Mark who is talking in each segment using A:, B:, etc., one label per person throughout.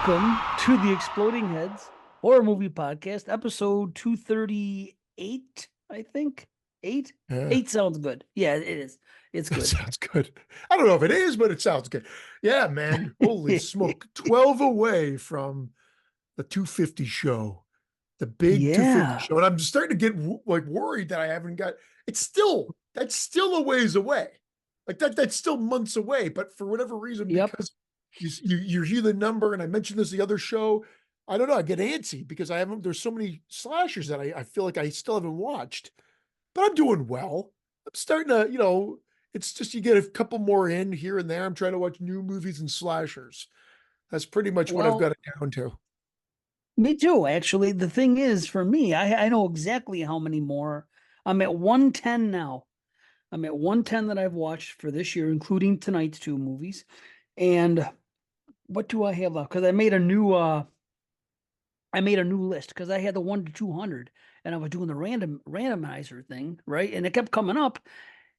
A: Welcome to the Exploding Heads Horror Movie Podcast, episode 238, I think. Eight?
B: Yeah,
A: Eight sounds good. Yeah, it is. It's
B: that
A: good.
B: sounds good. I don't know if it is, but it sounds good. Yeah, man. Holy smoke. 12 away from the 250 show, the big 250
A: Yeah.
B: show. And I'm starting to get like worried that I haven't got that's still a ways away. Like that's still months away. But for whatever reason,
A: Yep.
B: because you hear the number, and I mentioned this the other show, I don't know, I get antsy because there's so many slashers that I feel like I still haven't watched, but I'm doing well. I'm starting to, it's just you get a couple more in here and there. I'm trying to watch new movies and slashers. That's pretty much what I've got
A: Well,
B: it down to.
A: me too, actually. The thing is, for me, I know exactly how many more. I'm at 110 now. I'm at 110 that I've watched for this year, including tonight's two movies. And what do I have left? Because I made a new list because I had the 1 to 200 and I was doing the randomizer thing, right? And it kept coming up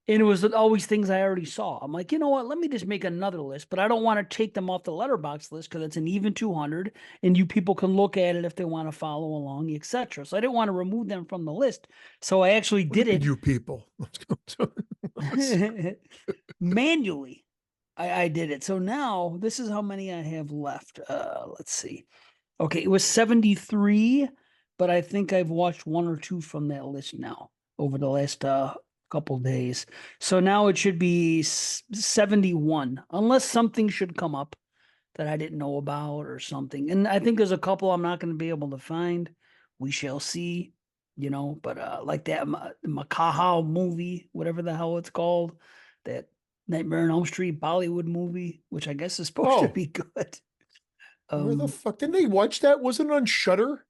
A: and it was always things I already saw. I'm like, you know what? Let me just make another list, but I don't want to take them off the letterbox list because it's an even 200 and you people can look at it if they want to follow along, etc. So I didn't want to remove them from the list. So I actually
B: What do
A: did
B: you mean,
A: it
B: you people? Let's go to
A: manually. I did it. So now this is how many I have left. Let's see. Okay, it was 73, but I think I've watched one or two from that list now over the last couple days. So now it should be 71, unless something should come up that I didn't know about or something. And I think there's a couple I'm not going to be able to find. We shall see, but like that Makaha movie, whatever the hell it's called, that Nightmare on Elm Street Bollywood movie, which I guess is supposed to
B: Oh,
A: be good.
B: where the
A: Um,
B: fuck didn't they watch that? Wasn't it on Shutter?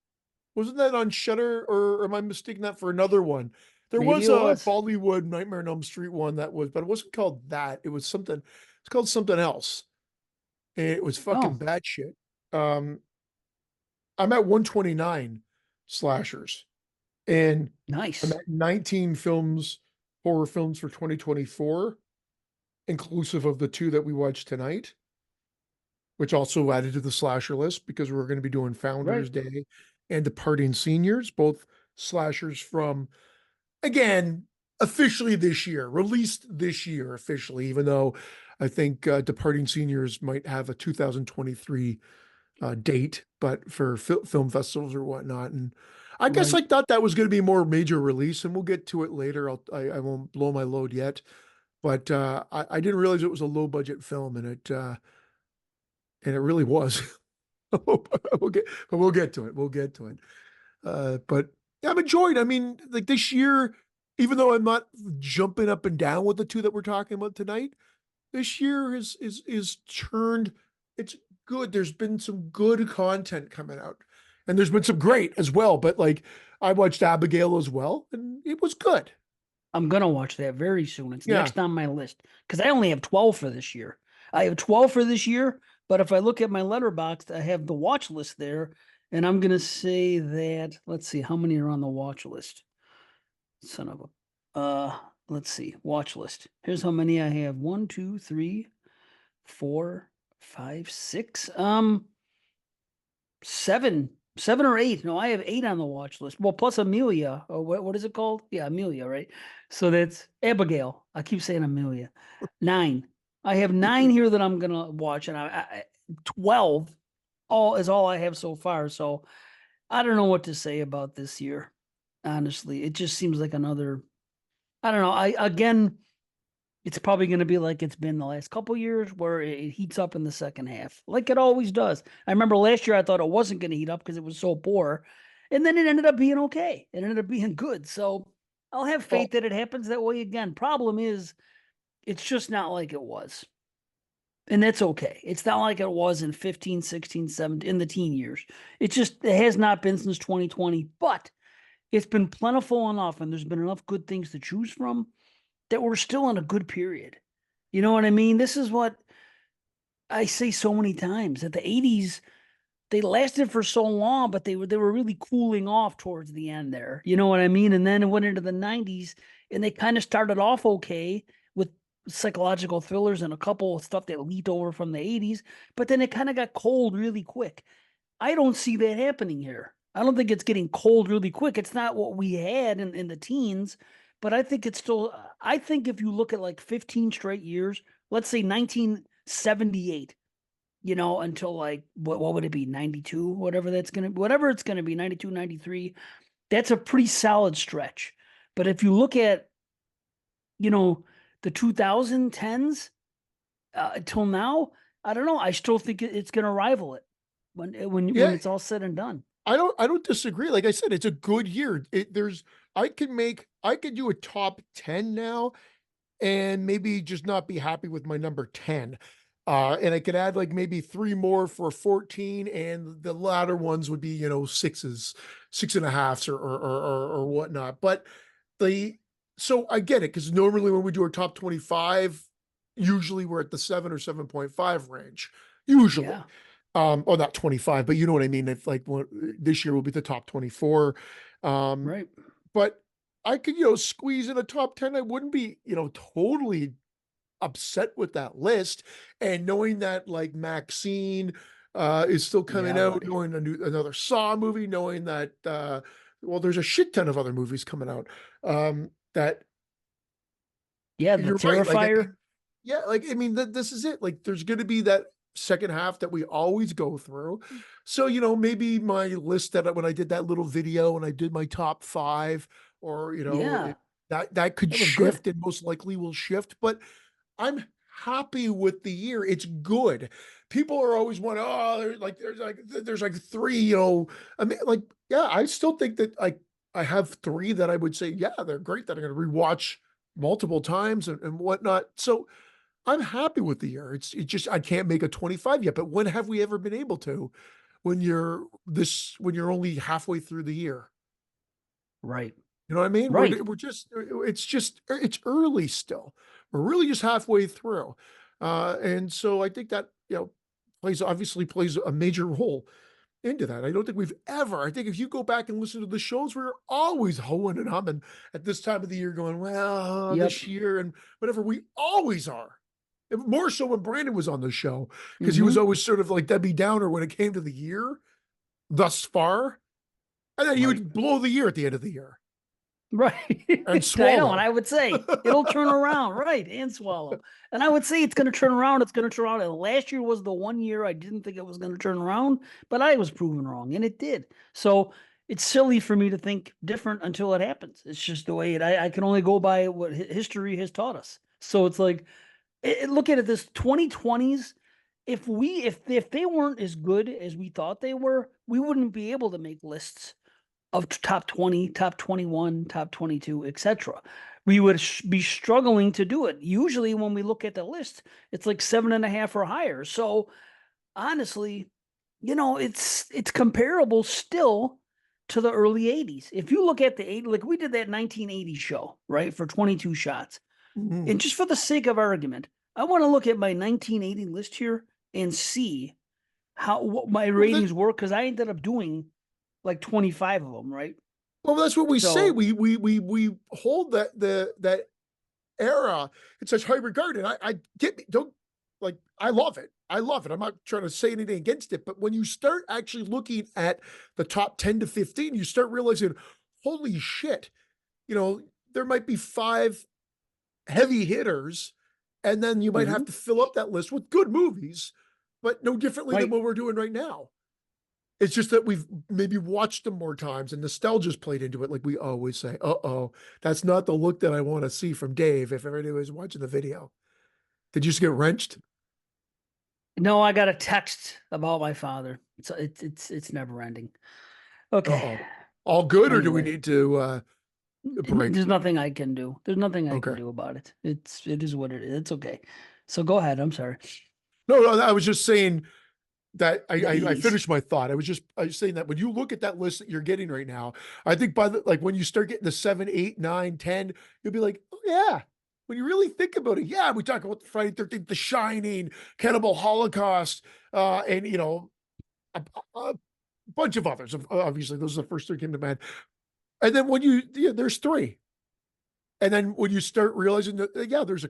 B: Wasn't that on Shutter, or am I mistaking that for another one? There
A: Maybe
B: was
A: it
B: a
A: was.
B: Bollywood Nightmare on Elm Street one that was, but it wasn't called that. It was something. It's called something else. And it was fucking
A: Oh,
B: bad shit. Um, I'm at 129 slashers, and I'm
A: nice.
B: at 19 films, horror films for 2024, inclusive of the two that we watched tonight, which also added to the slasher list because we're going to be doing Founders
A: Right.
B: Day and Departing Seniors, both slashers from, again, officially this year, released this year officially, even though I think Departing Seniors might have a 2023 date, but for film festivals or whatnot. And I guess
A: Right.
B: I thought that was going to be more major release, and we'll get to it later. I won't blow my load yet, but I didn't realize it was a low budget film, and it really was. We'll get to it. We'll get to it. But yeah, I'm enjoyed. I mean, like this year, even though I'm not jumping up and down with the two that we're talking about tonight, this year is turned. It's good. There's been some good content coming out, and there's been some great as well. But like, I watched Abigail as well, and it was good.
A: I'm gonna watch that very soon. It's
B: Yeah.
A: next on my list because I only have 12 for this year. I have 12 for this year, but if I look at my letterbox, I have the watch list there, and I'm gonna say that. Let's see how many are on the watch list. Son of a. Let's see. Watch list. Here's how many I have. One, two, three, four, five, six. Seven or eight. No, I have eight on the watch list. Well, plus Amelia. Or what is it called? Yeah, Amelia, right? So that's Abigail. I keep saying Amelia. Nine. I have nine here that I'm gonna watch, and 12 all I have so far. So I don't know what to say about this year. Honestly, it just seems like another. I don't know. I again, it's probably going to be like it's been the last couple years where it heats up in the second half, like it always does. I remember last year I thought it wasn't going to heat up because it was so poor, and then it ended up being okay. It ended up being good. So I'll have
B: Well,
A: faith that it happens that way again. Problem is, it's just not like it was. And that's okay. It's not like it was in 15, 16, 17, in the teen years. It has not been since 2020, but it's been plentiful enough and there's been enough good things to choose from that we're still in a good period. You know what I mean? This is what I say so many times that the 80s, they lasted for so long, but they were really cooling off towards the end there. You know what I mean? And then it went into the 90s and they kind of started off okay with psychological thrillers and a couple of stuff that leaked over from the 80s, but then it kind of got cold really quick. I don't see that happening here. I don't think it's getting cold really quick. It's not what we had in the teens, but I think it's still, I think if you look at like 15 straight years, let's say 1978, until like, what would it be? 92, whatever whatever it's going to be, 92, 93. That's a pretty solid stretch. But if you look at, the 2010s till now, I don't know. I still think it's going to rival it when
B: Yeah,
A: it's all said and done.
B: I don't disagree. Like I said, it's a good year. I could do a top 10 now and maybe just not be happy with my number 10. And I could add like maybe three more for 14, and the latter ones would be, sixes, six and a halves or whatnot. But the so I get it, because normally when we do our top 25, usually we're at the 7 or 7.5 range. Usually.
A: Yeah.
B: Or not 25, but you know what I mean. If like this year will be the top 24. Um,
A: Right.
B: but I could, squeeze in a top 10. I wouldn't be, totally upset with that list. And knowing that like Maxine is still coming
A: Yeah.
B: out,
A: Right.
B: knowing another Saw movie, knowing that well, there's a shit ton of other movies coming out. That
A: Yeah. The
B: you're right. Like
A: Terrifier.
B: yeah, like I mean, this is it. Like, there's going to be that second half that we always go through. So, maybe my list when I did that little video and I did my top five, or
A: Yeah.
B: that could
A: That was good.
B: shift, and most likely will shift. But I'm happy with the year. It's good. People are always wondering, oh, there's like three, I mean, like, yeah, I still think that I have three that I would say, yeah, they're great, that I'm going to rewatch multiple times and whatnot. So I'm happy with the year. It's just I can't make a 25 yet. But when have we ever been able to? When you're only halfway through the year.
A: Right.
B: You know what I mean?
A: Right.
B: It's early still. We're really just halfway through. And so I think that, obviously plays a major role into that. I don't think I think if you go back and listen to the shows, we're always hoeing and humming at this time of the year, going, well,
A: Yep.
B: this year and whatever. We always are. More so when Brandon was on the show, because he was
A: Hmm.
B: always sort of like Debbie Downer when it came to the year thus far. And then he
A: Right.
B: would blow the year at the end of the year
A: Right.
B: and
A: I know. And
B: swallow.
A: I would say it'll turn around. Right. And swallow. And I would say it's going to turn around. It's going to turn around. And last year was the one year I didn't think it was going to turn around, but I was proven wrong, and it did. So it's silly for me to think different until it happens. It's just the way I can only go by what history has taught us. So it's like, look at it, this 2020s. If they weren't as good as we thought they were, we wouldn't be able to make lists of top 20, top 21, top 22, etc. We would be struggling to do it. Usually, when we look at the list, it's like 7.5 or higher. So honestly, it's comparable still to the early 80s. If you look at the 80s, like we did that 1980 show, right, for 22 shots.
B: Mhm.
A: And just for the sake of argument, I want to look at my 1980 list here and see what my
B: Well, that,
A: ratings were, because I ended up doing like 25 of them, right?
B: well, that's what we say.
A: So,
B: We hold that era in such high regard. And I get me, don't like, I love it. I love it. I'm not trying to say anything against it, but when you start actually looking at the top 10 to 15, you start realizing, holy shit, there might be five heavy hitters, and then you might have
A: mhm,
B: to fill up that list with good movies, but no differently than
A: right.
B: what we're doing right now. It's just that we've maybe watched them more times and nostalgia's played into it, like we always say. Uh-oh, that's not the look that I want to see from Dave if everybody was watching the video. Did you just get wrenched?
A: No, I got a text about my father. It's never ending. Okay.
B: Uh-oh. All good, or do we
A: Anyway,
B: need to a break?
A: there's nothing I can do. There's nothing I can
B: Okay.
A: do about it. It is what it is. It's okay. So go ahead. I'm sorry.
B: No, no, I was just saying that
A: The
B: I
A: 80s.
B: finished my thought. I was saying that when you look at that list that you're getting right now, I think by the like when you start getting the 7, 8, 9, 10, you'll be like, oh yeah. When you really think about it, yeah, we talk about the Friday 13th, The Shining, Cannibal Holocaust, and a bunch of others. Obviously, those are the first three came to mind. And then when there's three. And then when you start realizing that, yeah, there's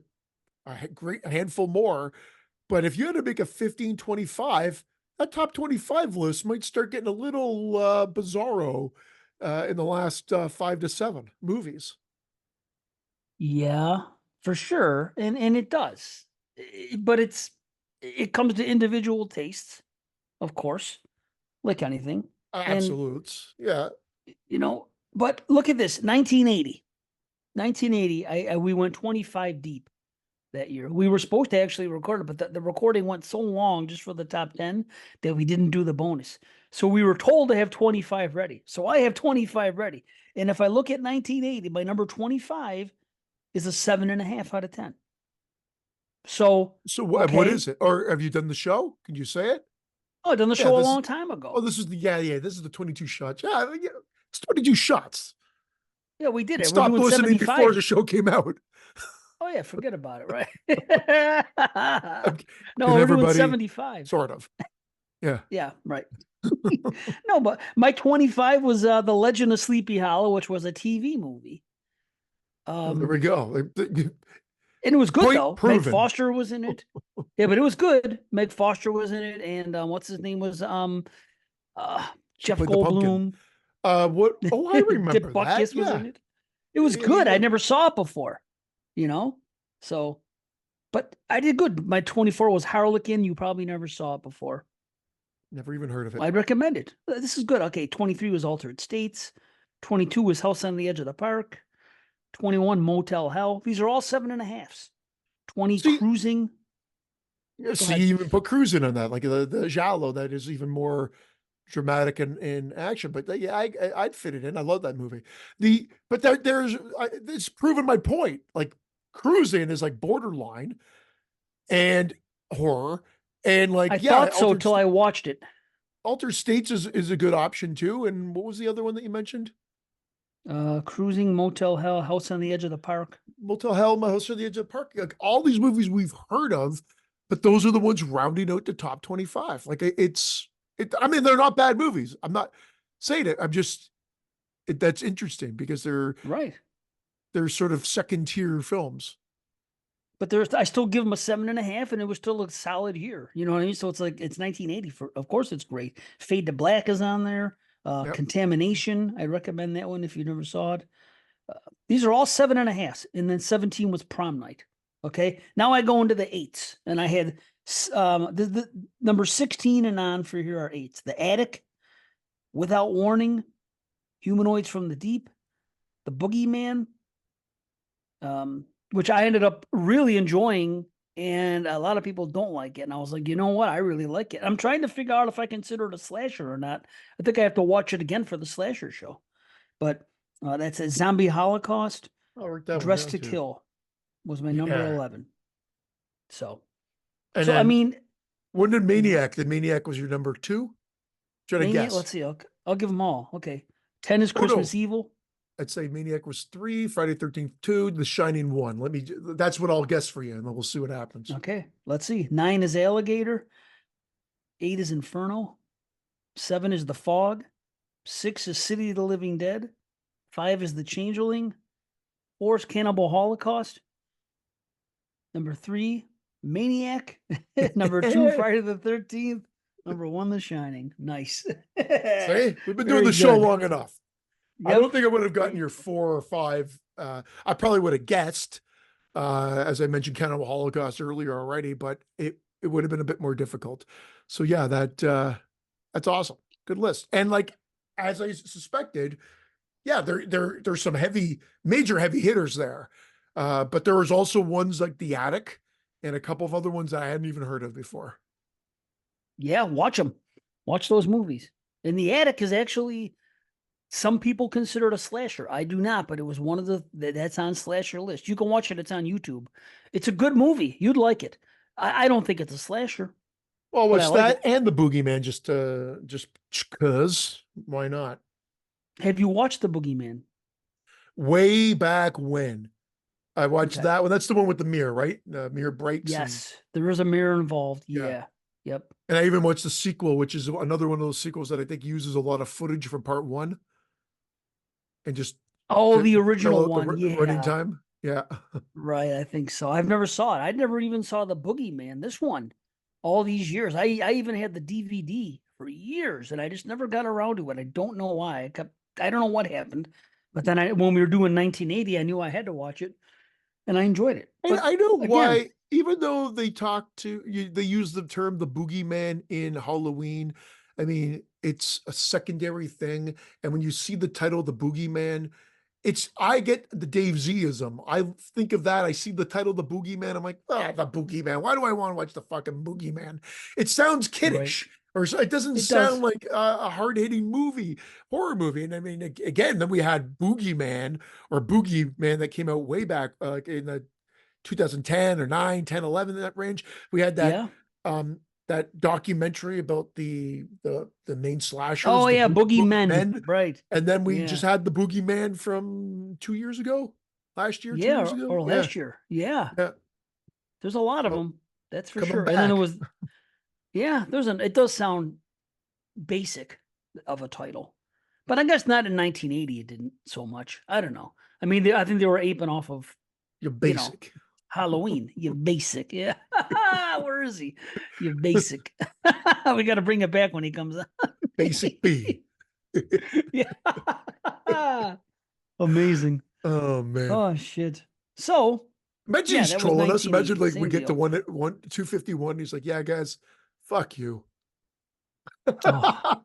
B: great a handful more. But if you had to make a 15, 25, that top 25 list might start getting a little bizarro in the last 5 to 7 movies.
A: Yeah, for sure. And it does. But it comes to individual tastes, of course, like anything. And
B: Absolutes. Yeah.
A: but look at this, 1980. 1980, we went 25 deep that year. We were supposed to actually record it, but the recording went so long just for the top 10 that we didn't do the bonus. So we were told to have 25 ready. So I have 25 ready. And if I look at 1980, my number 25 is a 7.5 out of 10. So,
B: So what
A: okay.
B: is it? Or have you done the show? Can you say it?
A: Oh, I done the
B: Yeah,
A: show a
B: this is
A: long time ago.
B: oh, this is the yeah, this is the 22 shots. Yeah, yeah, it's 22 shots.
A: Yeah, we did
B: I
A: it. We're
B: stopped
A: doing
B: listening before
A: 75.
B: the show came out.
A: Oh yeah, forget about it, right?
B: I'm
A: No,
B: kidding
A: we're doing
B: everybody,
A: 75.
B: sort of. Yeah.
A: Yeah, right. No, but my 25 was The Legend of Sleepy Hollow, which was a TV movie.
B: Well, there we go.
A: And it was good
B: Point
A: though. Meg
B: proven.
A: Foster was in it. Yeah, but it was good. Meg Foster was in it, and what's his name was
B: She
A: Jeff
B: played the pumpkin.
A: Goldblum.
B: What? Oh, I remember
A: Dick
B: that.
A: Butkus was
B: Yeah.
A: in it. It was
B: Yeah, yeah,
A: good. I
B: yeah.
A: never saw it before, you know. So, but I did good. My 24 was Harlequin. You probably never saw it before.
B: Never even heard of it.
A: I'd recommend it. This is good. Okay, 23 was Altered States. 22 was House on the Edge of the Park. 21 Motel Hell. These are all 7.5s. 20
B: See,
A: Cruising.
B: yeah,
A: Go
B: see,
A: ahead.
B: you even put cruising on that, like the Giallo, that is even more dramatic in action. But yeah, I'd fit it in. I love that movie. But it's proven my point. Like cruising is like borderline and horror, and like
A: I
B: yeah,
A: thought so till I watched it.
B: Altered States is a good option too. And what was the other one that you mentioned?
A: Cruising, Motel Hell, House on the Edge of the Park.
B: Motel Hell, My House on the Edge of the Park. Like all these movies we've heard of, but those are the ones rounding out the top 25. Like I mean, they're not bad movies. I'm not saying it. That's interesting because
A: Right.
B: they're sort of second tier films.
A: But I still give them a 7.5, and it was still a solid year. You know what I mean? So it's like it's 1980. Of course, it's great. Fade to Black is on there.
B: Yep.
A: Contamination. I recommend that one if you never saw it. These are all 7.5s, and then 17 was Prom Night. Okay, now I go into the 8s, and I had the number 16 and on for here are 8s. The Attic, Without Warning, Humanoids from the Deep, The Boogeyman, which I ended up really enjoying, and a lot of people don't like it. And I was like, you know what? I really like it. I'm trying to figure out if I consider it a slasher or not. I think I have to watch it again for the slasher show. But that's a Zombie Holocaust.
B: I'll write that
A: Dress
B: one
A: to
B: down too.
A: Kill was my number
B: Yeah.
A: 11. So,
B: And
A: I
B: then
A: mean,
B: when did Maniac? The Maniac was your number 2? Should I
A: Maniac,
B: guess?
A: let's see. I'll give them all. Okay. 10 is
B: Oh, no.
A: Christmas Evil.
B: I'd say Maniac was 3, Friday 13th 2, The Shining 1. That's what I'll guess for you, and then we'll see what happens.
A: Okay. Let's see. 9 is Alligator. 8 is Inferno. 7 is The Fog. 6 is City of the Living Dead. 5 is The Changeling. 4 is Cannibal Holocaust. Number 3, Maniac. Number 2, Friday the 13th. Number 1, The Shining. Nice.
B: See, we've been doing
A: Very
B: the show
A: good.
B: long enough. I
A: Yep.
B: don't think I would have gotten your 4 or 5. I probably would have guessed, as I mentioned, Cannibal Holocaust earlier already, but it would have been a bit more difficult. So yeah, that's awesome. Good list. And like as I suspected, yeah, there's some major heavy hitters there. But there was also ones like The Attic and a couple of other ones that I hadn't even heard of before.
A: Yeah, watch them. Watch those movies. And The Attic is actually, some people consider it a slasher. I do not, but it was one of that's on slasher list. You can watch it. It's on YouTube. It's a good movie. You'd like it. I don't think it's a slasher.
B: Well,
A: But I
B: what's
A: like
B: that? And The Boogeyman, just because why not?
A: Have you watched The Boogeyman?
B: Way back when I watched
A: Okay.
B: that one. That's the one with the mirror, right? The mirror breaks.
A: Yes, there is a mirror involved.
B: Yeah.
A: Yeah. Yep.
B: And I even watched the sequel, which is another one of those sequels that I think uses a lot of footage from part 1 and just
A: Oh,
B: to
A: the
B: fill
A: original
B: out
A: one.
B: the running
A: Yeah.
B: time. Yeah.
A: Right, I think so. I've never saw it. I never even saw the Boogeyman. This one, all these years. I even had the DVD for years, and I just never got around to it. I don't know why. I don't know what happened. But then when we were doing 1980, I knew I had to watch it, and I enjoyed it.
B: And
A: But
B: I know
A: again,
B: why, even though they talk to you, they use the term the boogeyman in Halloween. I mean, it's a secondary thing. And when you see the title, The Boogeyman, I get the Dave Zism. I think of that. I see the title, The Boogeyman. I'm like, ah, the Boogeyman. Why do I want to watch the fucking Boogeyman? It sounds
A: right,
B: kiddish, or it doesn't
A: it
B: sound
A: does.
B: like a hard-hitting horror movie. And I mean, again, then we had Boogeyman or Boogeyman that came out way back in the 2010 or 9, 10, 11, in that range. We had
A: Yeah.
B: um that documentary about the main slashers,
A: Oh
B: the
A: yeah, Boogeymen.
B: Boogeymen.
A: Right.
B: And then we just
A: Yeah.
B: had the Boogeyman from 2 years ago, last year, 2 years
A: Yeah,
B: ago.
A: or
B: Yeah.
A: last year. Yeah.
B: Yeah.
A: There's a lot of
B: So
A: them. That's for
B: coming
A: sure. And then there
B: back.
A: was, yeah, it does sound basic of a title. But I guess not in 1980 it didn't so much. I don't know. I mean, I think they were aping off of,
B: You're
A: you know,
B: basic.
A: Halloween. You basic. Yeah. Where is he? You basic. We got to bring it back when he comes out.
B: Basic B.
A: Yeah. Amazing.
B: Oh man.
A: Oh shit. So,
B: Imagine
A: yeah,
B: he's
A: that was
B: trolling us. Imagine
A: 1980.
B: like we
A: Same
B: get to
A: deal.
B: 251. He's like, yeah, guys, fuck you.
A: Oh,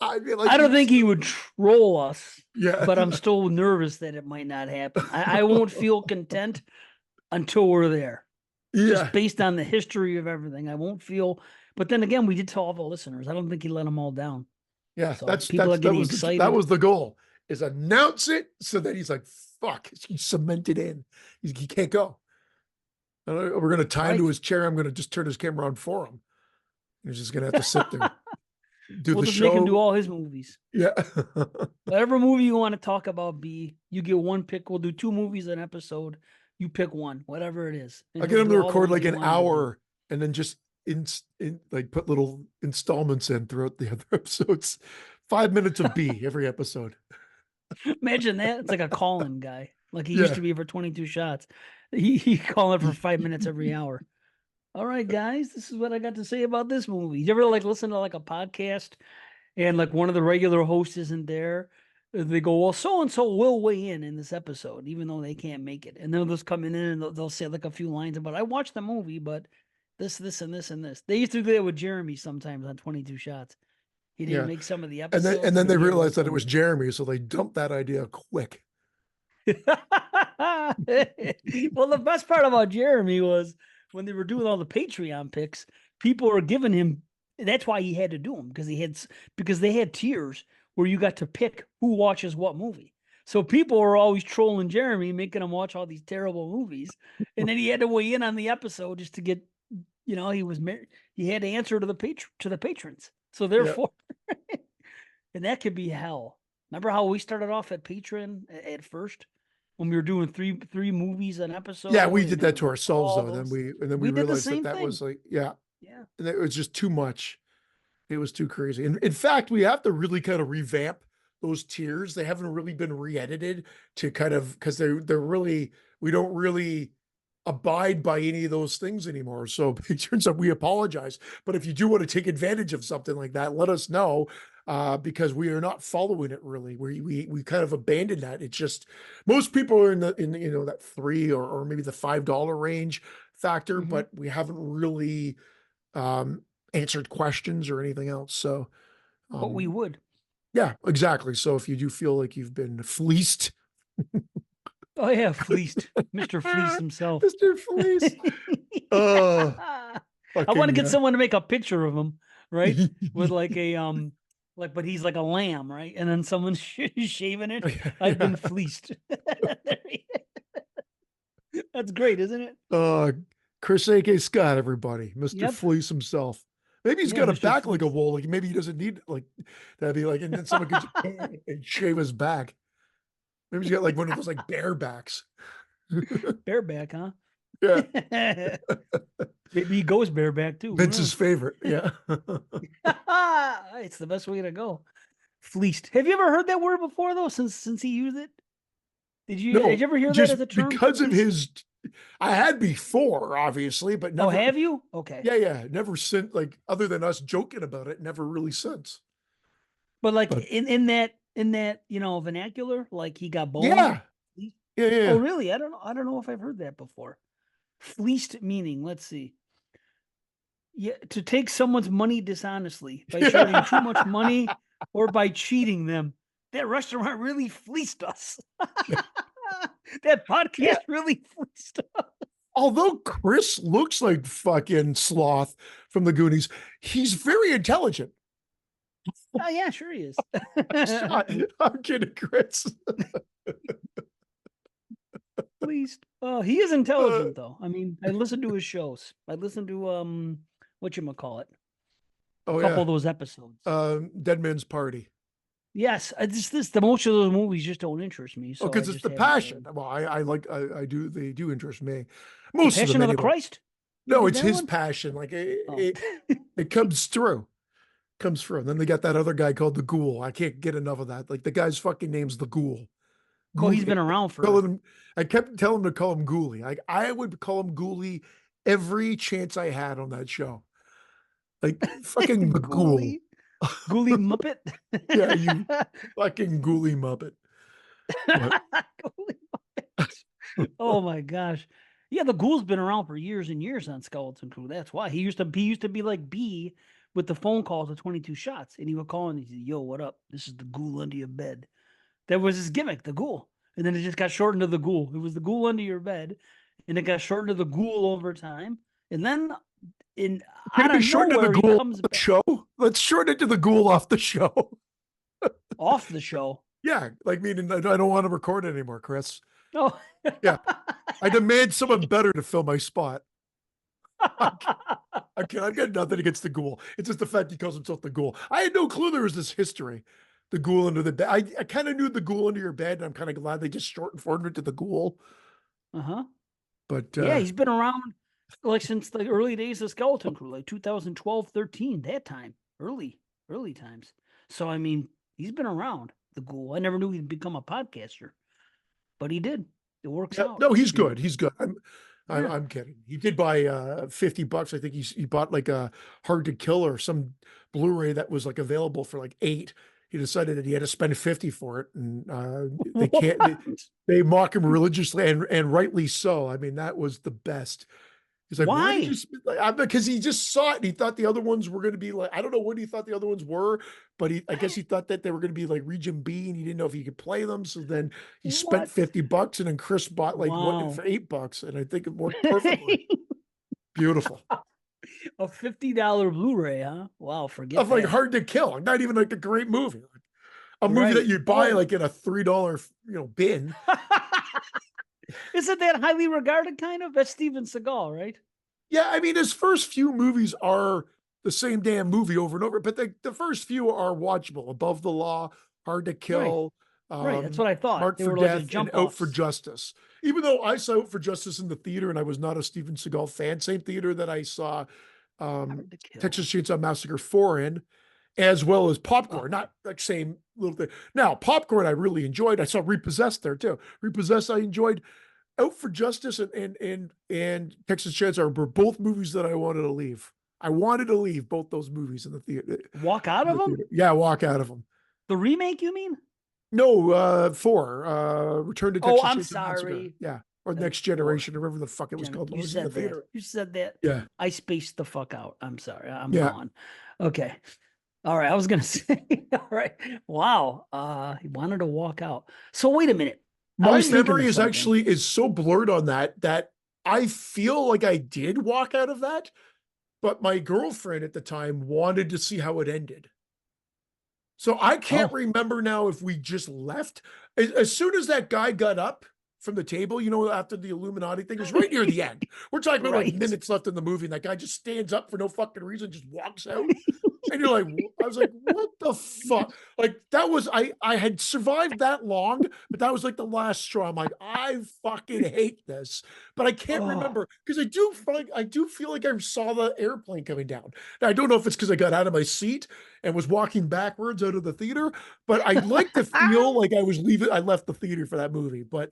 B: I'd be like,
A: I don't think he would troll us,
B: yeah.
A: but I'm still nervous that it might not happen. I won't feel content until we're there. Just
B: Yeah.
A: based on the history of everything. I won't feel, but then again, we did tell all the listeners. I don't think he let them all down.
B: Yeah.
A: So
B: That's,
A: people are
B: that
A: getting
B: was that
A: excited.
B: was the goal, is announce it so that he's like, fuck, he's cemented in. He can't go. We're going to tie him to
A: Right.
B: his chair. I'm going to just turn his camera on for him. He's just going to have to sit there, do
A: We'll
B: the
A: just make him do
B: show.
A: all his movies.
B: Yeah.
A: Whatever movie you want to talk about, B, you get one pick. We'll do 2 movies an episode. You pick one, whatever it is. And
B: I'll
A: he'll
B: get him
A: do
B: to
A: all the
B: record
A: ones
B: like
A: he
B: an
A: wanted to do.
B: hour and then just like put little installments in throughout the other episodes. 5 minutes of B every episode.
A: Imagine that. It's like a call-in guy, like he used
B: Yeah.
A: to be for 22 shots. He call it for 5 minutes every hour. All right, guys, this is what I got to say about this movie. You ever like listen to like a podcast and like one of the regular hosts isn't there? They go, well, so and so will weigh in this episode, even though they can't make it. And they'll just come in and they'll say like a few lines about, I watched the movie, but this, and this, and this. They used to do that with Jeremy sometimes on 22 shots. He didn't
B: Yeah.
A: make some of the
B: And
A: episodes,
B: then
A: but
B: they
A: he had to
B: realized that it was
A: record
B: Jeremy, so they dumped that idea quick.
A: it. Well, the best part about Jeremy was when they were doing all the Patreon picks, people were giving him. That's why he had to do them because they had tiers where you got to pick who watches what movie. So people were always trolling Jeremy, making him watch all these terrible movies, and then he had to weigh in on the episode just to get, he was married. He had to answer to the patrons. So
B: Yeah.
A: therefore, and that could be hell. Remember how we started off at Patreon at first when we were doing three movies an episode?
B: Yeah, we
A: and
B: did
A: it
B: that
A: was
B: to ourselves
A: all
B: though.
A: those.
B: And then we
A: We did the
B: realized that
A: same
B: that
A: thing.
B: was like, yeah,
A: Yeah.
B: and it was just too much. It was too crazy. And in fact, we have to really kind of revamp those tiers. They haven't really been re-edited to kind of, because they're really, we don't really abide by any of those things anymore. So it turns out we apologize. But if you do want to take advantage of something like that, let us know. Because we are not following it really. We kind of abandoned that. It's just most people are in that $3 or maybe the $5 range factor,
A: Mhm.
B: but we haven't really answered questions or anything else. So
A: But we would.
B: yeah, exactly. So if you do feel like you've been fleeced,
A: Oh yeah, fleeced. Mr. Fleece himself.
B: Mr. Fleece. Oh,
A: I want to
B: fucking
A: get someone to make a picture of him, right? With like a but he's like a lamb, right? And then someone's shaving it. I've been fleeced. That's great, isn't it?
B: Chris A.K. Scott, everybody, Mr.
A: Yep.
B: Fleece himself. Maybe he's
A: Yeah,
B: got a
A: Mr.
B: back like a
A: Fleece.
B: wall. Like maybe he doesn't need like that'd be like, and then someone could just and shave his back. Maybe he's got like one of those like bear backs.
A: Bareback, huh?
B: Yeah,
A: Maybe he goes bareback too. Who
B: Vince's
A: knows?
B: favorite. Yeah.
A: It's the best way to go. Fleeced. Have you ever heard that word before though? Since he used it? Did you
B: No,
A: ever hear that
B: just
A: as a term?
B: because of
A: Fleeced?
B: his, I had before, obviously, but
A: Oh,
B: never.
A: have you? Okay.
B: Yeah, never since. Like other than us joking about it, never really since.
A: But like
B: But
A: in that, vernacular, like he got boned.
B: yeah,
A: Fleeced?
B: yeah,
A: Oh,
B: yeah.
A: really? I don't know if I've heard that before. Fleeced meaning, let's see. Yeah, to take someone's money dishonestly by charging too much money or by cheating them. That restaurant really fleeced us. That
B: Yeah.
A: podcast really fleeced us.
B: Although Chris looks like fucking Sloth from the Goonies, he's very intelligent.
A: Oh yeah, sure he is.
B: I'm kidding, Chris.
A: Fleeced. Oh, he is
B: Uh,
A: intelligent though. I mean, I listen to his shows. I listen to whatchamacallit, a
B: oh
A: couple
B: yeah,
A: of those episodes.
B: Dead Man's Party.
A: Yes, I just this the most of those movies just don't interest me,
B: Oh,
A: so I
B: because it's
A: just
B: the
A: haven't
B: passion.
A: really.
B: Well, I like I do they do interest me.
A: The
B: Most of them
A: Passion of the
B: anyway.
A: Christ. He
B: No,
A: did
B: it's
A: that
B: his
A: one.
B: passion. Like
A: Oh,
B: it comes through. Comes through. And then they got that other guy called the Ghoul. I can't get enough of that. Like the guy's fucking name's the Ghoul.
A: well, he's
B: Ghoulie.
A: been around for.
B: Telling him, I kept telling him to call him Ghoulie. Like I would call him Ghoulie every chance I had on that show. Like fucking the Ghoul.
A: Ghoulie, Ghoulie Muppet.
B: Yeah, you fucking Ghoulie Muppet. But
A: Ghoulie Muppet. Oh my gosh. Yeah, the Ghoul's been around for years and years on Skeleton Crew. That's why he used to be like B with the phone calls of 22 shots, and he would call and he said, "Yo, what up? This is the Ghoul under your bed." That was his gimmick, the Ghoul, and then it just got shortened to the Ghoul. It was the Ghoul under your bed, and it got shortened to the Ghoul over time, and then in
B: can
A: out
B: it be
A: of
B: shortened to the
A: nowhere he
B: Ghoul off
A: comes
B: the
A: back
B: show? Let's shorten it to the Ghoul off the show.
A: off the show.
B: Yeah, like meaning I don't want to record it anymore, Chris.
A: Oh.
B: Yeah, I demand someone better to fill my spot. I've got nothing against the Ghoul. It's just the fact he calls himself the Ghoul. I had no clue there was this history. The Ghoul under the bed. I kind of knew the Ghoul under your bed, and I'm kind of glad they just shortened formed it to the Ghoul.
A: Uh-huh.
B: But
A: Yeah, he's been around like since the early days of Skeleton Crew, like 2012, 13, that time. Early times. So I mean, he's been around, the Ghoul. I never knew he'd become a podcaster, but he did. It works
B: yeah,
A: out.
B: no, he's
A: You know?
B: good. He's good.
A: Yeah.
B: I'm kidding. He did buy $50. I think he bought like a Hard to Kill or some Blu-ray that was like available for like 8. He decided that he had to spend 50 for it, and they can't.
A: What?
B: They mock him religiously, and rightly so. I mean, that was the best. He's like, why did you
A: Why?
B: spend like, because he just saw it and he thought the other ones were going to be like, I don't know what he thought the other ones were, but I guess he thought that they were going to be like Region B and he didn't know if he could play them. So then he spent
A: What?
B: $50 and then Chris bought like one
A: Wow.
B: for $8. And I think it worked perfectly. Beautiful.
A: A $50 Blu-ray, huh? Wow, forget
B: Of like
A: that.
B: Hard to Kill. Not even like a great movie. Like a movie that
A: Right.
B: you buy
A: Oh.
B: like in a $3, bin.
A: Isn't that highly regarded kind of? That's Steven Seagal, right?
B: Yeah, I mean, his first few movies are the same damn movie over and over, but the first few are watchable. Above the Law, Hard to
A: Right.
B: Kill,
A: Right. That's what I thought.
B: Marked
A: They
B: for
A: were like the
B: Death, and
A: jump
B: Out for
A: offs.
B: Justice. Even though I saw Out for Justice in the theater and I was not a Steven Seagal fan, same theater that I saw
A: Hard to Kill.
B: Texas Chainsaw Massacre 4 in, as well as
A: Oh,
B: Popcorn, not like same little thing. Now, Popcorn I really enjoyed. I saw Repossessed there too. Repossessed I enjoyed. Out for Justice and Texas Chainsaw were both movies that I wanted to leave. I wanted to leave both those movies in the theater.
A: walk out of them?
B: Yeah, walk out of them.
A: The remake, you mean?
B: No, 4, Return to Texas
A: Oh, I'm
B: Chainsaw Massacre.
A: sorry.
B: Yeah, or Next
A: Four.
B: Generation, or whatever the fuck it was called. when I
A: You
B: was in the
A: said that.
B: theater.
A: You said that.
B: Yeah,
A: I spaced the fuck out. I'm sorry. I'm
B: Yeah.
A: gone. Okay. All right. I was gonna say. All right. Wow. He wanted to walk out. So wait a minute. I
B: my
A: was thinking
B: memory
A: of
B: is
A: something.
B: actually is so blurred on that I feel like I did walk out of that, but my girlfriend at the time wanted to see how it ended. So I can't
A: Oh.
B: remember now if we just left. As soon as that guy got up from the table, after the Illuminati thing, it was right near the end. We're talking about like
A: Right.
B: minutes left in the movie, and that guy just stands up for no fucking reason, just walks out. And you're like, I was like, what the fuck? Like that was, I had survived that long, but that was like the last straw. I'm like, I fucking hate this, but I can't
A: Oh,
B: remember because I do feel like I saw the airplane coming down. Now, I don't know if it's because I got out of my seat and was walking backwards out of the theater, but I like to feel like I left the theater for that movie, but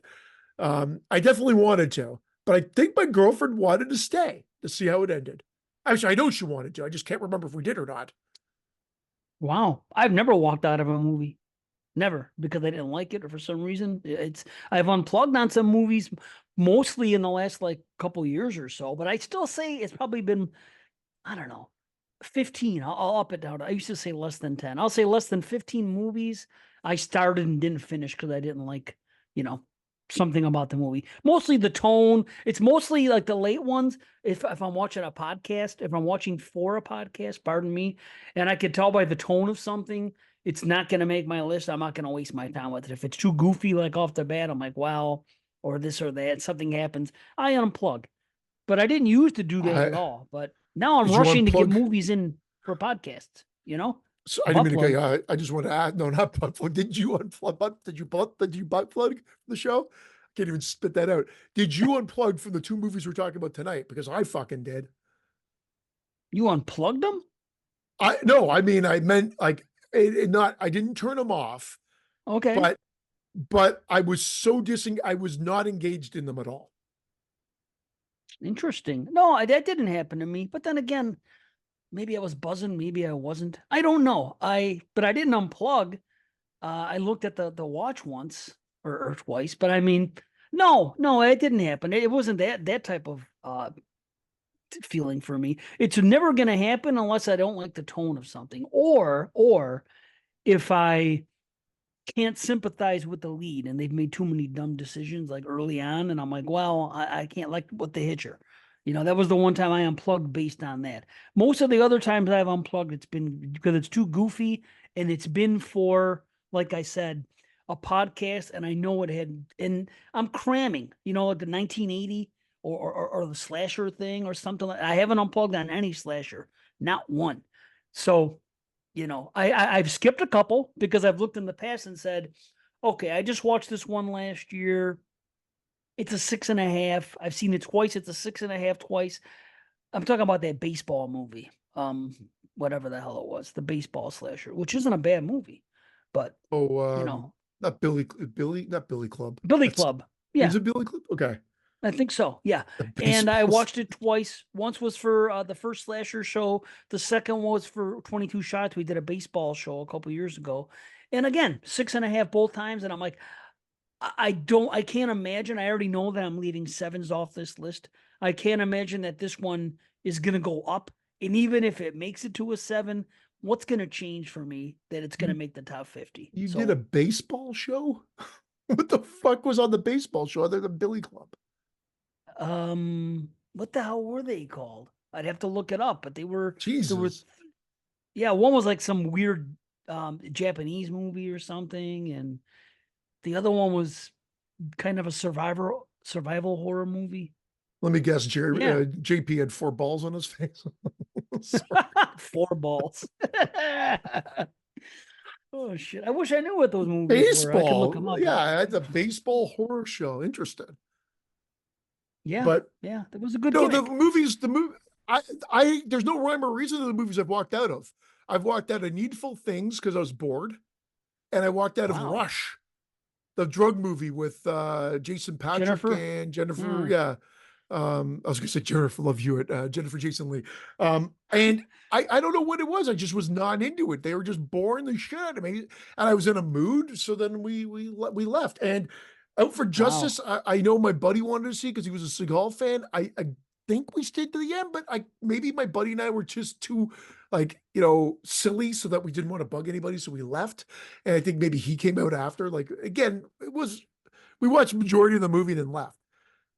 B: I definitely wanted to, but I think my girlfriend wanted to stay to see how it ended. Actually, I know she wanted to. I just can't remember if we did or not.
A: wow. I've never walked out of a movie. Never, because I didn't like it or for some reason. I've unplugged on some movies mostly in the last like couple years or so, but I still say it's probably been, I don't know, 15. I'll up it down. I used to say less than 10. I'll say less than 15 movies I started and didn't finish because I didn't like, you know, something about the movie. Mostly the tone. It's mostly like the late ones. If I'm watching a podcast, if I'm watching for a podcast, pardon me, and I could tell by the tone of something, it's not going to make my list. I'm not going to waste my time with it. If it's too goofy, like off the bat, I'm like, wow, or this or that, something happens, I unplug. But I didn't used to do that at
B: I
A: all. But now I'm
B: Did you
A: rushing to get
B: unplug?
A: movies in for podcasts, you know?
B: So I
A: I've
B: didn't mean to cut
A: unplugged.
B: you. I just want to ask. No, not butt plug. Did you unplug? Did you butt plug the show? Can't even spit that out. Did you unplug from the two movies we're talking about tonight? Because I fucking did.
A: You unplugged them?
B: I no, I mean I meant like not. I didn't turn them off,
A: Okay.
B: but I was so dissing. I was not engaged in them at all.
A: Interesting. No, that didn't happen to me. But then again, maybe I was buzzing, maybe I wasn't. I don't know. But I didn't unplug. I looked at the watch once or twice, but I mean, no, it didn't happen. It wasn't that type of feeling for me. It's never going to happen unless I don't like the tone of something, or if I can't sympathize with the lead and they've made too many dumb decisions like early on, and I'm like, well, I can't like what the hitcher. That was the one time I unplugged based on that. Most of the other times I've unplugged, it's been because it's too goofy, and it's been for, like I said, a podcast, and I know it had, and I'm cramming, like the 1980 or the slasher thing or something like. I haven't unplugged on any slasher, not one. So I've skipped a couple because I've looked in the past and said, okay, I just watched this one last year. It's a 6.5. I've seen it twice. It's a 6.5 twice. I'm talking about that baseball movie. Whatever the hell it was, the baseball slasher, which isn't a bad movie, but
B: Oh,
A: you know,
B: not not Billy Club.
A: Billy
B: That's
A: Club.
B: Is
A: Yeah,
B: it Billy Club? Okay,
A: I think so. Yeah.
B: the
A: And I
B: baseballs.
A: watched it twice. Once was for the first slasher show. The second was for 22 Shots. We did a baseball show a couple years ago. And again, 6.5 both times. And I'm like, I can't imagine. I already know that I'm leaving sevens off this list. I can't imagine that this one is going to go up. And even if it makes it to a 7, what's going to change for me that it's going to
B: You
A: make the top 50?
B: you did a
A: So,
B: baseball show? What the fuck was on the baseball show other than Billy Club?
A: what the hell were they called? I'd have to look it up, but there were,
B: Jesus.
A: yeah, one was like some weird Japanese movie or something, and the other one was kind of a survival horror movie.
B: Let me guess, Jerry,
A: Yeah,
B: JP had four balls on his face. Sorry.
A: four balls. Oh shit! I wish I knew what those movies were. I could look them
B: Baseball.
A: up.
B: Yeah, it's a baseball horror show. Interesting.
A: Yeah,
B: But
A: yeah, that was a good
B: no,
A: gimmick.
B: the movie, there's no rhyme or reason to the movies I've walked out of. I've walked out of Needful Things because I was bored, and I walked out of
A: Wow,
B: Rush, the drug movie with Jason Patrick
A: Jennifer.
B: and Jennifer.
A: Yeah.
B: Yeah, I was gonna say Jennifer Love Hewitt, Jennifer Jason Lee. And I don't know what it was. I just was not into it. They were just boring the shit out of me, and I was in a mood. So then we left. And Out for
A: Wow.
B: Justice, I know my buddy wanted to see because he was a Seagal fan. I think we stayed to the end, but maybe my buddy and I were just too like silly, so that we didn't want to bug anybody, so we left. And I think maybe he came out after. Like again, it was we watched majority of the movie and then left.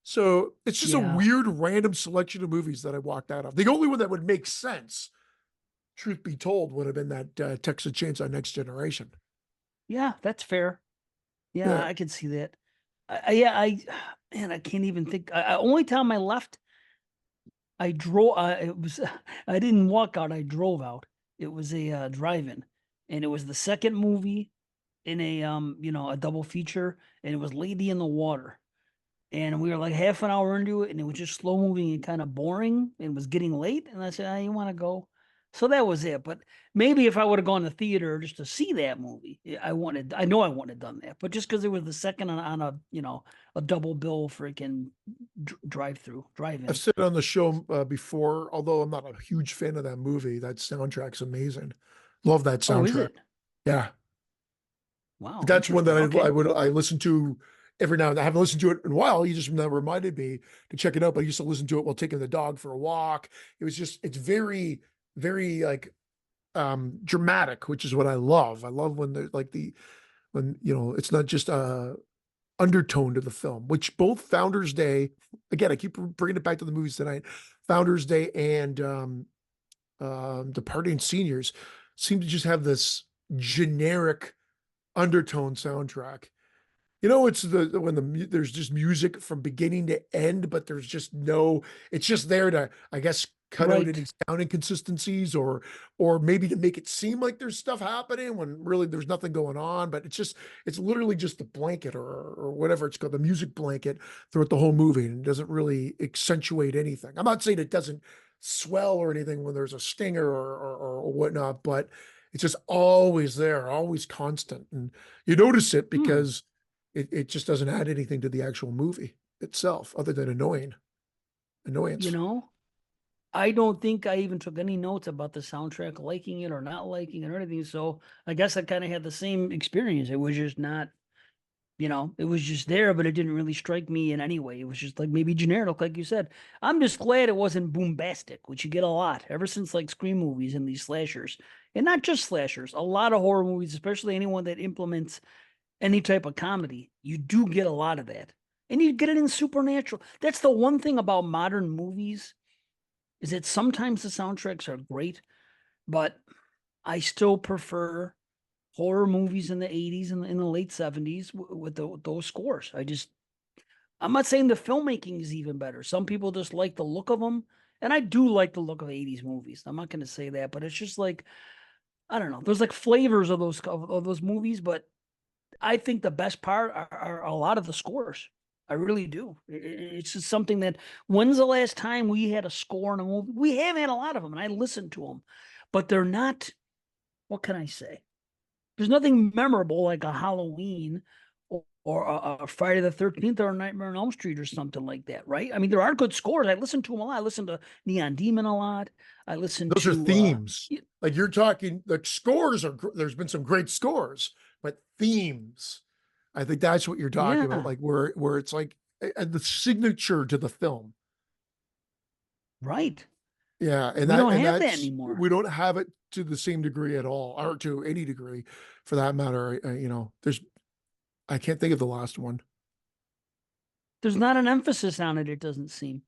B: So it's just a
A: Yeah.
B: weird random selection of movies that I walked out of. The only one that would make sense, truth be told, would have been that Texas Chainsaw Next Generation.
A: Yeah, that's fair. Yeah,
B: Yeah.
A: I could see that. Yeah, man, I can't even think. Only time I left, I drove. It was I didn't walk out. I drove out, It was a drive-in, and it was the second movie in a a double feature, and it was Lady in the Water. And we were like half an hour into it, and it was just slow moving and kind of boring, and was getting late. And I said, "You want to go?" So that was it. But maybe if I would have gone to theater just to see that movie, I know I wouldn't have done that. But just because it was the second on a a double bill freaking drive
B: I've
A: in.
B: said on the show before, although I'm not a huge fan of that movie, that soundtrack's amazing. Love that
A: Oh, is
B: soundtrack.
A: it?
B: Yeah.
A: Wow,
B: That's one that
A: interesting. Okay.
B: I listen to every now and then. I haven't listened to it in a while. You just now reminded me to check it out. But I used to listen to it while taking the dog for a walk. It's very, very like dramatic, which is what I love. I love when there's like when it's not just undertone to the film, which both Founders Day, again, I keep bringing it back to the movies tonight, Founders Day and Departing Seniors seem to just have this generic undertone soundtrack. It's when there's just music from beginning to end, but there's just it's just there to, I guess, cut out any
A: Right.
B: sound inconsistencies or maybe to make it seem like there's stuff happening when really there's nothing going on. But it's literally just the blanket or whatever it's called, the music blanket throughout the whole movie, and it doesn't really accentuate anything. I'm not saying it doesn't swell or anything when there's a stinger or whatnot, but it's just always there, always constant. And you notice it
A: Hmm.
B: because it just doesn't add anything to the actual movie itself other than
A: You
B: annoyance.
A: know, I don't think I even took any notes about the soundtrack, liking it or not liking it or anything. So I guess I kind of had the same experience. It was just not, it was just there, but it didn't really strike me in any way. It was just like maybe generic, like you said. I'm just glad it wasn't boombastic, which you get a lot ever since like Scream movies and these slashers. And not just slashers, a lot of horror movies, especially anyone that implements any type of comedy, you do get a lot of that. And you get it in Supernatural. That's the one thing about modern movies is that sometimes the soundtracks are great, but I still prefer horror movies in the 80s and in the late 70s with those scores. I'm not saying the filmmaking is even better. Some people just like the look of them. And I do like the look of 80s movies. I'm not going to say that, but it's just like, I don't know. There's like flavors of those movies, but I think the best part are a lot of the scores. I really do. It's just something that when's the last time we had a score in a movie? We have had a lot of them, and I listen to them, but they're not. What can I say? There's nothing memorable like a Halloween or a Friday the 13th or a Nightmare on Elm Street or something like that, right? I mean, there are good scores. I listen to them a lot. I listen to Neon Demon a lot. I listen
B: Those are
A: to
B: themes. Like you're talking, the scores there's been some great scores, but themes. I think that's what you're talking about,
A: yeah,
B: like where it's like the signature to the film.
A: right.
B: Yeah,
A: We don't
B: and
A: have that
B: that's
A: anymore.
B: we don't have it to the same degree at all, or to any degree for that matter. There's I can't think of the last one.
A: There's not an emphasis on it, it doesn't seem.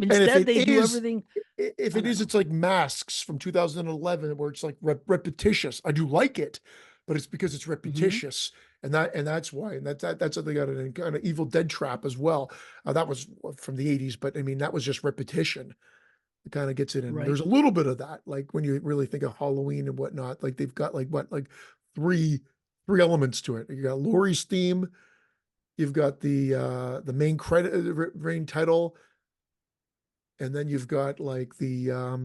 B: And
A: Instead, they do everything.
B: if
A: I
B: it
A: don't
B: is,
A: know.
B: it's like Masks from 2011, where it's like repetitious. I do like it, but it's because it's
A: Hmm.
B: repetitious, and that's why. And that's something got an kind of Evil Dead trap as well. That was from the 80s, but I mean that was just repetition. It kind of gets it in.
A: Right.
B: There's a little bit of that, like when you really think of Halloween and whatnot. Like they've got like three three elements to it. You got Laurie's theme. You've got the main credit, main title, and then you've got like uh,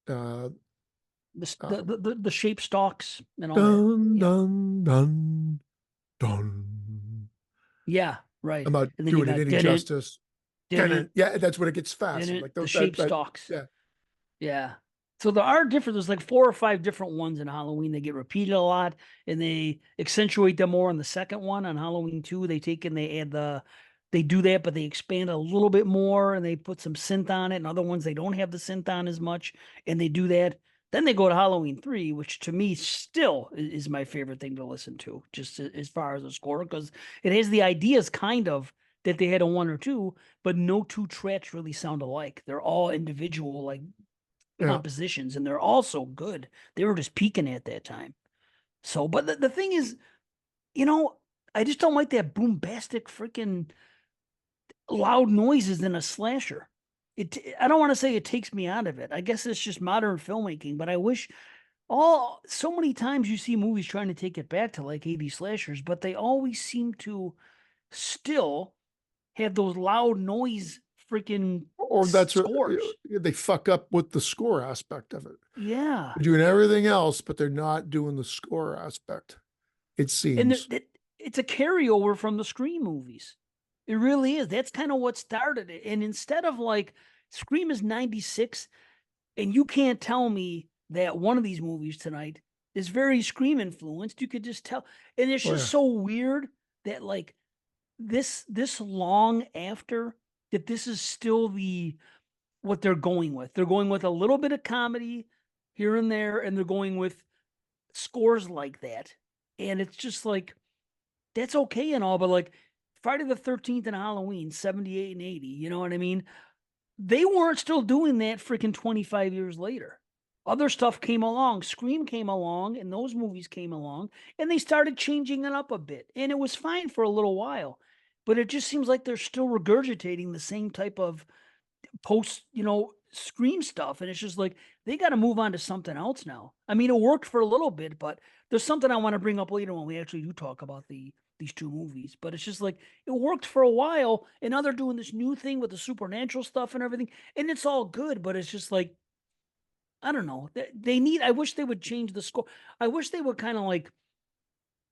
B: uh
A: The shape stalks and all that.
B: dun
A: Yeah.
B: dun dun dun.
A: Yeah.
B: I'm
A: Right.
B: not
A: And then you
B: doing it
A: got
B: any justice.
A: didn't,
B: Yeah, that's when it gets fast.
A: didn't
B: Like
A: the
B: that
A: shape
B: that
A: stalks.
B: yeah.
A: Yeah. So there are different, there's like 4 or 5 different ones in Halloween. They get repeated a lot and they accentuate them more in the second one. On Halloween 2, they add they do that, but they expand a little bit more and they put some synth on it. And other ones, they don't have the synth on as much and they do that. Then they go to Halloween 3, which to me still is my favorite thing to listen to, just as far as the score, because it has the ideas kind of that they had in 1 or 2, but no two tracks really sound alike. They're all individual, like
B: Yeah.
A: compositions, and they're all so good. They were just peaking at that time. So, but the thing is, you know, I just don't like that boombastic freaking loud noises in a slasher. I don't want to say it takes me out of it. I guess it's just modern filmmaking, but I wish all so many times you see movies trying to take it back to like 80 slashers, but they always seem to still have those loud noise freaking
B: Or that's what
A: scores.
B: they fuck up with the score aspect of it.
A: Yeah.
B: They're doing everything else, but they're not doing the score aspect, it
A: And
B: seems.
A: it's a carryover from the Scream movies. It really is. That's kind of what started it. And instead of like Scream is 96, and you can't tell me that one of these movies tonight is very Scream influenced. You could just tell. And it's
B: Oh
A: just
B: yeah.
A: so weird that like this long after that this is still the what they're going with. They're going with a little bit of comedy here and there, and they're going with scores like that. And it's just like that's okay and all, but like Friday the 13th and Halloween, 78 and 80, you know what I mean? They weren't still doing that freaking 25 years later. Other stuff came along, Scream came along, and those movies came along, and they started changing it up a bit. And it was fine for a little while. But it just seems like they're still regurgitating the same type of post, Scream stuff. And it's just like they got to move on to something else now. I mean, it worked for a little bit, but there's something I want to bring up later when we actually do talk about these two movies. But it's just like it worked for a while, and now they're doing this new thing with the supernatural stuff and everything, and it's all good. But it's just like I don't know. They need. I wish they would change the score. I wish they would kind of like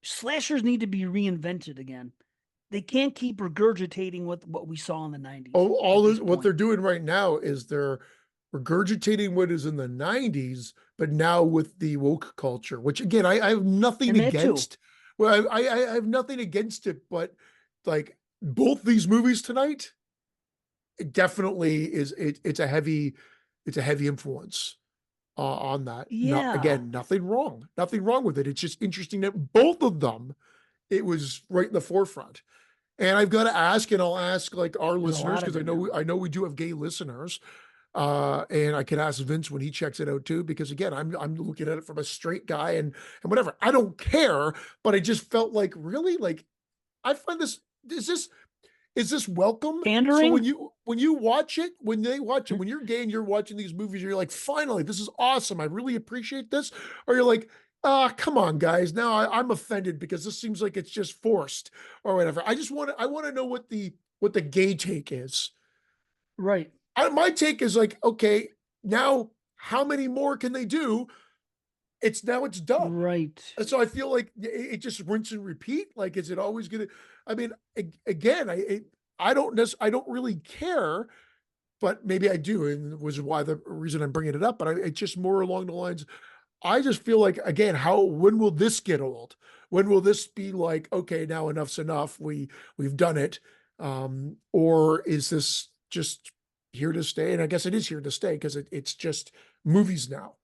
A: slashers need to be reinvented again. They can't keep regurgitating what we saw in the 90s
B: All
A: at this
B: this, what they're
A: point.
B: doing right now is they're regurgitating what is in the 90s, but now with the woke culture, which again, I have nothing
A: And that too.
B: against. Well, I have nothing against it, but like both these movies tonight, it definitely is it's a heavy influence on that. Not
A: Yeah.
B: again, nothing wrong with it. It's just interesting that both of them, it was right in the forefront. And I've got to ask, and I'll ask like our
A: There's a
B: listeners,
A: lot
B: because
A: of it now.
B: I know we do have gay listeners. And I can ask Vince when he checks it out too, because again, I'm looking at it from a straight guy and whatever. I don't care, but I just felt like really like I find this is this welcome? So
A: Pandering?
B: when you watch it, when they watch it, when you're gay and you're watching these movies, you're like, finally, this is awesome. I really appreciate this. Or you're like, ah, come on, guys. Now I'm offended because this seems like it's just forced or whatever. I want to know what the gay take is.
A: Right.
B: My take is like, okay, now how many more can they do? It's done.
A: Right.
B: And so I feel like it just rinse and repeat. Like, is it always going to? I mean, again, I don't really care, but maybe I do, and was why the reason I'm bringing it up. But it's just more along the lines. I just feel like again, when will this get old? When will this be like, okay, now enough's enough. We've done it, or is this just here to stay? And I guess it is here to stay because it's just movies now.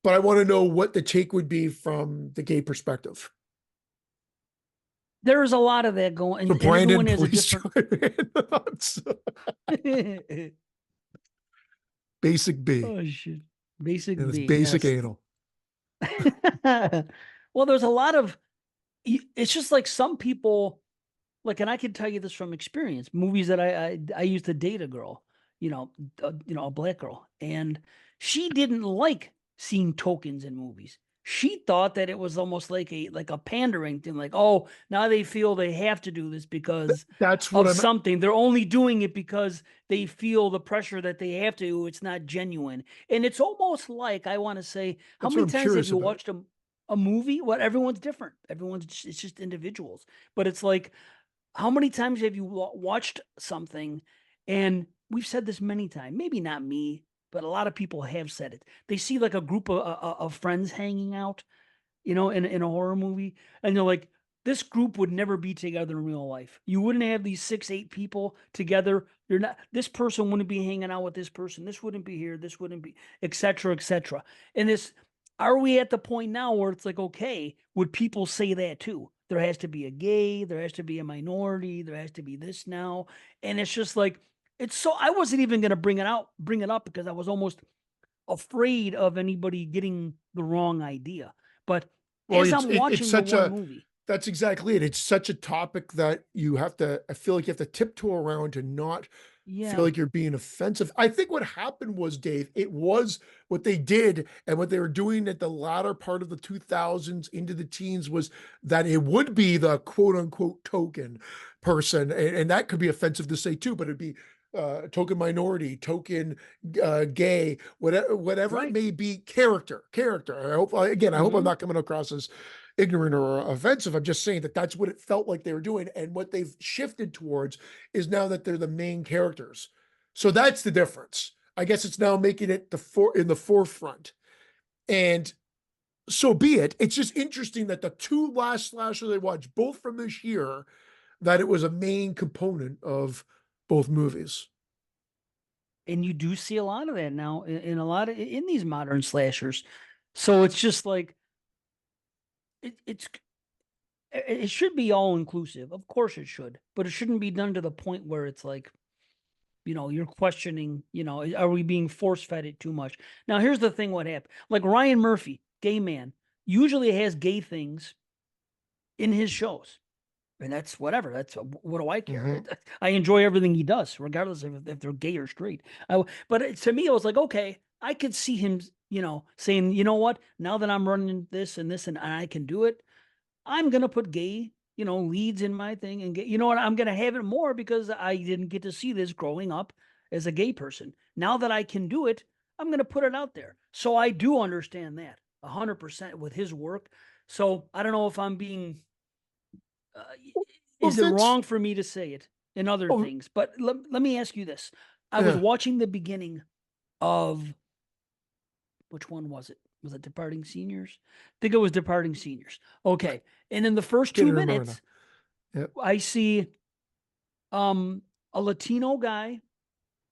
B: But I want to know what the take would be from the gay perspective.
A: There is a lot of that going,
B: So
A: and
B: Brandon,
A: everyone has a
B: please
A: different.
B: chime in. Basic B,
A: Oh shit. Basic
B: and it's
A: B,
B: basic
A: yes.
B: anal.
A: Well, there's a lot of it's just like some people like, and I can tell you this from experience. Movies that I used to date a girl, a black girl, and she didn't like seeing tokens in movies. She thought that it was almost like a pandering thing, like, oh, now they feel they have to do this because
B: That's what
A: of
B: I'm.
A: something. They're only doing it because they feel the pressure that they have to. It's not genuine. And it's almost like I want to say, how
B: That's what
A: many
B: I'm
A: times have
B: curious
A: you
B: about.
A: watched a movie? What everyone's different. It's just individuals. But it's like how many times have you watched something and we've said this many times, maybe not me, but a lot of people have said it. They see like a group of friends hanging out, in a horror movie, and they're like, this group would never be together in real life. You wouldn't have these 6, 8 people together. You're not, this person wouldn't be hanging out with this person. This wouldn't be here. This wouldn't be, etc., etc. And are we at the point now where it's like, okay, would people say that too? There has to be a gay, there has to be a minority, there has to be this now. And it's just like, I wasn't even going to bring it up because I was almost afraid of anybody getting the wrong idea. But
B: Well,
A: as I'm
B: it's
A: watching the
B: such
A: one
B: a.
A: movie,
B: That's exactly it. It's such a topic that you have to. I feel like you have to tiptoe around to not feel
A: Yeah.
B: like you're being offensive. I think what happened was, Dave, it was what they did and what they were doing at the latter part of the 2000s into the teens was that it would be the quote unquote token person. And that could be offensive to say too, but it'd be token minority, token gay, whatever it
A: Right.
B: may be, character. I hope I'm
A: Hmm.
B: not coming across as ignorant or offensive. I'm just saying that that's what it felt like they were doing. And what they've shifted towards is now that they're the main characters. So that's the difference. I guess it's now making it in the forefront. And so be it. It's just interesting that the two last slashers I watched, both from this year, that it was a main component of both movies.
A: And you do see a lot of that now in a lot of in these modern slashers. So it's just like it's it should be all inclusive. Of course it should, but it shouldn't be done to the point where it's like, you're questioning, are we being force fed it too much? Now, here's the thing what happened. Like Ryan Murphy, gay man, usually has gay things in his shows. And that's whatever. That's what do I care?
B: Mhm.
A: I enjoy everything he does, regardless of if they're gay or straight. But to me, it was like, okay, I could see him, saying, you know what? Now that I'm running this and this and I can do it, I'm gonna put gay, leads in my thing and get, you know what? I'm gonna have it more because I didn't get to see this growing up as a gay person. Now that I can do it, I'm gonna put it out there. So I do understand that 100% with his work. So I don't know if I'm being uh,
B: Well,
A: is it
B: Vince,
A: wrong for me to say it in other
B: oh,
A: things? But let me ask you this. I was
B: yeah,
A: watching the beginning of which one was it? Was it Departing Seniors? I think it was Departing Seniors. Okay. And in the first
B: can't
A: two
B: even remember now.
A: minutes,
B: Yep.
A: I see um a Latino guy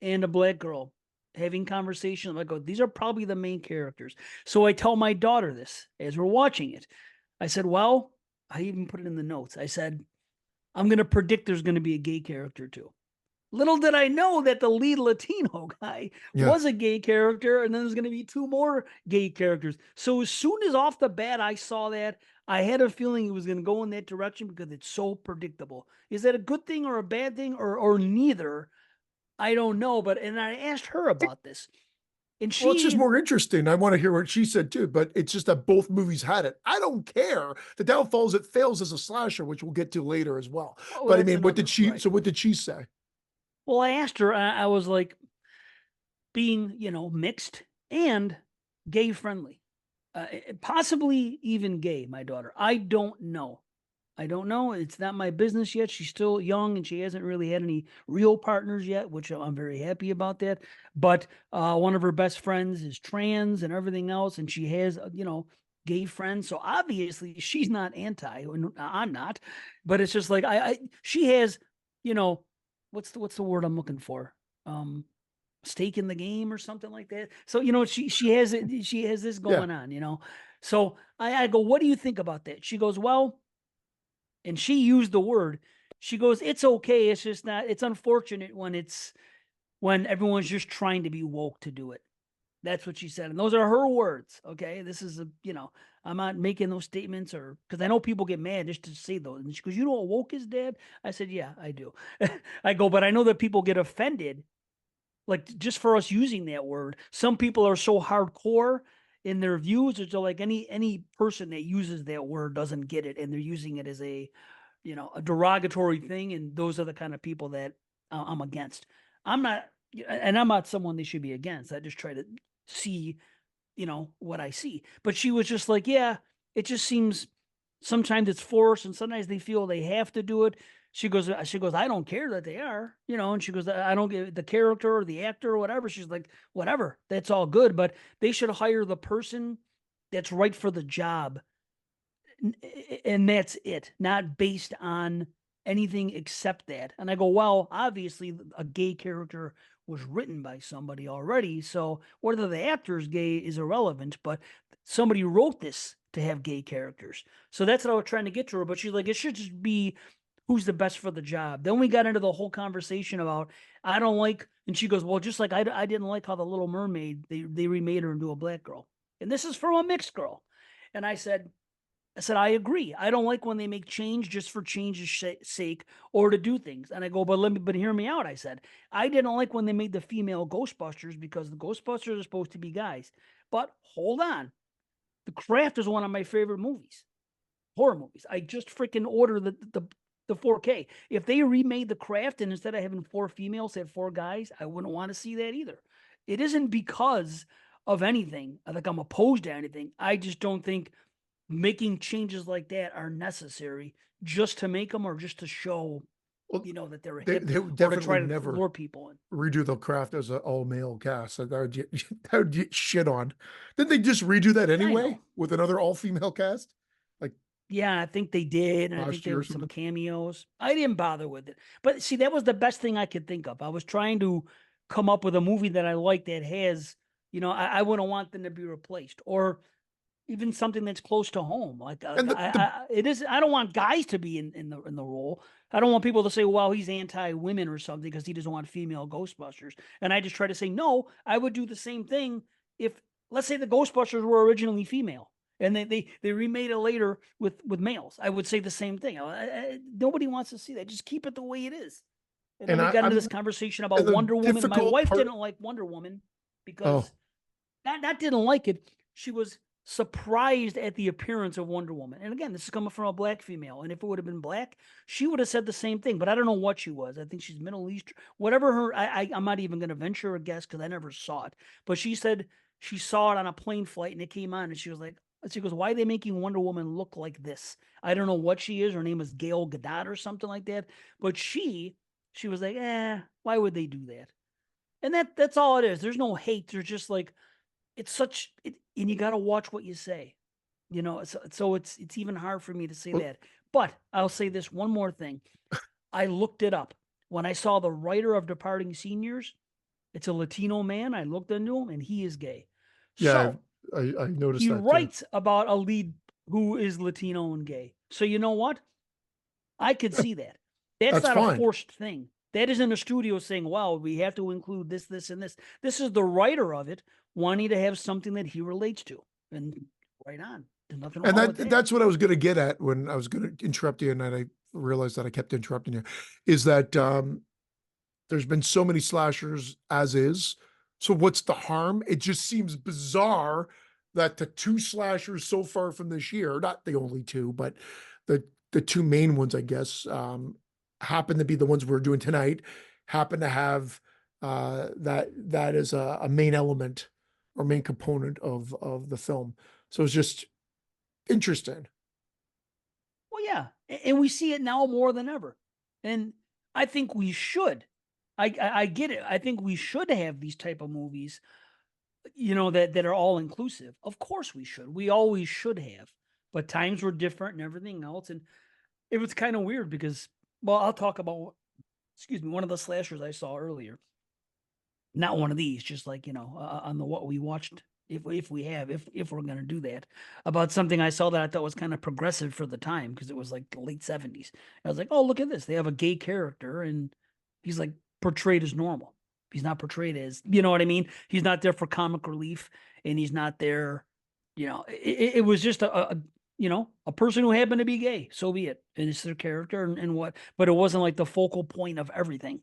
A: and a black girl having conversation. I go, these are probably the main characters. So I tell my daughter this as we're watching it. I said, well, I even put it in the notes. I said, I'm going to predict there's going to be a gay character too. Little did I know that the lead Latino guy
B: Yeah.
A: was a gay character, and then there's going to be two more gay characters. So as soon as off the bat I saw that, I had a feeling it was going to go in that direction because it's so predictable. Is that a good thing or a bad thing or neither? I don't know. But and I asked her about this, and
B: Well, it's just
A: she,
B: more interesting. I want to hear what she said too, but it's just that both movies had it. I don't care. The downfall is it fails as a slasher, which we'll get to later as well.
A: oh,
B: But I
A: that's
B: mean,
A: another right.
B: what did she say?
A: Well, I asked her. I was like being mixed and gay friendly. Possibly even gay, my daughter. I don't know. I don't know. It's not my business yet. She's still young and she hasn't really had any real partners yet, which I'm very happy about that. But one of her best friends is trans and everything else, and she has, gay friends. So obviously she's not anti, and I'm not. But it's just like she has, you know, what's the word I'm looking for? Um, stake in the game or something like that. So she has it. She has this
B: Yeah.
A: going on. So I go, what do you think about that? She goes, well, and she used the word. She goes, it's okay. It's just not. It's unfortunate when everyone's just trying to be woke to do it. That's what she said, and those are her words. Okay, this is I'm not making those statements or because I know people get mad just to say those. And she goes, "You know what woke is, Dad?" I said, "Yeah, I do." I go, but I know that people get offended like just for us using that word. Some people are so hardcore in their views, it's like any person that uses that word doesn't get it, and they're using it as a derogatory thing, and those are the kind of people that I'm against. I'm not, and I'm not someone they should be against. I just try to see what I see. But she was just like, yeah, it just seems sometimes it's forced and sometimes they feel they have to do it. She goes, I don't care that they are, and she goes, I don't get the character or the actor or whatever. She's like, whatever, that's all good, but they should hire the person that's right for the job. And that's it, not based on anything except that. And I go, well, obviously a gay character was written by somebody already. So whether the actor's gay is irrelevant, but somebody wrote this to have gay characters. So that's what I was trying to get to her. But she's like, it should just be who's the best for the job. Then we got into the whole conversation about, I don't like, and she goes, well, just like I didn't like how the Little Mermaid, they remade her into a black girl. And this is from a mixed girl. And I said, I said, I agree. I don't like when they make change just for change's sake or to do things. And I go, but hear me out. I said, I didn't like when they made the female Ghostbusters because the Ghostbusters are supposed to be guys. But hold on. The Craft is one of my favorite movies, horror movies. I just freaking ordered the 4K. If they remade The Craft and instead of having 4 females, had 4 guys, I wouldn't want to see that either. It isn't because of anything. Like I'm opposed to anything. I just don't think making changes like that are necessary just to make them or just to show,
B: Well,
A: that they're
B: they
A: hip
B: they would
A: or to
B: definitely
A: try to
B: never
A: lure people in.
B: redo the Craft as an all male cast. So that would get, that would get shit on. Didn't they just redo that
A: Yeah, I know.
B: anyway with another all female cast, like
A: Yeah, I think they did, and I think
B: last
A: there
B: year or
A: were some
B: something?
A: cameos. I didn't bother with it. But see, that was the best thing I could think of. I was trying to come up with a movie that I like that has, I wouldn't want them to be replaced. Or even something that's close to home. Like
B: And the
A: it is. I don't want guys to be in the role. I don't want people to say, "Well, he's anti-women or something because he doesn't want female Ghostbusters." And I just try to say, no, I would do the same thing if, let's say, the Ghostbusters were originally female and they remade it later with males. I would say the same thing. Nobody wants to see that. Just keep it the way it is. And then
B: and
A: we got into
B: I'm
A: this conversation
B: and
A: about
B: the
A: Wonder Woman. My
B: difficult
A: wife
B: part.
A: didn't like Wonder Woman
B: Oh,
A: because not didn't like it. She was surprised at the appearance of Wonder Woman. And again, this is coming from a black female. And if it would have been black, she would have said the same thing. But I don't know what she was. I think she's Middle East, whatever her. I'm not even going to venture a guess because I never saw it. But she said she saw it on a plane flight and it came on, and she was like, she goes, "Why are they making Wonder Woman look like this?" I don't know what she is. Her name is Gail Gadot or something like that. But she was like, why would they do that? And that's all it is. There's no hate. There's just like, and you got to watch what you say, so it's even hard for me to say
B: well,
A: that. But I'll say this one more thing. I looked it up when I saw the writer of Departing Seniors. It's a Latino man. I looked into him and he is gay.
B: yeah,
A: So
B: I noticed
A: he
B: that too.
A: writes about a lead who is Latino and gay. So you know what? I could see that. That's
B: That's
A: not a
B: fine.
A: forced thing. That isn't a studio saying, "Well, we have to include this, this, and this." This is the writer of it wanting to have something that he relates to. And right on. There's nothing
B: And
A: wrong with that.
B: that's what I was going to get at when I was going to interrupt you, and then I realized that I kept interrupting you. Is that there's been so many slashers as is. So what's the harm? It just seems bizarre that the two slashers so far from this year, not the only two, but the two main ones, I guess, happen to be the ones we're doing tonight, happen to have that is a main element or main component of the film. So it's just interesting.
A: Well, yeah. And we see it now more than ever. And I think we should. I get it. I think we should have these type of movies, that are all inclusive. Of course we should. We always should have. But times were different and everything else. And it was kind of weird because, well, I'll talk about, excuse me, one of the slashers I saw earlier. Not one of these, just like, on the what we watched, if we have, if we're gonna do that, about something I saw that I thought was kind of progressive for the time because it was like the late 70s. I was like, oh, look at this. They have a gay character and he's like portrayed as normal. He's not portrayed as, you know what I mean? He's not there for comic relief and he's not there, it was just a person who happened to be gay. So be it. And it's their character and what, but it wasn't like the focal point of everything.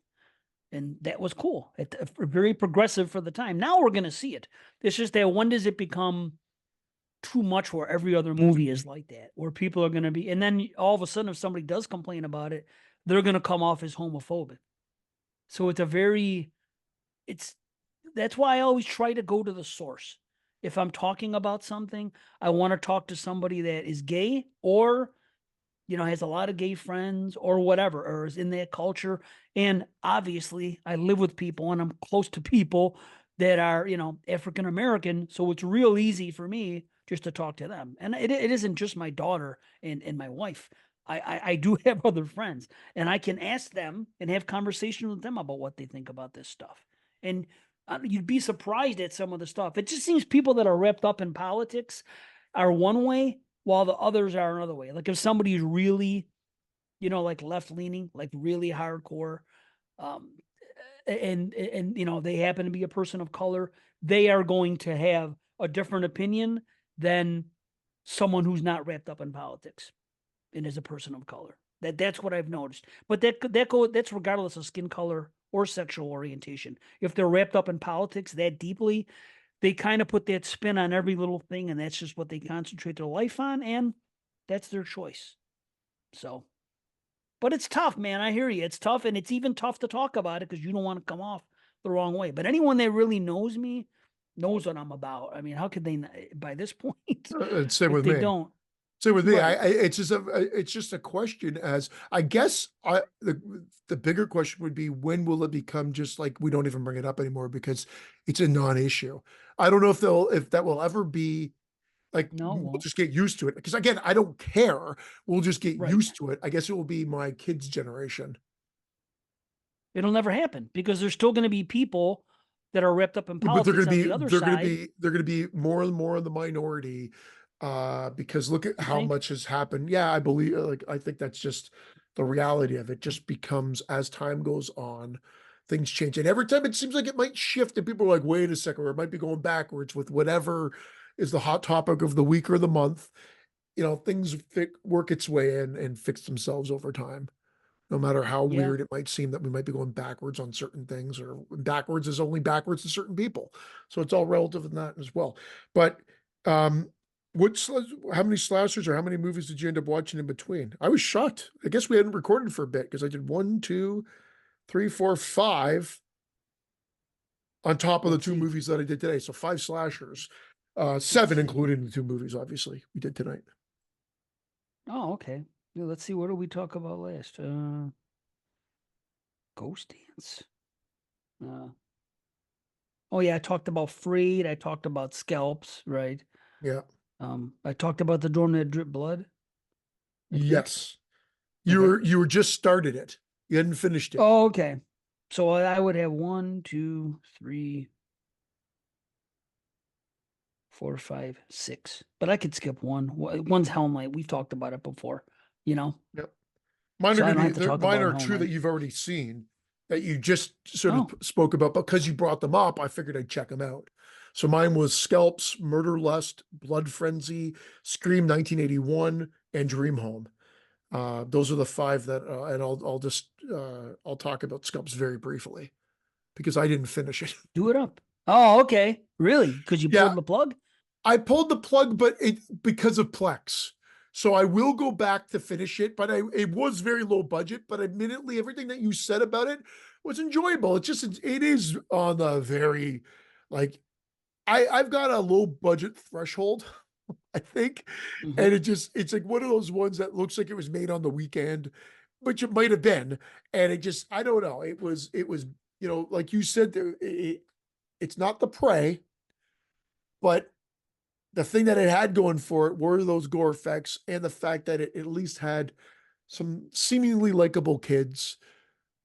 A: And that was cool. Very progressive for the time. Now we're going to see it. It's just that when does it become too much where every other movie is like that, where people are going to be, and then all of a sudden, if somebody does complain about it, they're going to come off as homophobic. So it's, that's why I always try to go to the source. If I'm talking about something, I want to talk to somebody that is gay or has a lot of gay friends or whatever, or is in that culture. And obviously, I live with people and I'm close to people that are, African American. So it's real easy for me just to talk to them. And it isn't just my daughter and my wife. I do have other friends and I can ask them and have conversations with them about what they think about this stuff. And you'd be surprised at some of the stuff. It just seems people that are wrapped up in politics are one way while the others are another way. Like if somebody's really, like left leaning, like really hardcore, um, and they happen to be a person of color, they are going to have a different opinion than someone who's not wrapped up in politics and is a person of color. That's what I've noticed. But that's regardless of skin color or sexual orientation. If they're wrapped up in politics that deeply, they kind of put that spin on every little thing, and that's just what they concentrate their life on, and that's their choice. So, but it's tough, man. I hear you. It's tough, and it's even tough to talk about it because you don't want to come off the wrong way. But anyone that really knows me knows what I'm about. I mean, how could they by this point
B: Same
A: if
B: with
A: they
B: me.
A: don't?
B: Same with me.
A: Right.
B: It's just a question as I guess the bigger question would be when will it become just like we don't even bring it up anymore because it's a non-issue. I don't know if that will ever be like
A: No, it
B: we'll
A: won't.
B: just get used to it because again I don't care. We'll just get
A: Right.
B: used to it. I guess it will be my kids' generation.
A: It'll never happen because there's still going to be people that are wrapped up in
B: But
A: politics on the other side.
B: they're gonna be more and more in the minority because look at
A: You
B: how
A: think?
B: much has happened. Yeah, I believe like I think that's just the reality of it. Just becomes as time goes on, things change. And every time it seems like it might shift, and people are like, wait a second, or it might be going backwards with whatever is the hot topic of the week or the month. You know, things work its way in and fix themselves over time no matter how
A: Yeah.
B: weird it might seem that we might be going backwards on certain things or backwards is only backwards to certain people. So it's all relative in that as well. But um how many slashers or how many movies did you end up watching in between? I was shocked. I guess we hadn't recorded for a bit because I did one, two, three, four, five on top of the
A: Let's
B: two
A: see.
B: movies that I did today. So five slashers.
A: Let's
B: Seven
A: see.
B: including the two movies, obviously, we did tonight.
A: Oh, okay. Yeah, let's see. What did we talk about last? Ghost Dance. Uh, oh yeah, I talked about Freed. I talked about Scalps, right?
B: Yeah.
A: I talked about the Dorm That Drip Blood, I think.
B: Yes.
A: Okay.
B: You were just started it. You hadn't finished it.
A: Oh, okay. So I would have 1, 2, 3, 4, 5, 6. But I could skip one. One's Helm Light. We've talked about it before, you know?
B: Yep. Mine are
A: So I
B: going
A: don't
B: to
A: have
B: be
A: to talk
B: mine
A: about
B: are
A: Helm
B: two that
A: Light.
B: you've already seen that you just sort of
A: Oh,
B: spoke about, but because you brought them up, I figured I'd check them out. So mine was Scalps, Murder Lust, Blood Frenzy, Scream 1981, and Dream Home. Those are the five that, and I'll talk about Scalps very briefly because I didn't finish it.
A: do it up. Oh, okay. Really? Because you
B: Yeah,
A: pulled the plug?
B: I pulled the plug, but it because of Plex. So I will go back to finish it, but it was very low budget. But admittedly, everything that you said about it was enjoyable. It is on the very like I've got a low budget threshold, I think,
A: Hmm.
B: and it's like one of those ones that looks like it was made on the weekend, which it might have been, and it just I don't know. It was like you said there. It's not the prey, but the thing that it had going for it were those gore effects and the fact that it at least had some seemingly likable kids,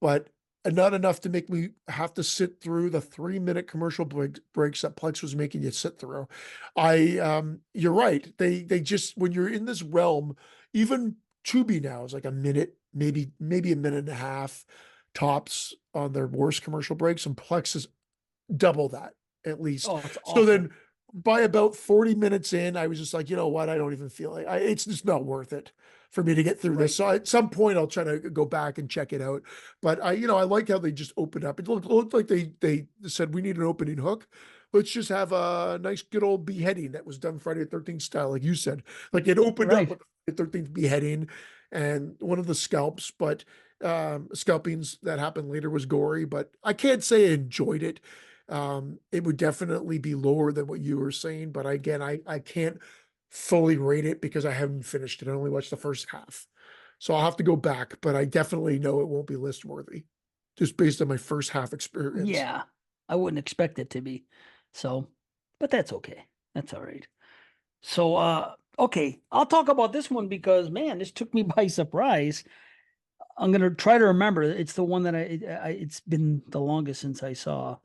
B: but not enough to make me have to sit through the 3 minute commercial breaks that Plex was making you sit through. You're right. They just when you're in this realm, even Tubi now is like a minute, maybe a minute and a half tops on their worst commercial breaks, and Plex is double that at least.
A: Oh, it's
B: So
A: awful.
B: then by about 40 minutes in, I was just like, you know what? I don't even feel like it's just not worth it for me to get through this.
A: Right.
B: So at some point I'll try to go back and check it out. But I like how they just opened up. It looked like they said we need an opening hook. Let's just have a nice good old beheading that was done Friday the 13th style, like you said. Like it opened up
A: Right.
B: with the 13th beheading and one of the scalps, but scalpings that happened later was gory, but I can't say I enjoyed it. It would definitely be lower than what you were saying, but again, I can't fully rate it because I haven't finished it. I only watched the first half. So I'll have to go back, but I definitely know it won't be list worthy just based on my first half experience.
A: Yeah. I wouldn't expect it to be. So, but that's okay. That's all right. So, okay, I'll talk about this one because man, this took me by surprise. I'm gonna try to remember. It's the one that it's been the longest since I saw.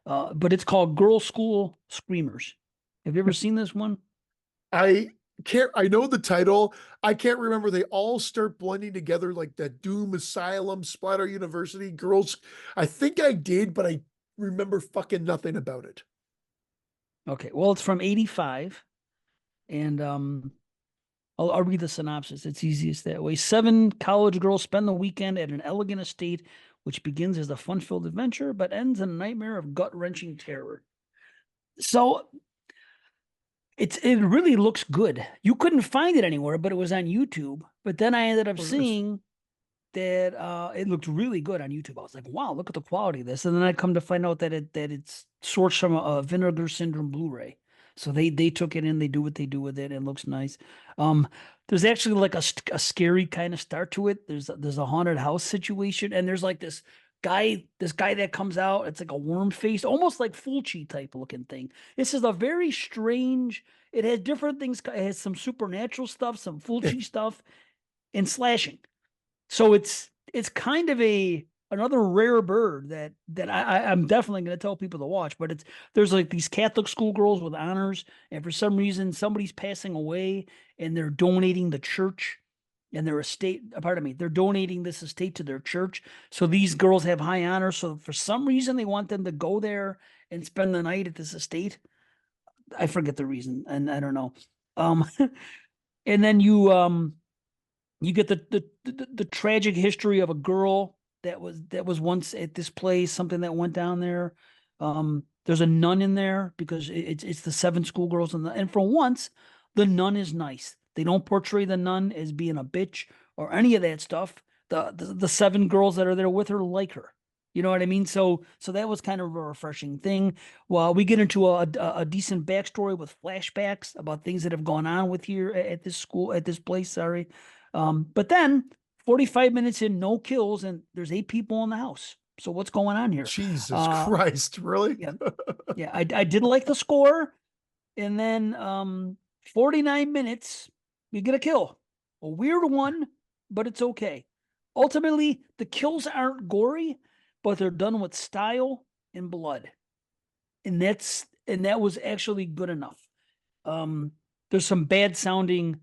A: But it's called Girl School Screamers. Have you ever seen this one?
B: I I know the title. I can't remember. They all start blending together like that Doom Asylum, Splatter University, Girls. I think I did, but I remember fucking nothing about it.
A: Okay, well, it's from '85, and I'll read the synopsis. It's easiest that way. 7 college girls spend the weekend at an elegant estate, which begins as a fun-filled adventure, but ends in a nightmare of gut-wrenching terror. So it really looks good. You couldn't find it anywhere, but it was on YouTube. But then I ended up
B: Oh, nice.
A: seeing that it looked really good on YouTube. I was like, wow, look at the quality of this. And then I come to find out that it's sourced from a Vinegar Syndrome Blu-ray. So they took it in, they do what they do with it. It looks nice. Um, there's actually like a scary kind of start to it. There's a haunted house situation, and there's like this guy that comes out. It's like a worm face, almost like Fulci type looking thing. This is a very strange. It has different things. It has some supernatural stuff, some Fulci stuff, and slashing. So it's kind of another rare bird that I'm definitely going to tell people to watch. But there's like these Catholic schoolgirls with honors, and for some reason somebody's passing away, and they're donating the church and their estate. Pardon me, they're donating this estate to their church. So these girls have high honors. So for some reason they want them to go there and spend the night at this estate. I forget the reason, and I don't know. Um, and then you get the tragic history of a girl that was once at this place, something that went down there. There's a nun in there because it's the 7 schoolgirls, and for once, the nun is nice. They don't portray the nun as being a bitch or any of that stuff. The 7 girls that are there with her like her. You know what I mean? So that was kind of a refreshing thing. Well, we get into a decent backstory with flashbacks about things that have gone on with here at this school, at this place. Sorry. But then 45 minutes in, no kills, and there's 8 people in the house. So what's going on here?
B: Jesus Christ, really?
A: Yeah, yeah. I did like the score, and then 49 minutes, you get a kill, a weird one, but it's okay. Ultimately, the kills aren't gory, but they're done with style and blood, and that was actually good enough. There's some bad sounding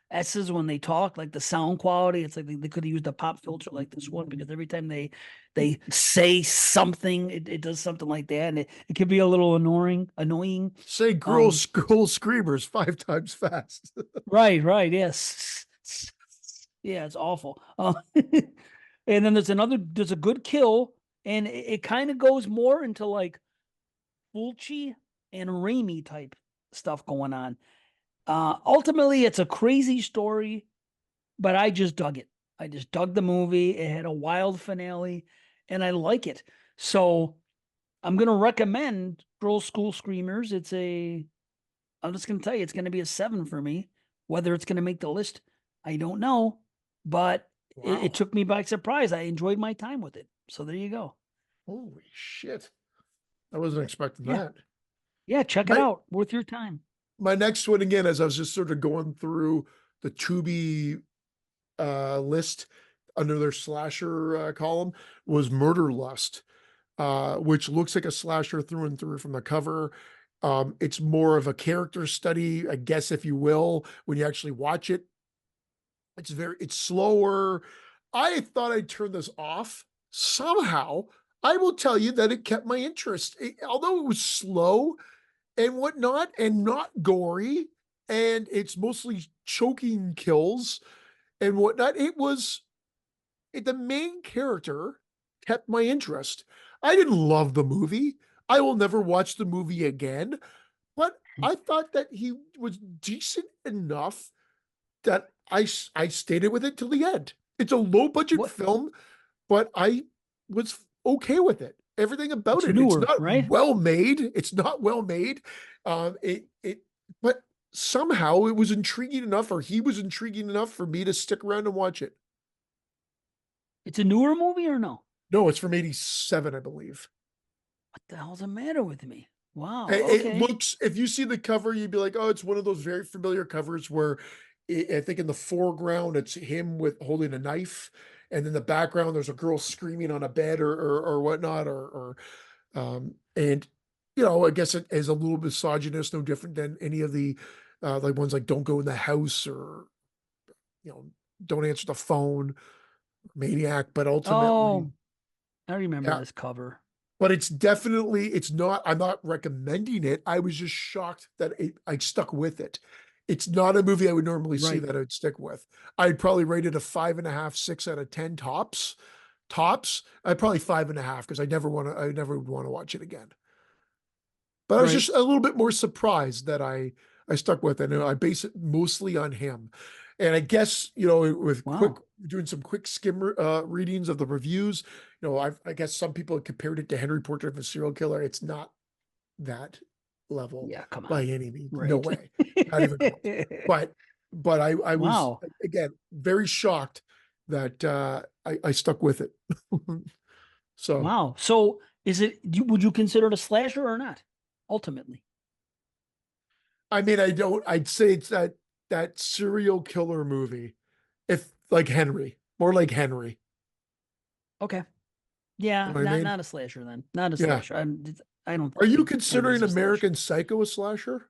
A: S's when they talk, like the sound quality. It's like they could have used a pop filter like this one, because every time they say something, it does something like that, and it can be a little annoying.
B: Say girls screamers 5 times fast.
A: Right, yes. Yeah, it's awful. And then there's a good kill, and it kind of goes more into like Fulci and Raimi type stuff going on. Ultimately, it's a crazy story, but I just dug it. I just dug the movie. It had a wild finale, and I like it. So I'm going to recommend Girls School Screamers. I'm just going to tell you, it's going to be a 7 for me. Whether it's going to make the list, I don't know, but
B: Wow.
A: it took me by surprise. I enjoyed my time with it. So there you go.
B: Holy shit. I wasn't expecting
A: Yeah.
B: that.
A: Yeah, check it out. Worth your time.
B: My next one, again, as I was just sort of going through the Tubi list under their slasher column, was Murder Lust, which looks like a slasher through and through from the cover. It's more of a character study, I guess, if you will, when you actually watch it. It's slower. I thought I'd turn this off. Somehow, I will tell you that it kept my interest. Although it was slow and whatnot, and not gory, and it's mostly choking kills and whatnot, the main character kept my interest. I didn't love the movie. I will never watch the movie again, but I thought that he was decent enough that I stayed with it till the end. It's a low budget
A: What?
B: film, but I was okay with it. Everything about
A: It's
B: it.
A: newer,
B: It's not
A: right?
B: well made. It's not well made. But somehow it was intriguing enough, or he was intriguing enough for me to stick around and watch it.
A: It's a newer movie or no?
B: No, it's from 87, I believe.
A: What the hell's the matter with me? Wow.
B: It
A: Okay.
B: looks, if you see the cover, you'd be like, oh, it's one of those very familiar covers where I think in the foreground, it's him with holding a knife. And in the background, there's a girl screaming on a bed or whatnot, and I guess it is a little misogynist, no different than any of the like ones like Don't Go in the House, or Don't Answer the Phone, Maniac. But ultimately,
A: Oh, I remember
B: yeah,
A: this cover.
B: but it's not, I'm not recommending it. I was just shocked that I stuck with it. it's not a movie I would normally see
A: Right.
B: that I'd stick with. I'd probably rate it a 5.5, 6 out of 10 tops. Tops. I'd probably 5.5 because I never would want to watch it again. But I was
A: Right.
B: just a little bit more surprised that I stuck with it. And I base it mostly on him. And I guess, with
A: Wow.
B: doing some quick skim readings of the reviews, I guess some people have compared it to Henry Portrait of a Serial Killer. It's not that level
A: Yeah, come
B: by
A: on.
B: any means. No
A: Right.
B: way. Not even close. But I was
A: Wow.
B: again very shocked that I stuck with it. So
A: Wow. So would you consider it a slasher or not? Ultimately.
B: I mean I'd say it's that serial killer movie. If like Henry, more like Henry.
A: Okay.
B: You
A: Yeah,
B: know what I mean?
A: not a slasher then. Not a
B: Yeah.
A: slasher. I don't
B: Are you
A: think Henry's
B: considering
A: a slasher.
B: American Psycho a slasher?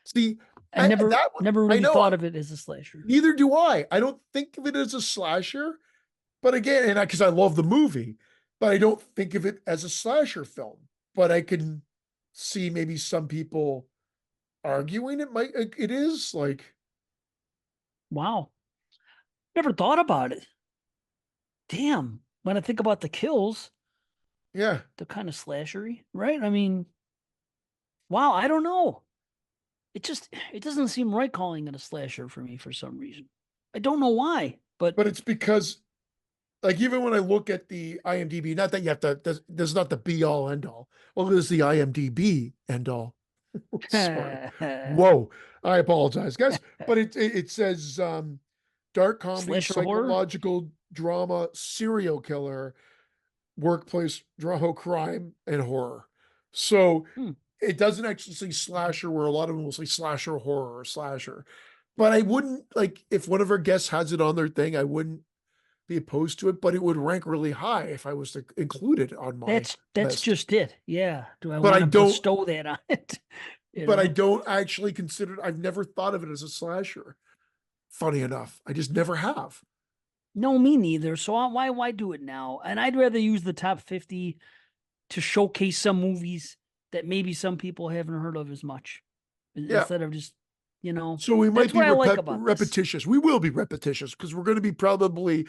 B: See,
A: I never
B: that one,
A: never
B: I
A: really
B: know
A: thought of it as a slasher.
B: neither do I. I don't think of it as a slasher. But again, and because I love the movie, but I don't think of it as a slasher film. But I can see maybe some people arguing it is like,
A: Wow. Never thought about it. Damn. When I think about the kills,
B: yeah.
A: they're kind of slashery, right? I mean, wow, I don't know. It doesn't seem right calling it a slasher for me for some reason. I don't know why, but
B: But it's because like even when I look at the IMDb, not that you have to, there's not the be all end all. Well, there's the IMDb end all. Sorry. Whoa. I apologize, guys. But it says dark comedy,
A: slasher horror.
B: psychological drama, serial killer, workplace drama, crime, and horror. So
A: Hmm.
B: it doesn't actually say slasher, where a lot of them will say slasher horror or slasher. But I wouldn't like if one of our guests has it on their thing, I wouldn't be opposed to it, but it would rank really high if I was to include it on my
A: That's
B: list.
A: just it. Yeah. Do I
B: But
A: want
B: I
A: to
B: don't
A: bestow that on it?
B: but I don't actually consider I've never thought of it as a slasher. Funny enough, I just never have.
A: No, me neither. So why do it now? And I'd rather use the top 50 to showcase some movies that maybe some people haven't heard of as much
B: Yeah.
A: instead of just,
B: So we might
A: that's
B: be
A: what I like about this.
B: repetitious. We will be repetitious because we're going to be probably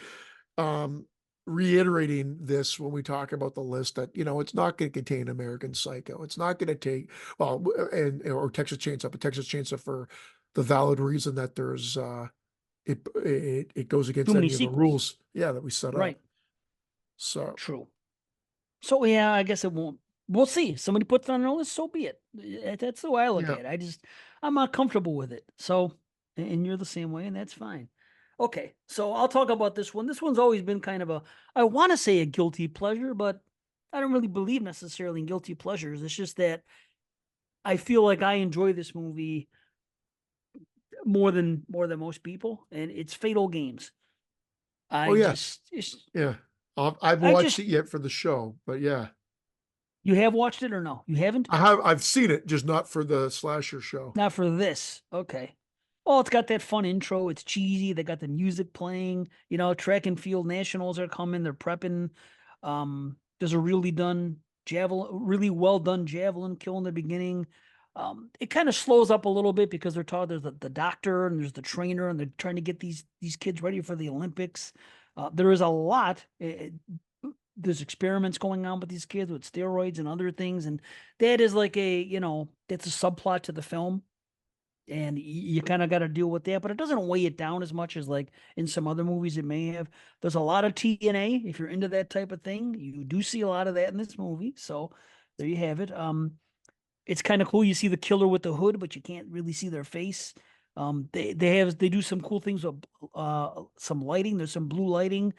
B: um, reiterating this when we talk about the list that, it's not going to contain American Psycho. It's not going to take, well, or Texas Chainsaw, but Texas Chainsaw for the valid reason that there's, it goes
A: Too
B: against
A: many
B: any of the
A: sequels.
B: rules. Yeah. That we set up.
A: Right.
B: So
A: True. So yeah, I guess it won't. We'll see. Somebody puts it on their list, so be it. That's the way I look
B: yeah.
A: at it. I'm not comfortable with it. So, and you're the same way, and that's fine. Okay, so I'll talk about this one. This one's always been kind of I want to say a guilty pleasure, but I don't really believe necessarily in guilty pleasures. It's just that I feel like I enjoy this movie more than most people, and it's Fatal Games.
B: Oh
A: I
B: yeah.
A: just, it's,
B: Yeah. I haven't
A: I
B: watched
A: just,
B: it yet for the show, but yeah,
A: you have watched it or no? You haven't?
B: I've seen it, just not for the slasher show.
A: Not for this. Okay. Well, it's got that fun intro. It's cheesy. They got the music playing. Track and field nationals are coming. They're prepping. There's a really well done javelin kill in the beginning. It kind of slows up a little bit because they're taught there's the doctor and there's the trainer and they're trying to get these kids ready for the Olympics. There is a lot. There's experiments going on with these kids with steroids and other things, and that is like that's a subplot to the film, and you kind of got to deal with that, but it doesn't weigh it down as much as like in some other movies it may have. There's a lot of TNA. If you're into that type of thing, you do see a lot of that in this movie. So there you have it. It's kind of cool. You see the killer with the hood, but you can't really see their face. They do some cool things with some lighting. There's some blue lighting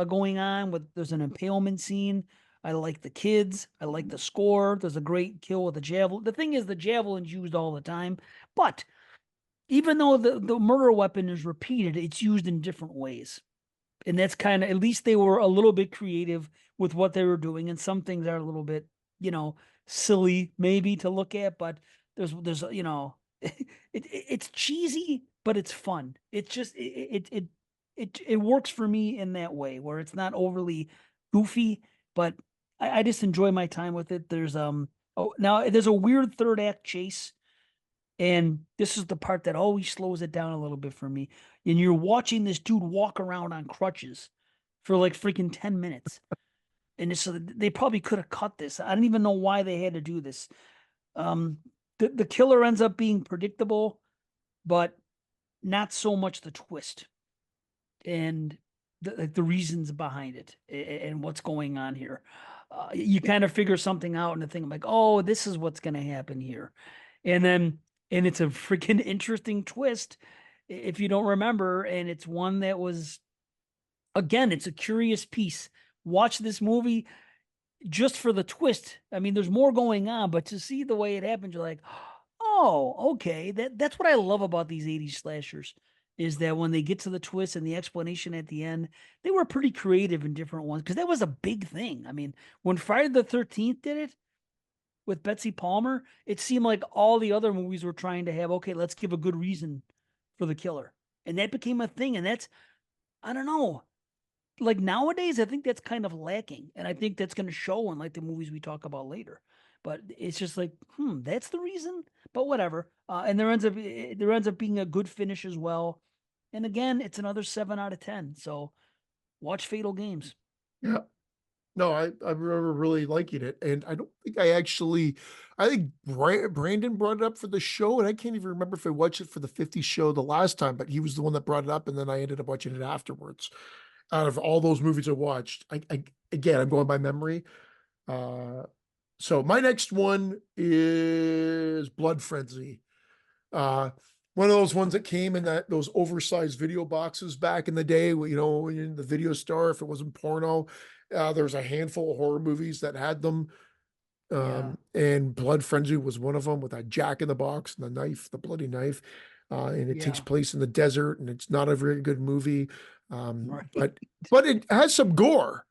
A: going on there's an impalement scene. I like the kids. I like the score. There's a great kill with the javelin. The thing is, the javelin's used all the time, but even though the murder weapon is repeated, it's used in different ways. And that's kind of, at least they were a little bit creative with what they were doing. And some things are a little bit, silly maybe to look at, but there's, it's cheesy, but it's fun. It's just, it works for me in that way where it's not overly goofy, but I just enjoy my time with it. Now there's a weird third act chase And this is the part that always slows it down a little bit for me. And you're watching this dude walk around on crutches for like freaking 10 minutes. And so they probably could have cut this. I don't even know why they had to do this. Um, the killer ends up being predictable, but not so much the twist and the reasons behind it and what's going on here. You kind of figure something out and think like, oh, this is what's going to happen here. And then, and it's a freaking interesting twist if you don't remember. And it's one that was, again, it's a curious piece. Watch this movie just for the twist. I mean, there's more going on, but to see the way it happens, you're like, oh, okay. That's what I love about these 80s slashers is that when they get to the twist and the explanation at the end, they were pretty creative in different ones because that was a big thing. I mean, when Friday the 13th did it with Betsy Palmer, it seemed like all the other movies were trying to have, okay, let's give a good reason for the killer. And that became a thing. And that's, I don't know, like nowadays, I think that's kind of lacking, and I think that's going to show in like the movies we talk about later. But it's just like, that's the reason. But whatever. And there ends up being a good finish as well. And again, it's another 7 out of 10. So watch Fatal Games.
B: Yeah. No, I remember really liking it, and I don't think I think Brandon brought it up for the show, and I can't even remember if I watched it for the 50 show the last time, but he was the one that brought it up, and then I ended up watching it afterwards. Out of all those movies I watched, again, I'm going by memory. Uh, so my next one is Blood Frenzy. Uh, One of those ones that came in those oversized video boxes back in the day, when you're in the video store, if it wasn't porno, there was a handful of horror movies that had them.
A: Yeah.
B: And Blood Frenzy was one of them with that Jack in the Box and the knife, the bloody knife. And it takes
A: Yeah.
B: place in the desert, and it's not a very good movie.
A: Right.
B: But it has some gore.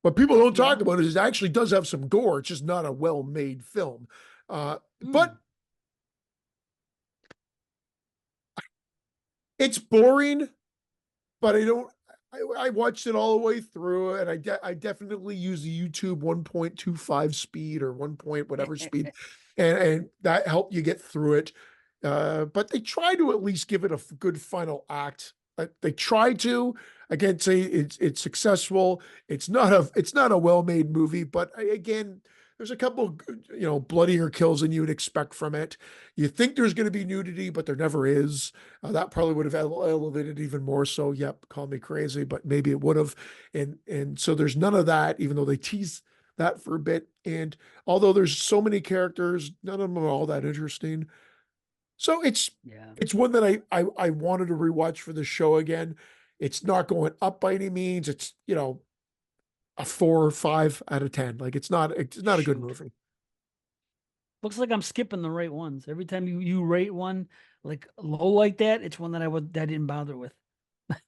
B: What people don't talk
A: Yeah.
B: about is it actually does have some gore. It's just not a well-made film. But
A: Mm.
B: it's boring, but I watched it all the way through, and I definitely use the YouTube 1.25 speed or 1 point whatever speed, and that helped you get through it. But they try to at least give it a good final act. They try to. I can't say it's successful. It's not a well-made movie, but again, there's a couple, bloodier kills than you would expect from it. You think there's going to be nudity, but there never is. That probably would have elevated even more. So, yep, call me crazy, but maybe it would have. And so there's none of that, even though they tease that for a bit. And although there's so many characters, none of them are all that interesting. So
A: Yeah.
B: it's one that I wanted to rewatch for the show again. It's not going up by any means. It's a 4 or 5 out of 10. Like it's not a good
A: Shoot.
B: movie.
A: Looks like I'm skipping the right ones. Every time you rate one like low like that, it's one that I didn't bother with.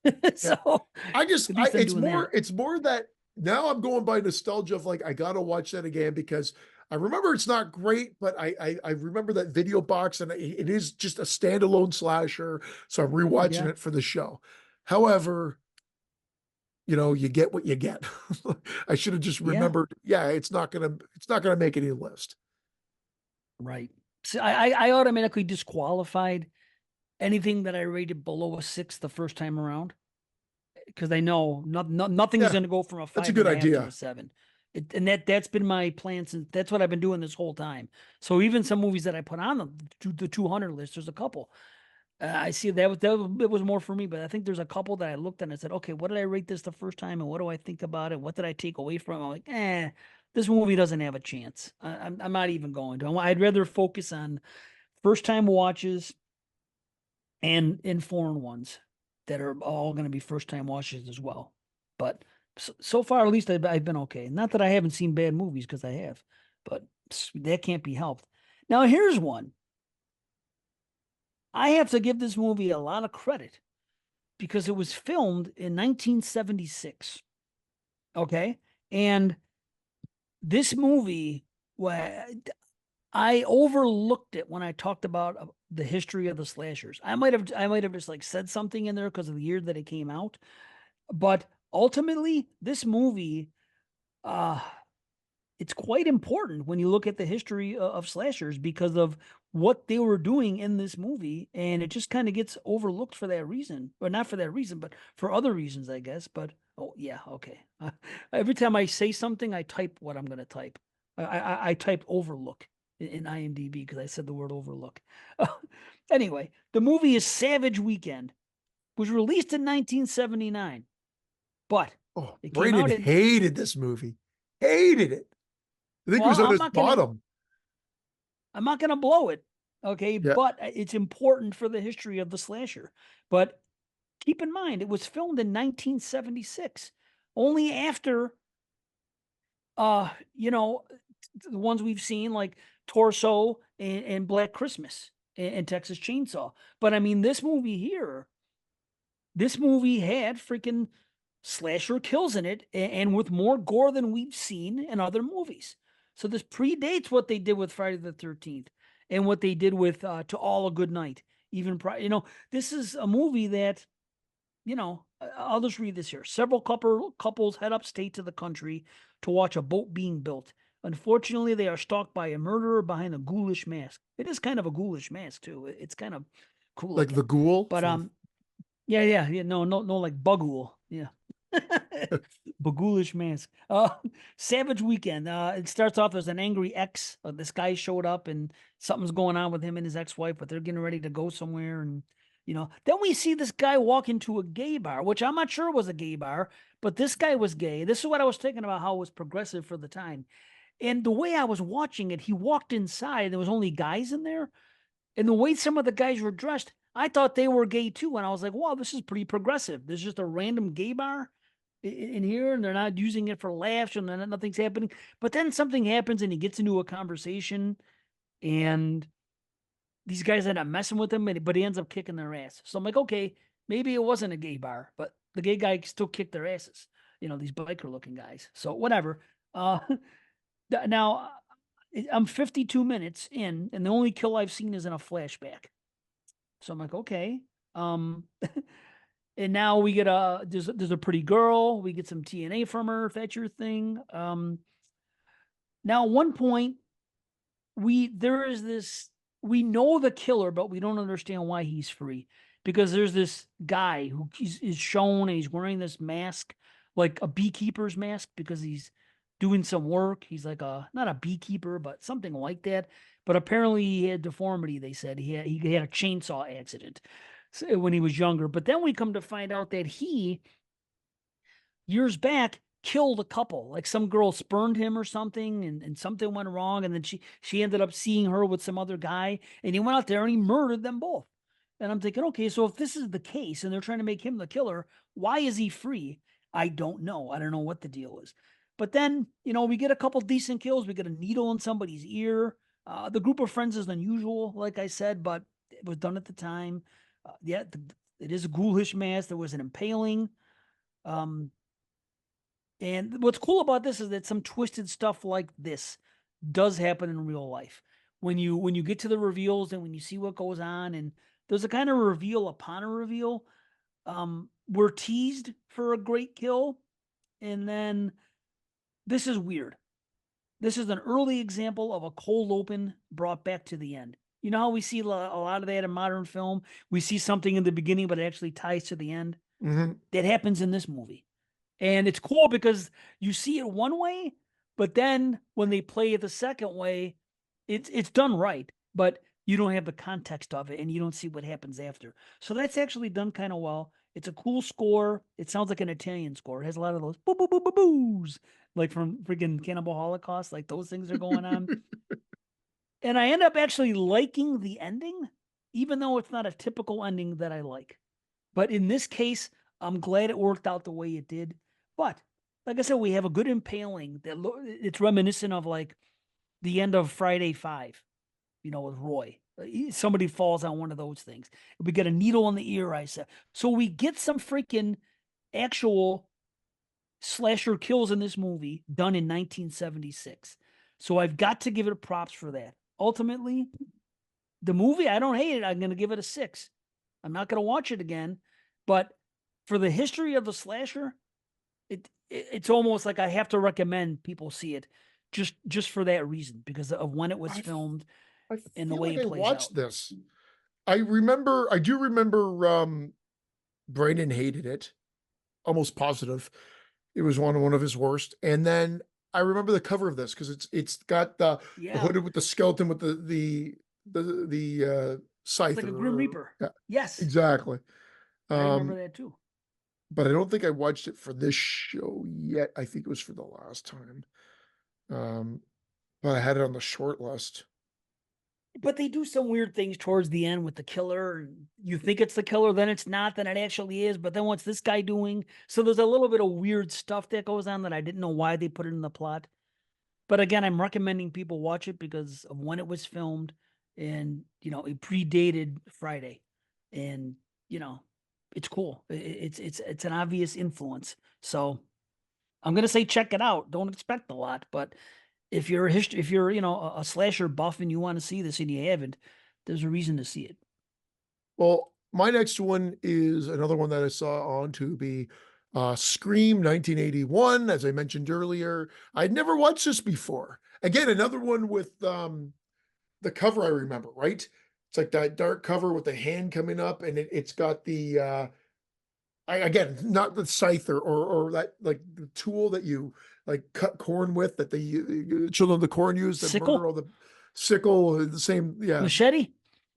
B: Yeah.
A: So at least I'm
B: It's
A: doing that.
B: more that now I'm going by nostalgia of like I gotta watch that again because I remember it's not great, but I remember that video box and it is just a standalone slasher. So I'm rewatching
A: Yeah.
B: it for the show. However, you get what you get. I should have just
A: Yeah.
B: remembered, yeah, it's not gonna make any list.
A: Right. So I automatically disqualified anything that I rated below a 6 the first time around because I know nothing's
B: Yeah,
A: going to go from a
B: that's a
A: five
B: good
A: and a half to a
B: idea.
A: 7. And that's been my plan since that's what I've been doing this whole time. So even some movies that I put on the 200 list, there's a couple. I see it was more for me, but I think there's a couple that I looked at and I said, okay, what did I rate this the first time, and what do I think about it? What did I take away from it? I'm like, this movie doesn't have a chance. I'm not even going to. I'd rather focus on first time watches and in foreign ones that are all going to be first time watches as well. But so far, at least I've been okay. Not that I haven't seen bad movies because I have, but that can't be helped. Now here's one. I have to give this movie a lot of credit because it was filmed in 1976. Okay. And this movie, well, I overlooked it when I talked about the history of the slashers. I might have just like said something in there because of the year that it came out. But ultimately, this movie, uh, it's quite important when you look at the history of slashers because of what they were doing in this movie, and it just kind of gets overlooked for that reason, or not for that reason, but for other reasons, I guess. But oh yeah, okay. Every time I say something, I type what I'm going to type. I typed overlook in IMDb because I said the word overlook. Anyway, the movie is Savage Weekend, was released in 1979, but
B: Oh,
A: it came
B: Brandon
A: out in.
B: hated this movie. Hated it. I think it
A: Well,
B: was on his bottom.
A: I'm not gonna blow it, okay,
B: Yeah.
A: but it's important for the history of the slasher. But keep in mind, it was filmed in 1976, only after, you know, the ones we've seen like Torso and Black Christmas and Texas Chainsaw. But I mean, this movie had freaking slasher kills in it, and with more gore than we've seen in other movies. So this predates what they did with Friday the 13th and what they did with To All a Good Night. Even this is a movie that, I'll just read this here. Several couples head upstate to the country to watch a boat being built. Unfortunately, they are stalked by a murderer behind a ghoulish mask. It is kind of a ghoulish mask too. It's kind of cool
B: Like the
A: looking.
B: ghoul
A: But
B: from
A: yeah. No, like Bughuul. Yeah. Bagoulish mask. Savage Weekend. It starts off as an angry ex. This guy showed up and something's going on with him and his ex-wife, but they're getting ready to go somewhere. And, then we see this guy walk into a gay bar, which I'm not sure was a gay bar, but this guy was gay. This is what I was thinking about, how it was progressive for the time. And the way I was watching it, he walked inside. There was only guys in there. And the way some of the guys were dressed, I thought they were gay too. And I was like, wow, this is pretty progressive. There's just a random gay bar in here, and they're not using it for laughs, and nothing's happening. But then something happens, and he gets into a conversation, and these guys end up messing with him, but he ends up kicking their ass. So I'm like, okay, maybe it wasn't a gay bar, but the gay guy still kicked their asses. These biker looking guys. So whatever. Uh, now I'm 52 minutes in, and the only kill I've seen is in a flashback. So I'm like, okay. And now we get there's a pretty girl. We get some TNA from her, if that's your thing. Now at one point there is this, we know the killer, but we don't understand why he's free, because there's this guy who is shown, and he's wearing this mask, like a beekeeper's mask, because he's doing some work. He's like not a beekeeper, but something like that. But apparently he had deformity. They said he had a chainsaw accident when he was younger. But then we come to find out that he, years back, killed a couple. Like some girl spurned him or something, and something went wrong. And then she ended up seeing her with some other guy, and he went out there and he murdered them both. And I'm thinking, okay, so if this is the case and they're trying to make him the killer, why is he free? I don't know. I don't know what the deal is. But then, we get a couple decent kills. We get a needle in somebody's ear. The group of friends is unusual, like I said, but it was done at the time. It is a ghoulish mask. There was an impaling. And what's cool about this is that some twisted stuff like this does happen in real life. When you get to the reveals and when you see what goes on, and there's a kind of reveal upon a reveal. We're teased for a great kill, and then this is weird. This is an early example of a cold open brought back to the end. You know how we see a lot of that in modern film? We see something in the beginning, but it actually ties to the end.
B: Mm-hmm.
A: That happens in this movie. And it's cool because you see it one way, but then when they play it the second way, it's done right, but you don't have the context of it and you don't see what happens after. So that's actually done kind of well. It's a cool score. It sounds like an Italian score. It has a lot of those boo boo boo boo boos, like from freaking Cannibal Holocaust, like those things are going on. And I end up actually liking the ending, even though it's not a typical ending that I like. But in this case, I'm glad it worked out the way it did. But like I said, we have a good impaling that it's reminiscent of like the end of Friday 5, with Roy. Somebody falls on one of those things. We get a needle in the ear, I said. So we get some freaking actual slasher kills in this movie done in 1976. So I've got to give it props for that. Ultimately, the movie, I don't hate it. I'm going to give it a 6. I'm not going to watch it again. But for the history of the slasher, it's almost like I have to recommend people see it just for that reason, because of when it was filmed.
B: I
A: in the
B: feel
A: way
B: like
A: it
B: I
A: plays out.
B: watched this. I do remember Brandon hated it, almost positive. It was one of his worst. And then I remember the cover of this because it's got the
A: Yeah,
B: hooded with the skeleton with the
A: it's
B: scythe
A: like a Grim
B: or
A: Reaper.
B: yeah,
A: Yes,
B: exactly.
A: I remember
B: Um,
A: that too.
B: but I don't think I watched it for this show yet. I think it was for the last time. Um, but I had it on the short list.
A: But they do some weird things towards the end with the killer. And you think it's the killer, then it's not, then it actually is. But then what's this guy doing? So there's a little bit of weird stuff that goes on that I didn't know why they put it in the plot. But again, I'm recommending people watch it because of when it was filmed, and it predated Friday, and you know, it's cool. It's an obvious influence. So I'm gonna say check it out. Don't expect a lot, but if you're a slasher buff and you want to see this and you haven't, there's a reason to see it.
B: Well, my next one is another one that I saw on Tubi, Scream 1981. As I mentioned earlier, I'd never watched this before. Again, another one with the cover I remember, right? It's like that dark cover with the hand coming up, and it's got the again, not the scythe or that like the tool that you like cut corn with that the children of the corn use to murder
A: Sickle,
B: all the sickle, the same, yeah,
A: machete,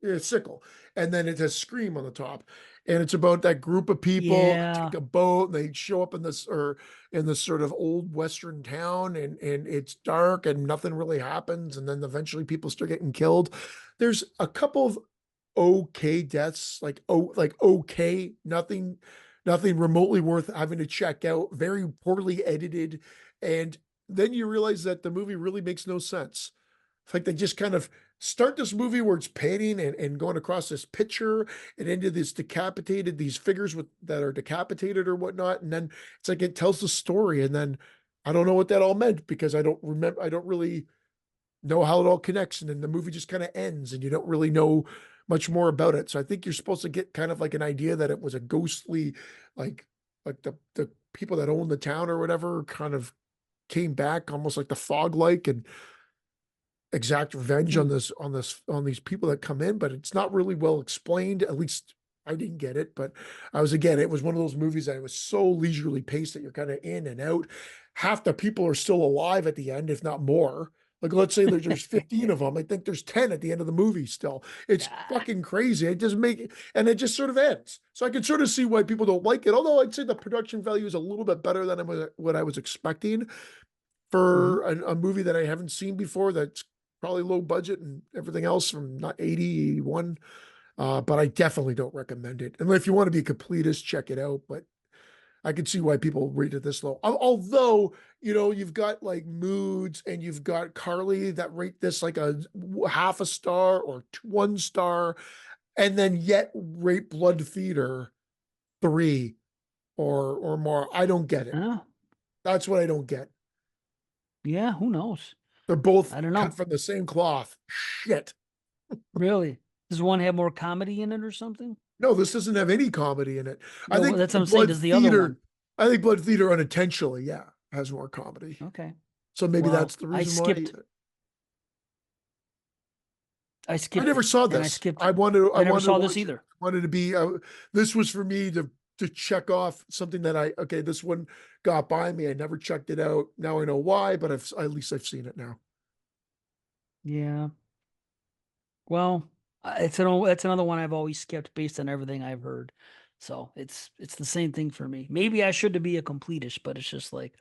B: yeah, sickle. And then it has Scream on the top. And it's about that group of people that
A: yeah,
B: take a boat and they show up in this or in this sort of old Western town and it's dark and nothing really happens. And then eventually people start getting killed. There's a couple of okay deaths, like okay, nothing remotely worth having to check out, very poorly edited. And then you realize that the movie really makes no sense. It's like they just kind of start this movie where it's painting and going across this picture and into these figures that are decapitated or whatnot. And then it's like it tells the story. And then I don't know what that all meant because I don't really know how it all connects. And then the movie just kind of ends and you don't really know much more about it. So I think you're supposed to get kind of like an idea that it was a ghostly, like, like the people that own the town or whatever kind of came back almost like the fog like and exact revenge
A: hmm.
B: on these people that come in, but it's not really well explained. At least I didn't get it. But it was one of those movies that it was so leisurely paced that you're kind of in and out. Half the people are still alive at the end, if not more. Like let's say there's 15 of them. I think there's 10 at the end of the movie still. It's
A: Ah,
B: fucking crazy. And it just sort of ends. So I can sort of see why people don't like it. Although I'd say the production value is a little bit better than what I was expecting
A: mhm.
B: for a movie that I haven't seen before that's probably low budget and everything else from not 80, 81. But I definitely don't recommend it. And if you want to be a completist, check it out. But I can see why people rate it this low. Although, you've got like Moods and you've got Carly that rate this like a half a star or 1 star, and then yet rate Blood Theater 3 or more. I don't get it.
A: Oh,
B: That's what I don't get.
A: yeah, who knows?
B: They're both
A: I don't
B: cut
A: know.
B: from the same cloth. Shit.
A: Really? Does one have more comedy in it or something?
B: No, this doesn't have any comedy in it. I
A: Well,
B: think
A: that's what I'm saying.
B: Blood
A: Does the other
B: Theater,
A: one?
B: I think Blood Theater unintentionally, yeah, has more comedy.
A: Okay.
B: So maybe
A: Well,
B: that's the reason why.
A: I
B: I
A: skipped
B: never
A: it,
B: saw
A: and I
B: this.
A: skipped.
B: I
A: I never
B: wanted to
A: saw this
B: watch it.
A: either.
B: I wanted to be. This was for me to check off something that okay, this one got by me. I never checked it out. Now I know why, but at least I've seen it now.
A: Yeah. Well, that's another one I've always skipped based on everything I've heard. So it's the same thing for me. Maybe I should be a completist, but it's just like,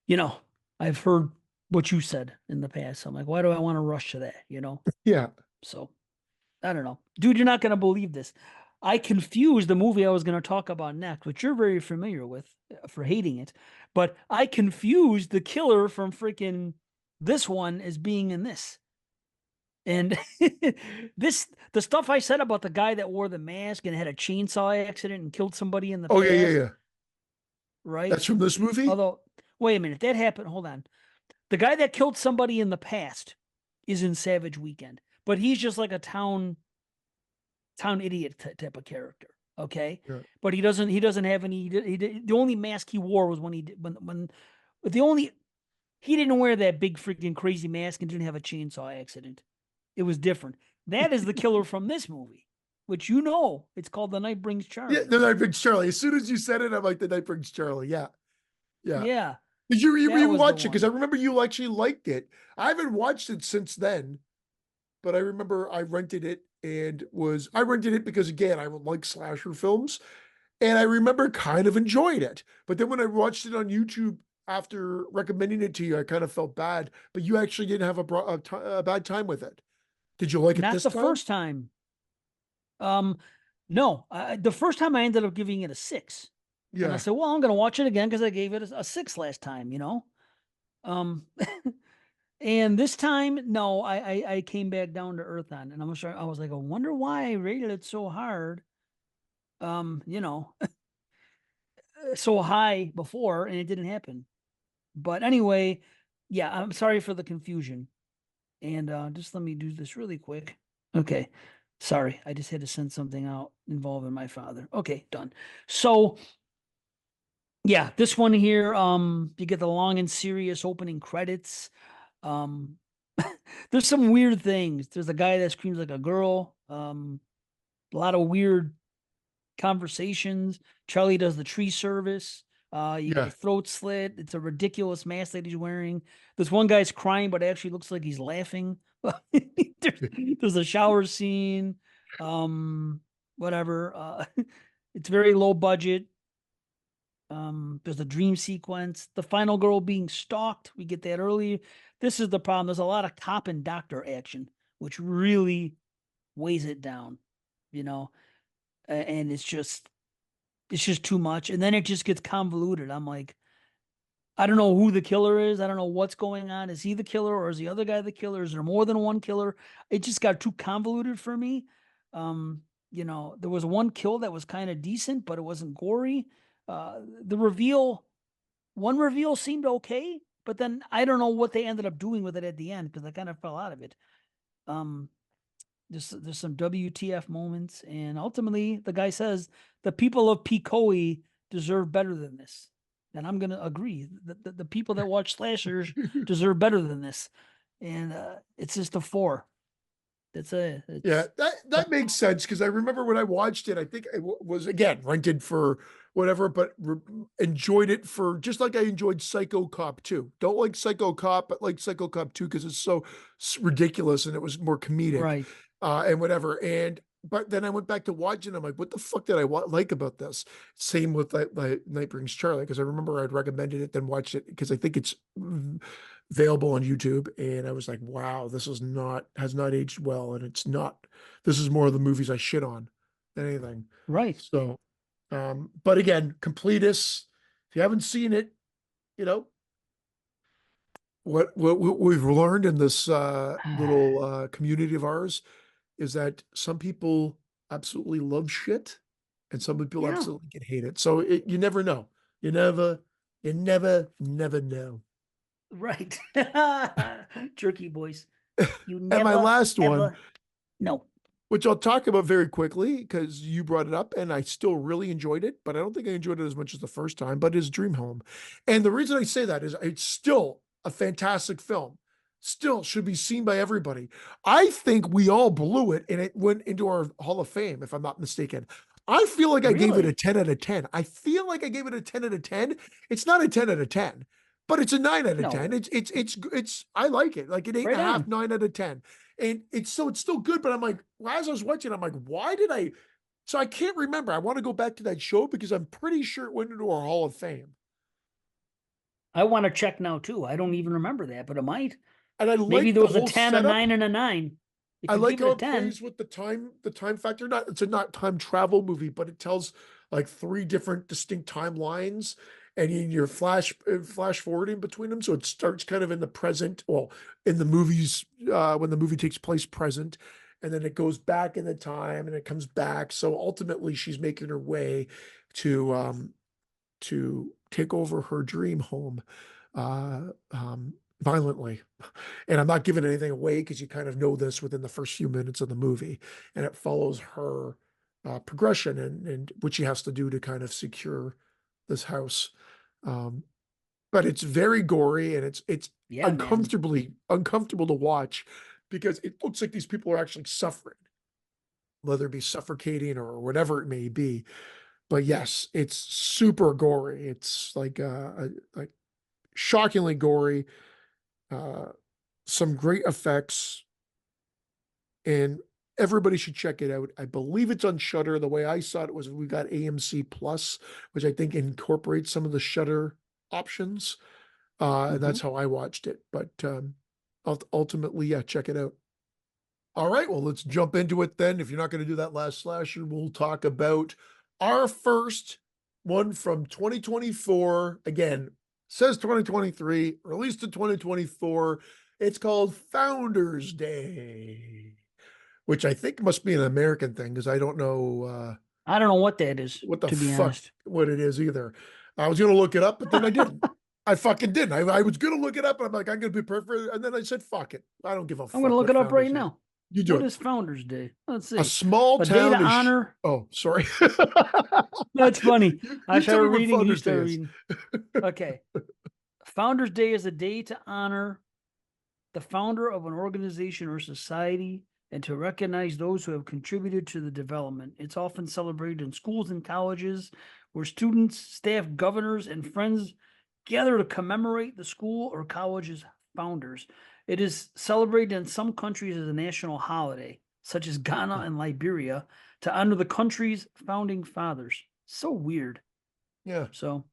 A: you know, I've heard what you said in the past. I'm like, why do I want to rush to that?
B: Yeah.
A: So I don't know. Dude, you're not gonna believe this. I confused the movie I was gonna talk about next, which you're very familiar with for hating it, but I confused the killer from freaking this one as being in this. And the stuff I said about the guy that wore the mask and had a chainsaw accident and killed somebody in the
B: Oh yeah, yeah,
A: past,
B: yeah.
A: right?
B: That's from this movie.
A: Although, wait a minute, that happened. Hold on. The guy that killed somebody in the past is in Savage Weekend, but he's just like a town idiot type of character. Okay,
B: Yeah.
A: but he doesn't have any. The only mask he wore was when he did when the only he didn't wear that big freaking crazy mask and didn't have a chainsaw accident. it was different. That is the killer from this movie, which you know, it's called The Night Brings
B: Yeah,
A: Charlie.
B: The Night Brings Charlie. As soon as you said it, I'm like, The Night Brings Charlie. Yeah. Yeah.
A: Yeah,
B: Did you
A: that was the
B: rewatch it? Because I
A: one.
B: remember you actually liked it. I haven't watched it since then, but I remember I rented it and I rented it because again, I would like slasher films. And I remember kind of enjoyed it. But then when I watched it on YouTube after recommending it to you, I kind of felt bad. But you actually didn't have a bad time with it. Did you like it
A: Not
B: this
A: the
B: time?
A: first time. Um, no, the first time I ended up giving it a 6. And I
B: Yeah.
A: said, well, I'm going to watch it again because I gave it a 6 last time, you know? Um, and this time, no, I came back down to earth on it. And I was like, I wonder why I rated it so hard, you know, so high before, and it didn't happen. But anyway, yeah, I'm sorry for the confusion. And just let me do this really quick. Okay. Sorry, I just had to send something out involving my father. Okay, done. So, yeah, this one here, you get the long and serious opening credits. Um, there's some weird things. There's a guy that screams like a girl. A lot of weird conversations. Charlie does the tree service. You get a
B: Yeah.
A: throat slit. It's a ridiculous mask that he's wearing. This one guy's crying, but it actually looks like he's laughing. there's, there's a shower scene. Um, whatever. It's very low budget. There's a dream sequence. The final girl being stalked. We get that early. This is the problem. There's a lot of cop and doctor action, which really weighs it down, you know, and it's just too much. And then it just gets convoluted. I'm like, I don't know who the killer is. I don't know what's going on. Is he the killer or is the other guy the killer? Is there more than one killer? It just got too convoluted for me. You know, there was one kill that was kind of decent, but it wasn't gory. The reveal, one reveal seemed okay, but then I don't know what they ended up doing with it at the end because I kind of fell out of it. Um, there's some WTF moments, and ultimately the guy says the people of Picoe deserve better than this. And I'm gonna agree. The people that watch slashers deserve better than this. And it's just a 4. That's a
B: Yeah,
A: it's
B: that makes sense because I remember when I watched it, I think it was again rented for whatever, but enjoyed it for just like I enjoyed Psycho Cop 2. Don't like Psycho Cop, but like Psycho Cop 2 because it's so ridiculous and it was more comedic,
A: right.
B: and whatever. And but then I went back to watching. I'm like, what the fuck did I like about this? Same with like Night Brings Charlie because I remember I'd recommended it, then watched it because I think it's available on YouTube. And I was like, wow, this is not, has not aged well. And it's not, this is more of the movies I shit on than anything.
A: Right.
B: So, but again, completists, if you haven't seen it, you know, what we've learned in this little community of ours is that some people absolutely love shit and some people
A: Yeah.
B: absolutely can hate it. So you never know. Never know.
A: Right. Jerky boys. You
B: And my
A: never
B: last one,
A: ever no.
B: which I'll talk about very quickly because you brought it up and I still really enjoyed it, but I don't think I enjoyed it as much as the first time, but is Dream Home. And the reason I say that is it's still a fantastic film. Still should be seen by everybody. I think we all blew it and it went into our Hall of Fame, if I'm not mistaken. I feel like I gave it a
A: Really?
B: 10 out of 10. I feel like I gave it a 10 out of 10. It's not a 10 out of 10, but it's a 9 out of 10.
A: No.
B: It's I like it. Like an eight and
A: Right
B: a half,
A: on.
B: 9 out of 10. And it's still good, but I'm like, well, as I was watching, I'm like, why did I? So I can't remember. I want to go back to that show because I'm pretty sure it went into our Hall of Fame.
A: I want to check now too. I don't even remember that, but it might.
B: And I
A: Maybe
B: like
A: there
B: the
A: was a
B: whole
A: 10, a
B: setup.
A: 9, and a 9. If
B: I
A: you
B: like
A: give it
B: how
A: a
B: it
A: 10,
B: plays with the time factor. Not it's a not time travel movie, but it tells like three different distinct timelines, and you're flash forwarding between them. So it starts kind of in the present. Well, in the movies, when the movie takes place present, and then it goes back in the time, and it comes back. So ultimately, she's making her way to take over her dream home violently. And I'm not giving anything away because you kind of know this within the first few minutes of the movie, and it follows her progression and what she has to do to kind of secure this house. Um, but it's very gory and it's
A: yeah, man.
B: uncomfortable to watch. because it looks like these people are actually suffering, whether it be suffocating or whatever it may be. But yes, it's super gory. It's like shockingly gory. Uh, some great effects, and everybody should check it out. I believe it's on Shutter. The way I saw it was we got AMC Plus, which I think incorporates some of the Shutter options. And
A: Mhm.
B: that's how I watched it. But ultimately, yeah, check it out. All right, well, let's jump into it then. If you're not going to do that last slasher, we'll talk about our first one from 2024. Again, says 2023, released in 2024. It's called Founders Day, which I think must be an American thing because I don't know
A: I don't know what that is,
B: what the
A: to be
B: fuck
A: honest.
B: what it is either. I was going to look it up, but then I didn't. I fucking didn't. I was going to look it up, and I'm like, I'm going to be perfect. And then I said, fuck it. I don't give a
A: I'm gonna
B: fuck
A: look
B: what
A: it up right
B: Founders is.
A: now.
B: You do
A: What
B: it.
A: is Founders Day? Let's
B: A
A: see.
B: small
A: A day to
B: town is
A: honor.
B: oh, sorry.
A: That's funny. I
B: You tell
A: started
B: me what
A: reading and you
B: Founders Day
A: started
B: is.
A: reading. Okay. Founders Day is a day to honor the founder of an organization or society and to recognize those who have contributed to the development. It's often celebrated in schools and colleges where students, staff, governors, and friends gather to commemorate the school or college's founders. It is celebrated in some countries as a national holiday, such as Ghana and Liberia, to honor the country's founding fathers. So weird.
B: Yeah.
A: So,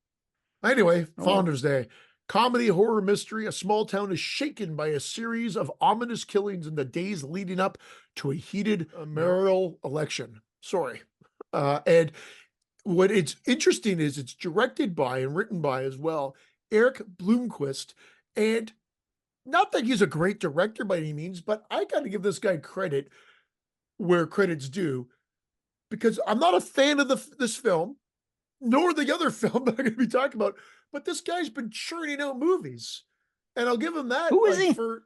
B: Anyway,
A: oh well.
B: Founders Day. Comedy, horror, mystery. A small town is shaken by a series of ominous killings in the days leading up to a heated mayoral election. Sorry. And what it's interesting is it's directed by and written by as well Eric Bloomquist. And not that he's a great director by any means, but I got to give this guy credit where credit's due because I'm not a fan of this film, nor the other film that I'm going to be talking about. But this guy's been churning out movies, and I'll give him that.
A: Who is
B: Like
A: he?
B: for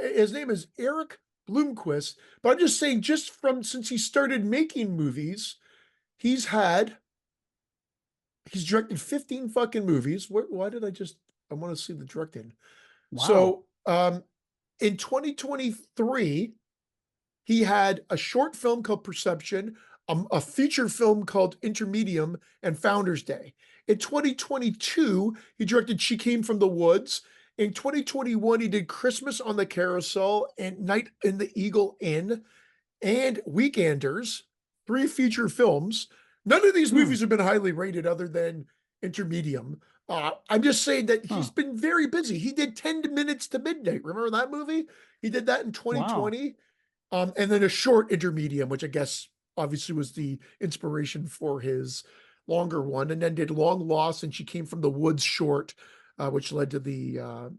B: his name is Eric Bloomquist, but I'm just saying, just from since he started making movies, he's had he's directed 15 fucking movies. Why did I just? I want to see the directing.
A: Wow.
B: So, in 2023, he had a short film called Perception, a feature film called Intermedium, and Founders Day. In 2022, he directed She Came from the Woods. In 2021, he did Christmas on the Carousel and Night in the Eagle Inn and Weekenders, three feature films. None of these
A: Hmm.
B: movies have been highly rated other than Intermedium. I'm just saying that he's
A: Huh.
B: been very busy. He did 10 Minutes to Midnight. Remember that movie? He did that in
A: Wow.
B: 2020. And then a short Intermedium, which I guess obviously was the inspiration for his longer one, and then did Long Lost and She Came from the Woods short, which led to the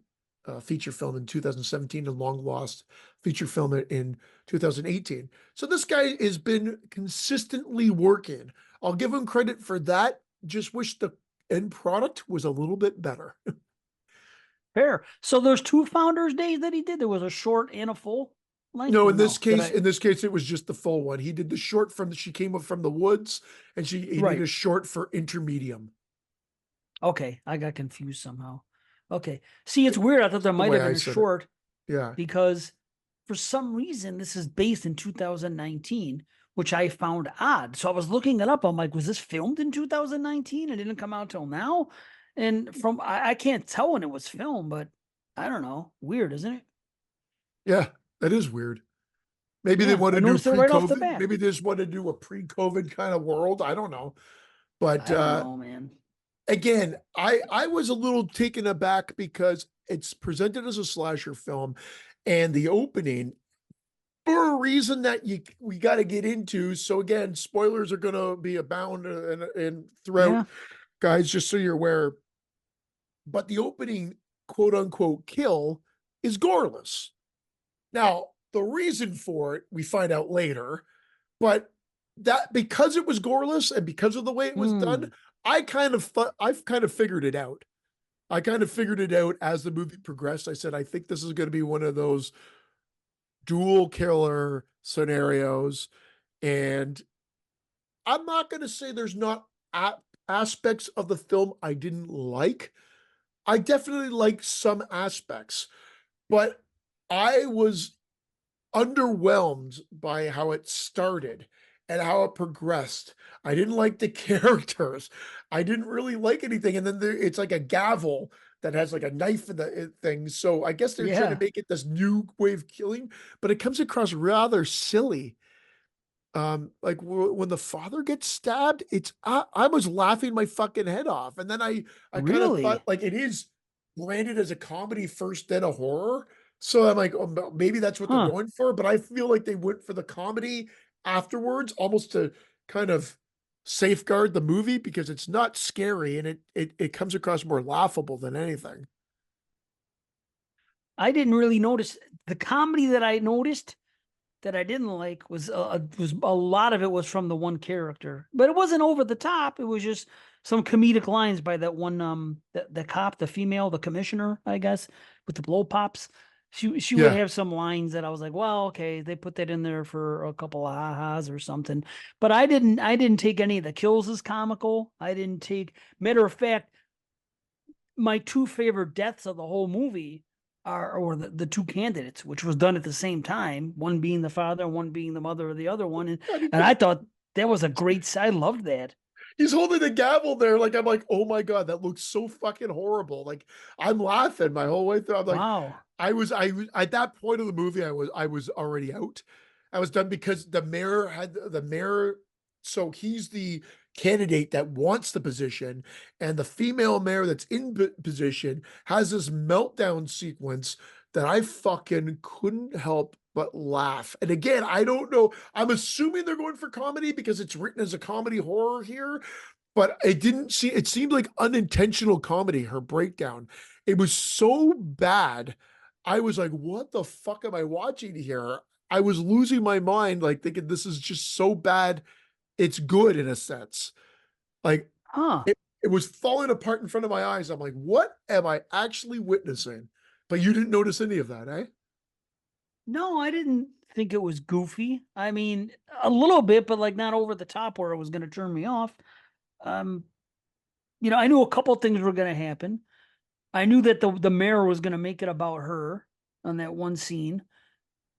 B: feature film in 2017 and Long Lost feature film in 2018. So this guy has been consistently working. I'll give him credit for that. Just wish the end product was a little bit better.
A: Fair. So there's two Founders Days that he did. There was a short and a full length,
B: No,
A: or no? Did I?
B: in this case, it was just the full one. He did the short from She Came Up from the Woods, and he did
A: Right.
B: a short for Intermedium.
A: Okay, I got confused somehow. Okay. See, it's weird. I thought there
B: The
A: might
B: way
A: have
B: I
A: been a
B: said it.
A: short
B: Yeah.
A: because for some reason this is based in 2019, which I found odd. So I was looking it up. I'm like, was this filmed in 2019? It didn't come out till now. And from I can't tell when it was filmed, but I don't know. Weird, isn't it?
B: Yeah, that is weird. Maybe they
A: Yeah,
B: want
A: I
B: to do
A: noticed it right off the
B: pre-COVID.
A: bat.
B: Maybe they just want to do a pre-COVID kind of world. I don't know. But
A: I don't know, man.
B: again, I was a little taken aback because it's presented as a slasher film, and the opening for a reason that we got to get into. So again, spoilers are going to be abound and throughout,
A: Yeah.
B: guys. Just so you're aware. But the opening quote unquote kill is goreless. Now, the reason for it we find out later, but that because it was goreless and because of the way it was done,
A: Hmm.
B: I've kind of figured it out. I kind of figured it out as the movie progressed. I said, I think this is going to be one of those dual killer scenarios. And I'm not going to say there's not aspects of the film I didn't like. I definitely like some aspects, but I was underwhelmed by how it started and how it progressed. I didn't like the characters. I didn't really like anything. And then it's like a gavel that has like a knife in the thing. So I guess they're trying to
A: Yeah,
B: make it this new way of killing, but it comes across rather silly. Like when the father gets stabbed, I was laughing my fucking head off, and then I kind of thought
A: really?
B: like it is branded as a comedy first, then a horror. So I'm like, oh, maybe that's what they're
A: Huh.
B: going for. But I feel like they went for the comedy afterwards, almost to kind of safeguard the movie because it's not scary and it comes across more laughable than anything.
A: I didn't really notice the comedy that I noticed that I didn't like was a lot of it was from the one character, but it wasn't over the top. It was just some comedic lines by that one the cop, the female, the commissioner, I guess, with the blow pops. She would
B: Yeah,
A: have some lines that I was like, well, okay, they put that in there for a couple of ha-has or something. But I didn't take any of the kills as comical. I didn't take matter of fact, my two favorite deaths of the whole movie are or the two candidates, which was done at the same time, one being the father, one being the mother of the other one.
B: I mean,
A: And I thought that was a great I loved that.
B: he's holding the gavel there. Like I'm like, oh my god, that looks so fucking horrible. Like I'm laughing my whole way through. I'm like,
A: Wow.
B: I was at that point of the movie, I was already out. I was done because the mayor, so he's the candidate that wants the position, and the female mayor that's in position has this meltdown sequence that I fucking couldn't help but laugh. And again, I don't know. I'm assuming they're going for comedy because it's written as a comedy horror here, but it seemed like unintentional comedy, her breakdown. It was so bad. I was like, what the fuck am I watching here? I was losing my mind, like thinking this is just so bad. It's good in a sense. Like
A: Huh.
B: it was falling apart in front of my eyes. I'm like, what am I actually witnessing? But you didn't notice any of that, eh?
A: No, I didn't think it was goofy. I mean, a little bit, but like not over the top where it was going to turn me off. Um, I knew a couple things were going to happen. I knew that the mayor was going to make it about her on that one scene.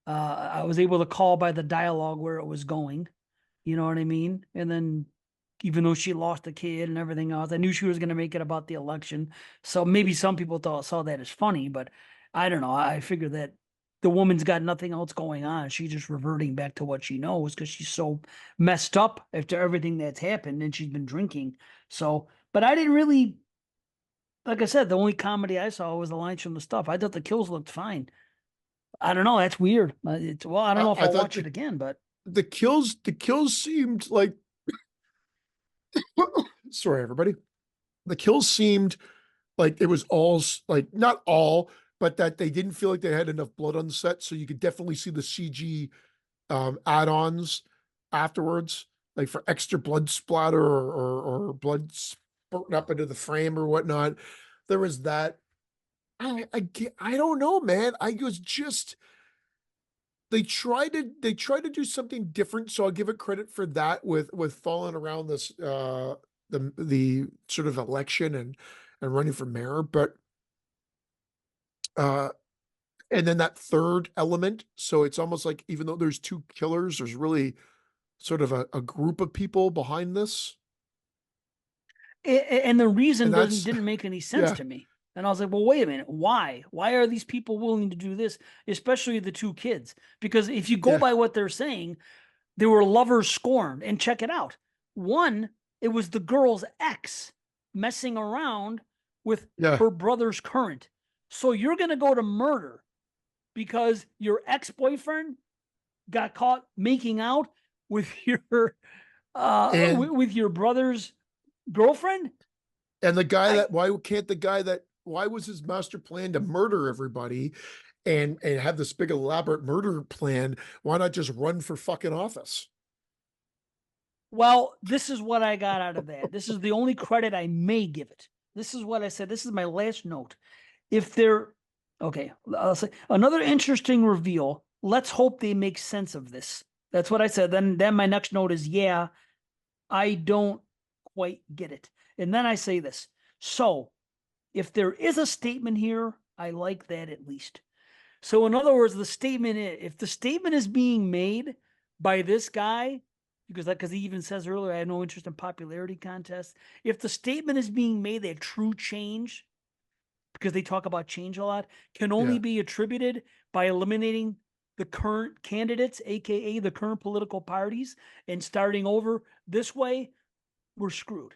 A: I was able to call by the dialogue where it was going. You know what I mean? And then even though she lost a kid and everything else, I knew she was going to make it about the election. So maybe some people saw that as funny, but I don't know. I figured that the woman's got nothing else going on. She's just reverting back to what she knows because she's so messed up after everything that's happened and she's been drinking. So, but I didn't really, like I said, the only comedy I saw was the lines from the stuff. I thought the kills looked fine. I don't know. That's weird. I don't know if
B: I
A: I'll
B: thought
A: watch it again, but
B: the kills seemed like sorry, everybody. The kills seemed like it was like not all, but that they didn't feel like they had enough blood on the set, so you could definitely see the CG add-ons afterwards, like for extra blood splatter or blood spurting up into the frame or whatnot. There was that. I don't know, man. I was just they tried to do something different, so I'll give it credit for that with following around this the sort of election and running for mayor, but uh and then that third element, so it's almost like even though there's two killers, there's really sort of a group of people behind this.
A: and the reason
B: And
A: doesn't
B: that's
A: didn't make any sense
B: yeah,
A: to me. And I was like, well, wait a minute. Why? Why are these people willing to do this, especially the two kids? Because if you go
B: yeah,
A: by what they're saying, they were lovers scorned. And check it out. One, it was the girl's ex messing around with
B: yeah.
A: her brother's current. So you're going to go to murder because your ex-boyfriend got caught making out with your
B: And
A: with your brother's girlfriend.
B: the guy
A: I
B: that why was his master plan to murder everybody and have this big elaborate murder plan? Why not just run for fucking office?
A: Well, this is what I got out of that. This is the only credit I may give it. This is what I said. This is my last note. If they're okay, I'll say another interesting reveal. Let's hope they make sense of this. That's what I said. Then my next note is yeah, I don't quite get it. And then I say this. So if there is a statement here, I like that at least. So in other words, the statement if the statement is being made by this guy, because he even says earlier, I have no interest in popularity contests. If the statement is being made that true change, because they talk about change a lot, can only
B: Yeah.
A: be attributed by eliminating the current candidates, aka the current political parties, and starting over this way, we're screwed.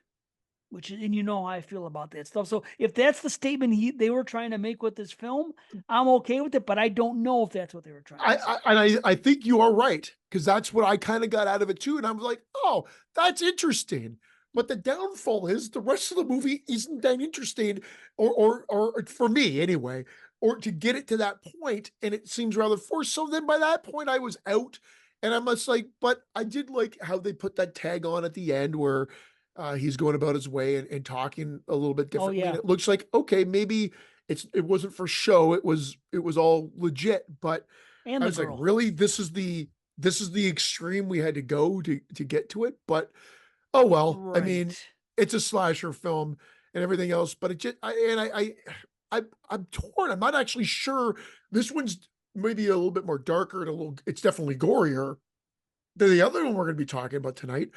A: Which is, and you know how I feel about that stuff. So if that's the statement they were trying to make with this film, I'm okay with it. But I don't know if that's what they were trying to say.
B: I think you are right, because that's what I kind of got out of it too. And I was like, oh, that's interesting. But the downfall is the rest of the movie isn't that interesting, or for me anyway, or to get it to that point, and it seems rather forced. So then by that point, I was out, and I'm just like, but I did like how they put that tag on at the end where he's going about his way and talking a little bit
A: Oh
B: differently, and
A: yeah,
B: it looks like okay, maybe it wasn't for show, it was all legit, but
A: and
B: I
A: the
B: was like,
A: girl.
B: really? This is the extreme we had to go to get to it. But oh well. I
A: Right.
B: mean, it's a slasher film and everything else, but it just I'm torn. I'm not actually sure. This one's maybe a little bit more darker and it's definitely gorier than the other one we're gonna be talking about tonight.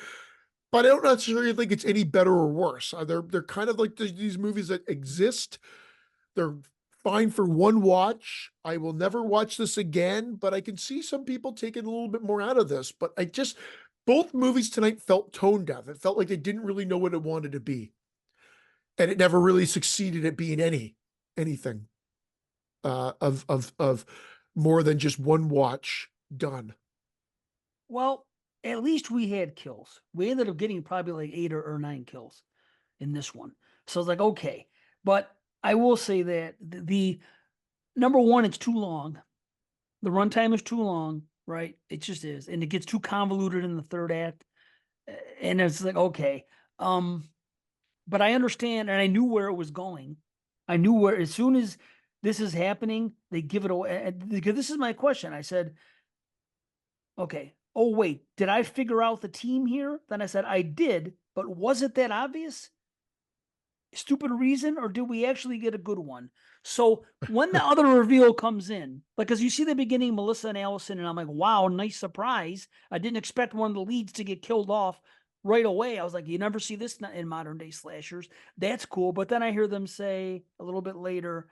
B: But I don't necessarily think it's any better or worse. They're kind of like these movies that exist. They're fine for one watch. I will never watch this again, but I can see some people taking a little bit more out of this. But I just both movies tonight felt tone deaf. It felt like they didn't really know what it wanted to be. And it never really succeeded at being anything of more than just one watch done.
A: Well, at least we had kills. We ended up getting probably like 8 or 9 kills in this one. So I was like, okay. But I will say that the number one, it's too long. The runtime is too long, right? It just is, and it gets too convoluted in the third act. And it's like, okay, um, but I understand, and I knew where it was going. I knew where as soon as this is happening, they give it away. Because this is my question. I said, okay, oh wait, did I figure out the team here? Then I said I did, but was it that obvious? Stupid reason, or did we actually get a good one? So when the other reveal comes in, like as you see the beginning, Melissa and Allison, and I'm like, wow, nice surprise. I didn't expect one of the leads to get killed off right away. I was like, you never see this in modern day slashers. That's cool. But then I hear them say a little bit later,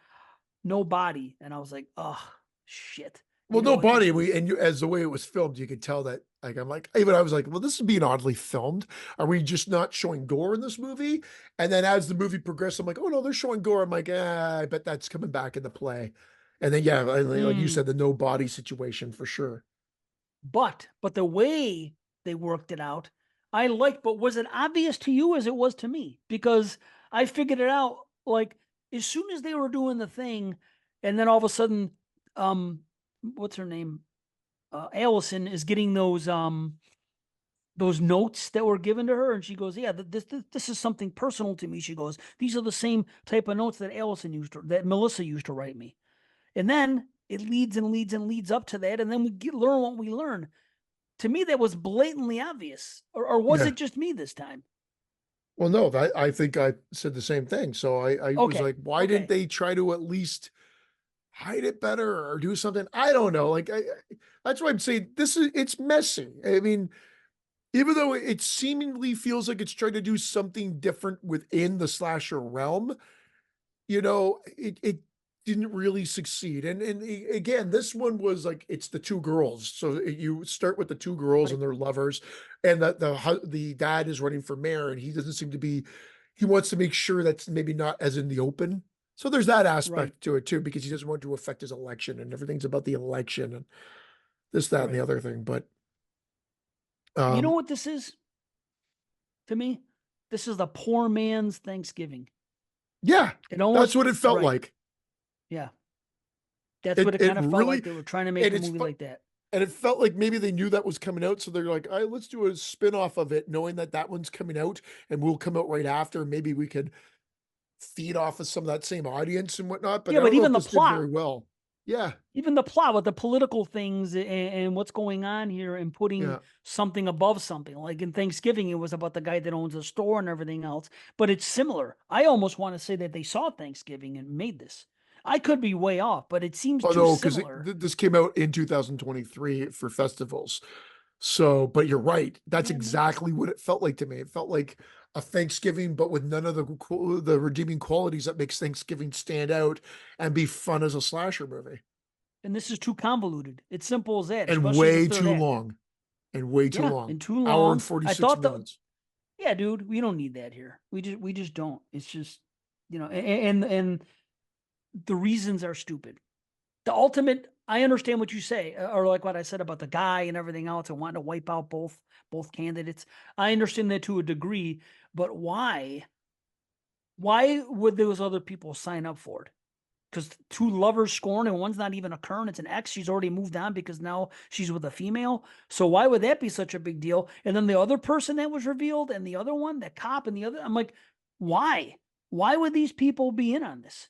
A: no body, and I was like, oh shit.
B: Well,
A: You know,
B: nobody. As the way it was filmed, you could tell that. Like I'm like, even I was like, well, this is being oddly filmed. Are we just not showing gore in this movie? And then as the movie progressed, I'm like, oh no, they're showing gore. I'm like, I bet that's coming back into play. And then yeah, like you
A: mm,
B: said, the no body situation for sure.
A: but the way they worked it out, I liked. But was it obvious to you as it was to me? Because I figured it out like as soon as they were doing the thing, and then all of a sudden, what's her name? Allison is getting those notes that were given to her, and she goes, "Yeah, this is something personal to me." She goes, "These are the same type of notes that that Melissa used to write me." And then it leads and leads and leads up to that, and then learn what we learn. To me, that was blatantly obvious, or was
B: Yeah.
A: it just me this time?
B: Well, no, I think I said the same thing. So I was
A: Okay,
B: like, why didn't
A: okay,
B: they try to at least hide it better or do something? I don't know. Like that's why I'm saying it's messy. I mean, even though it seemingly feels like it's trying to do something different within the slasher realm, it didn't really succeed. And again, this one was like it's the two girls. So you start with the two girls
A: right,
B: and their lovers, and the dad is running for mayor, and he doesn't seem to be. He wants to make sure that's maybe not as in the open. So there's that
A: right,
B: aspect to it too, because he doesn't want to affect his election, and everything's about the election and this, that, and the
A: right.
B: other thing. But
A: You know
B: um,
A: what this is to me? This is the poor man's Thanksgiving.
B: yeah,
A: It
B: that's
A: almost
B: what it felt
A: right,
B: like.
A: yeah. That's what
B: It
A: it
B: it
A: kind of felt
B: really
A: like. They were trying to make
B: and
A: a
B: it's
A: movie like that.
B: and it felt like maybe they knew that was coming out, so they're like, "All right, let's do a spin-off of it, knowing that that one's coming out and we'll come out right after. Maybe we could feed off of some of that same audience and whatnot." But
A: Yeah,
B: I
A: but
B: don't know if this did very well. Yeah,
A: even the plot with the political things and what's going on here and putting
B: yeah,
A: something above something. Like in Thanksgiving, it was about the guy that owns a store and everything else, but it's similar. I almost want to say that they saw Thanksgiving and made this. I could be way off, but it seems
B: Oh
A: too
B: no, because
A: similar.
B: this came out in 2023 for festivals. So, but you're right. That's
A: Yeah, man.
B: exactly what it felt like to me. It felt like a Thanksgiving, but with none of the redeeming qualities that makes Thanksgiving stand out and be fun as a slasher movie.
A: And this is too convoluted. It's simple as that,
B: And
A: especially the
B: way
A: third
B: too
A: act.
B: long. And way too
A: Yeah,
B: long.
A: and too
B: Hour and
A: long. I
B: 46
A: thought the
B: minutes.
A: yeah, dude, we don't need that here. We just don't. It's just and the reasons are stupid. The ultimate, I understand what you say, or like what I said about the guy and everything else, and wanting to wipe out both candidates. I understand that to a degree, but why? Why would those other people sign up for it? Because two lovers scorn and one's not even a current, it's an ex. She's already moved on because now she's with a female. So why would that be such a big deal? And then the other person that was revealed, and the other one, that cop, and the other, I'm like, why? Why would these people be in on this?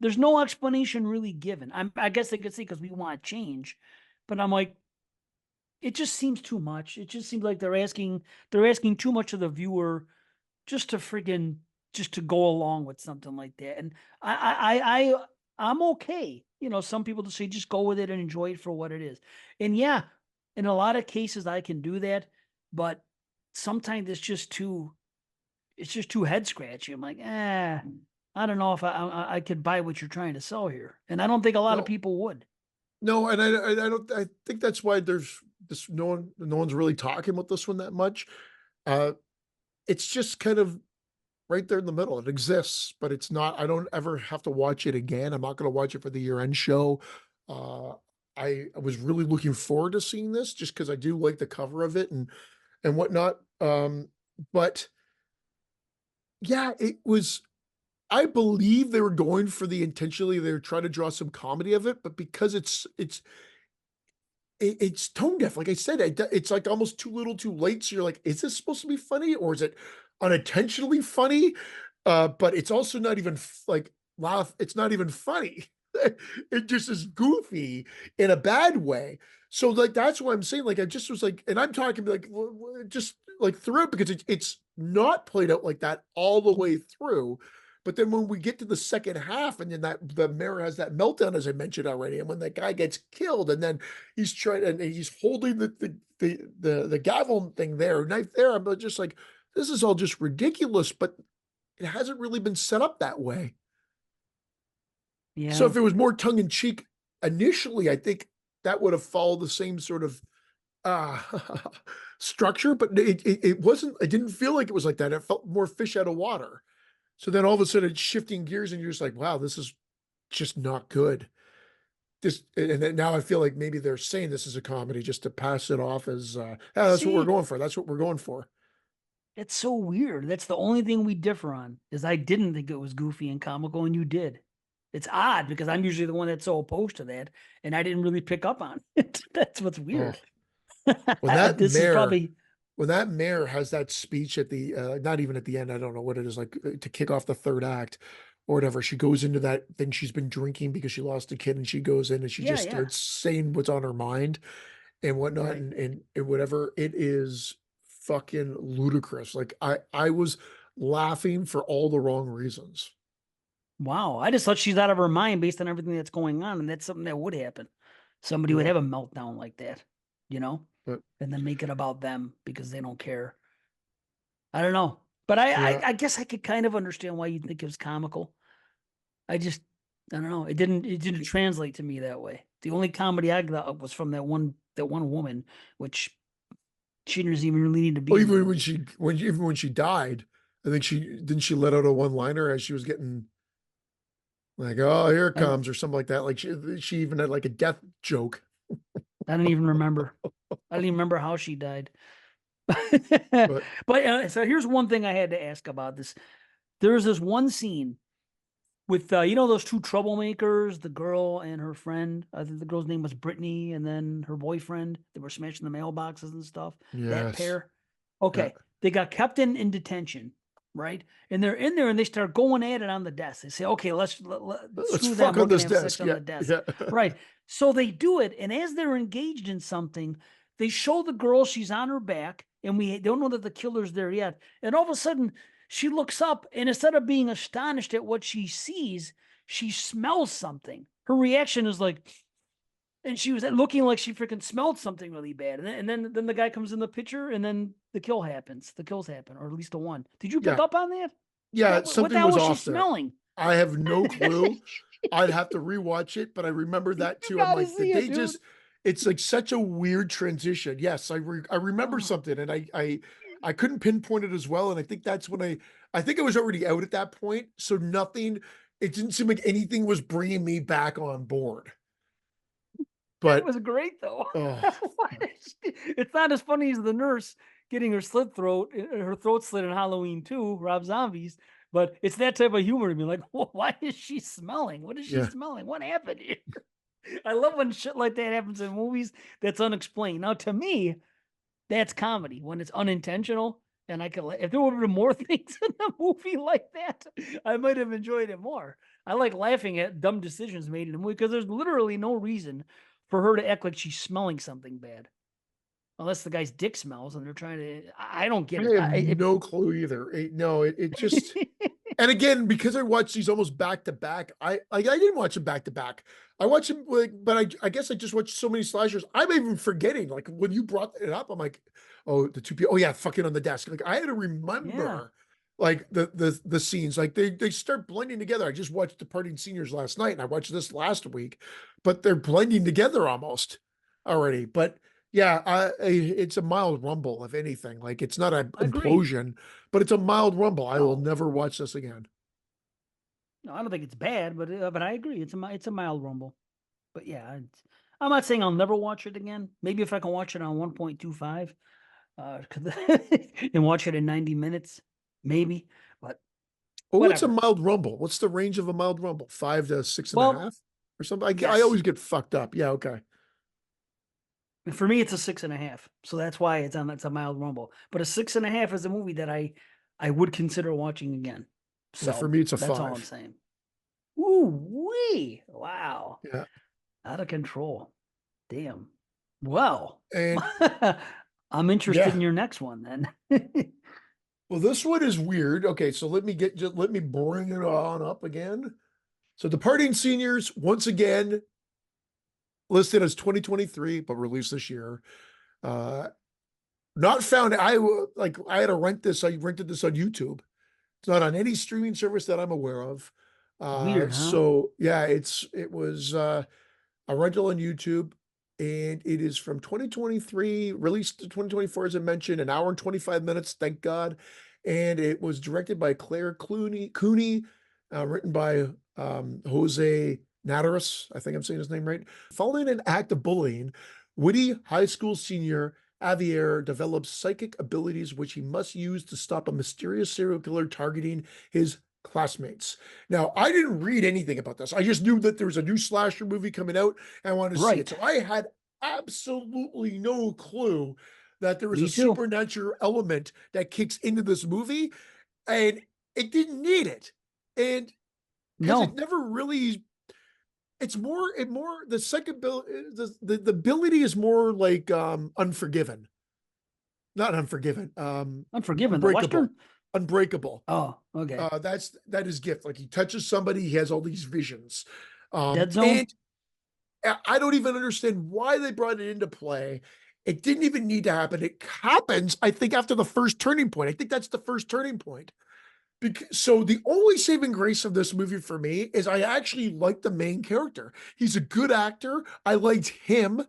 A: There's no explanation really given. I guess they could say because we want change, but I'm like, it just seems too much. It just seems like they're asking too much of the viewer just to friggin' just to go along with something like that. And I'm okay. Some people just say just go with it and enjoy it for what it is. And yeah, in a lot of cases I can do that, but sometimes it's just too head scratchy. I'm like, I don't know if I could buy what you're trying to sell here. And I don't think a lot of
B: No,
A: people would.
B: no, and I don't I think that's why there's this no one's really talking about this one that much. Uh it's just kind of right there in the middle. It exists, but it's not I don't ever have to watch it again. I'm not gonna watch it for the year-end show. Uh, I was really looking forward to seeing this just because I do like the cover of it and whatnot. But yeah, it was I believe they were going for the intentionally they were trying to draw some comedy of it, but because it's tone deaf. Like I said, it's like almost too little too late. So you're like, is this supposed to be funny or is it unintentionally funny? But it's also not even like laugh. It's not even funny. It just is goofy in a bad way. So like that's why I'm saying like I just was like, and I'm talking like just like through it because it's not played out like that all the way through. But then when we get to the second half, and then that the mayor has that meltdown, as I mentioned already, and when that guy gets killed, and then he's trying and he's holding the gavel thing there, knife there. I'm just like, this is all just ridiculous, but it hasn't really been set up that way. So
A: Yeah.
B: if it was more tongue in cheek initially, I think that would have followed the same sort of uh structure, but it wasn't. I didn't feel like it was like that. It felt more fish out of water. So then all of a sudden it's shifting gears, and you're just like, wow, this is just not good. This and then now I feel like maybe they're saying this is a comedy just to pass it off as, "Yeah, that's what we're
A: See,
B: going for. That's what we're going for."
A: it's so weird. That's the only thing we differ on is I didn't think it was goofy and comical, and you did. It's odd because I'm usually the one that's so opposed to that, and I didn't really pick up on it. That's what's
B: Oh,
A: weird.
B: when that
A: This is
B: mayor
A: probably
B: when that mayor has that speech at the, not even at the end, I don't know what it is, like, to kick off the 3rd act or whatever, she goes into that thing she's been drinking because she lost a kid, and she goes in and she
A: yeah,
B: just
A: yeah,
B: starts saying what's on her mind and whatnot,
A: right.
B: and whatever. It is fucking ludicrous. Like, I was laughing for all the wrong reasons.
A: Wow, I just thought she's out of her mind based on everything that's going on, and that's something that would happen. Somebody would
B: Yeah,
A: have a meltdown like that, you know,
B: but
A: and then make it about them because they don't care. I don't know, but I, I,
B: yeah.
A: I guess I could kind of understand why you think it was comical. I just, I don't know. It didn't translate to me that way. The only comedy I got was from that one woman, which she doesn't even really need to be
B: Well,
A: in the
B: even when
A: movie.
B: she even when she died, I think she didn't she let out a one-liner as she was getting like, "Oh, here it
A: I
B: comes," or something like that. Like she even had like a death joke.
A: I don't even remember. I don't even remember how she died.
B: But
A: But so here's one thing I had to ask about this. There's this one scene with those two troublemakers, the girl and her friend. I think the girl's name was Brittany, and then her boyfriend. They were smashing the mailboxes and stuff. That
B: yes,
A: pair.
B: yeah.
A: Okay, they got kept in detention, right? And they're in there and they start going at it on the desk. They say, "Okay,
B: Let's
A: screw them.
B: fuck
A: We're
B: on
A: gonna
B: this
A: have sex
B: desk.
A: on
B: Yeah,
A: the desk."
B: yeah.
A: Right. So they do it, and as they're engaged in something, they show the girl. She's on her back, and we don't know that the killer's there yet. And all of a sudden, she looks up, and instead of being astonished at what she sees, she smells something. Her reaction is like, and she was looking like she freaking smelled something really bad. And then the guy comes in the picture, and then the kill happens. The kills happen, or at least the one. Did you pick
B: Yeah.
A: up on that?
B: Yeah.
A: What the
B: Something
A: hell
B: was
A: was she
B: off there.
A: smelling?
B: I have no clue. I'd have to rewatch it, but I remember
A: You
B: that too. I'm
A: gotta
B: like, did
A: see it,
B: they
A: dude.
B: just, it's like such a weird transition. Yes, I remember
A: Oh,
B: something and I couldn't pinpoint it as well. And I think that's when I think I was already out at that point. So nothing, it didn't seem like anything was bringing me back on board.
A: that
B: But
A: was great though.
B: oh,
A: It's not as funny as the nurse getting her throat slit in Halloween 2, Rob Zombies, but it's that type of humor to me. Like, why is she smelling? What is she
B: yeah.
A: smelling? What happened here? I love when shit like that happens in movies that's unexplained. Now, to me, that's comedy when it's unintentional. And I could, if there would have been more things in the movie like that, I might have enjoyed it more. I like laughing at dumb decisions made in the movie because there's literally no reason for her to act like she's smelling something bad, unless the guy's dick smells and they're trying to. I don't get
B: I
A: it.
B: have no clue either. No, it just, and again, because I watched these almost back to back, I didn't watch them back to back. I watched them like, but I guess I just watched so many slashers. I'm even forgetting. Like when you brought it up, I'm like, oh, the two people. Oh yeah, fucking on the desk. Like I had to
A: Yeah,
B: remember, like the scenes. Like they start blending together. I just watched Departing Seniors last night, and I watched this last week, but they're blending together almost already. But yeah, it's a mild rumble, if anything. Like it's not an
A: agreed.
B: implosion, but it's a mild rumble. I will
A: No,
B: never watch this again.
A: no, I don't think it's bad, but I agree. It's a mild rumble. But yeah, I'm not saying I'll never watch it again. Maybe if I can watch it on 1.25, and watch it in 90 minutes, maybe. But
B: Well, what's a
A: whatever.
B: mild rumble? What's the range of a mild rumble? 5 to 6.5
A: Well,
B: or something? I
A: yes.
B: always get fucked up. Yeah, okay.
A: For me, it's a 6.5. So that's why it's a mild rumble. But a 6.5 is a movie that I would consider watching again.
B: Yeah, for
A: So
B: me, it's a
A: that's all I'm
B: 5.
A: saying. Ooh wee! Wow,
B: Yeah.
A: out of control. Damn. Well,
B: And
A: I'm interested
B: yeah,
A: in your next one then.
B: well, this one is weird. Okay, so let me bring it on up again. So Departing Seniors, once again, listed as 2023, but released this year. Uh, not found. I had to rent this. I rented this on YouTube. It's not on any streaming service that I'm aware of.
A: Weird, huh?
B: So yeah, it was a rental on YouTube, and it is from 2023, released in 2024, as I mentioned, an hour and 25 minutes. Thank God, and it was directed by Claire Cooney, written by Jose Nataris. I think I'm saying his name right. Following an act of bullying, witty high school senior Javier develops psychic abilities which he must use to stop a mysterious serial killer targeting his classmates. Now, I didn't read anything about this. I just knew that there was a new slasher movie coming out and I wanted to see it.
A: Right.
B: So I had absolutely no clue that there was a
A: Me too.
B: supernatural element that kicks into this movie, and it didn't need it. And because it
A: No,
B: never really, it more the second ability, the ability is more like Unforgiven, not Unforgiven,
A: Unforgiven, the
B: Unbreakable,
A: Western.
B: Unbreakable.
A: Oh, okay.
B: That is gift. Like he touches somebody, he has all these visions.
A: Dead Zone.
B: And I don't even understand why they brought it into play. It didn't even need to happen. It happens, I think, after the first turning point. I think that's the first turning point. So the only saving grace of this movie for me is I actually like the main character. He's a good actor. I liked him,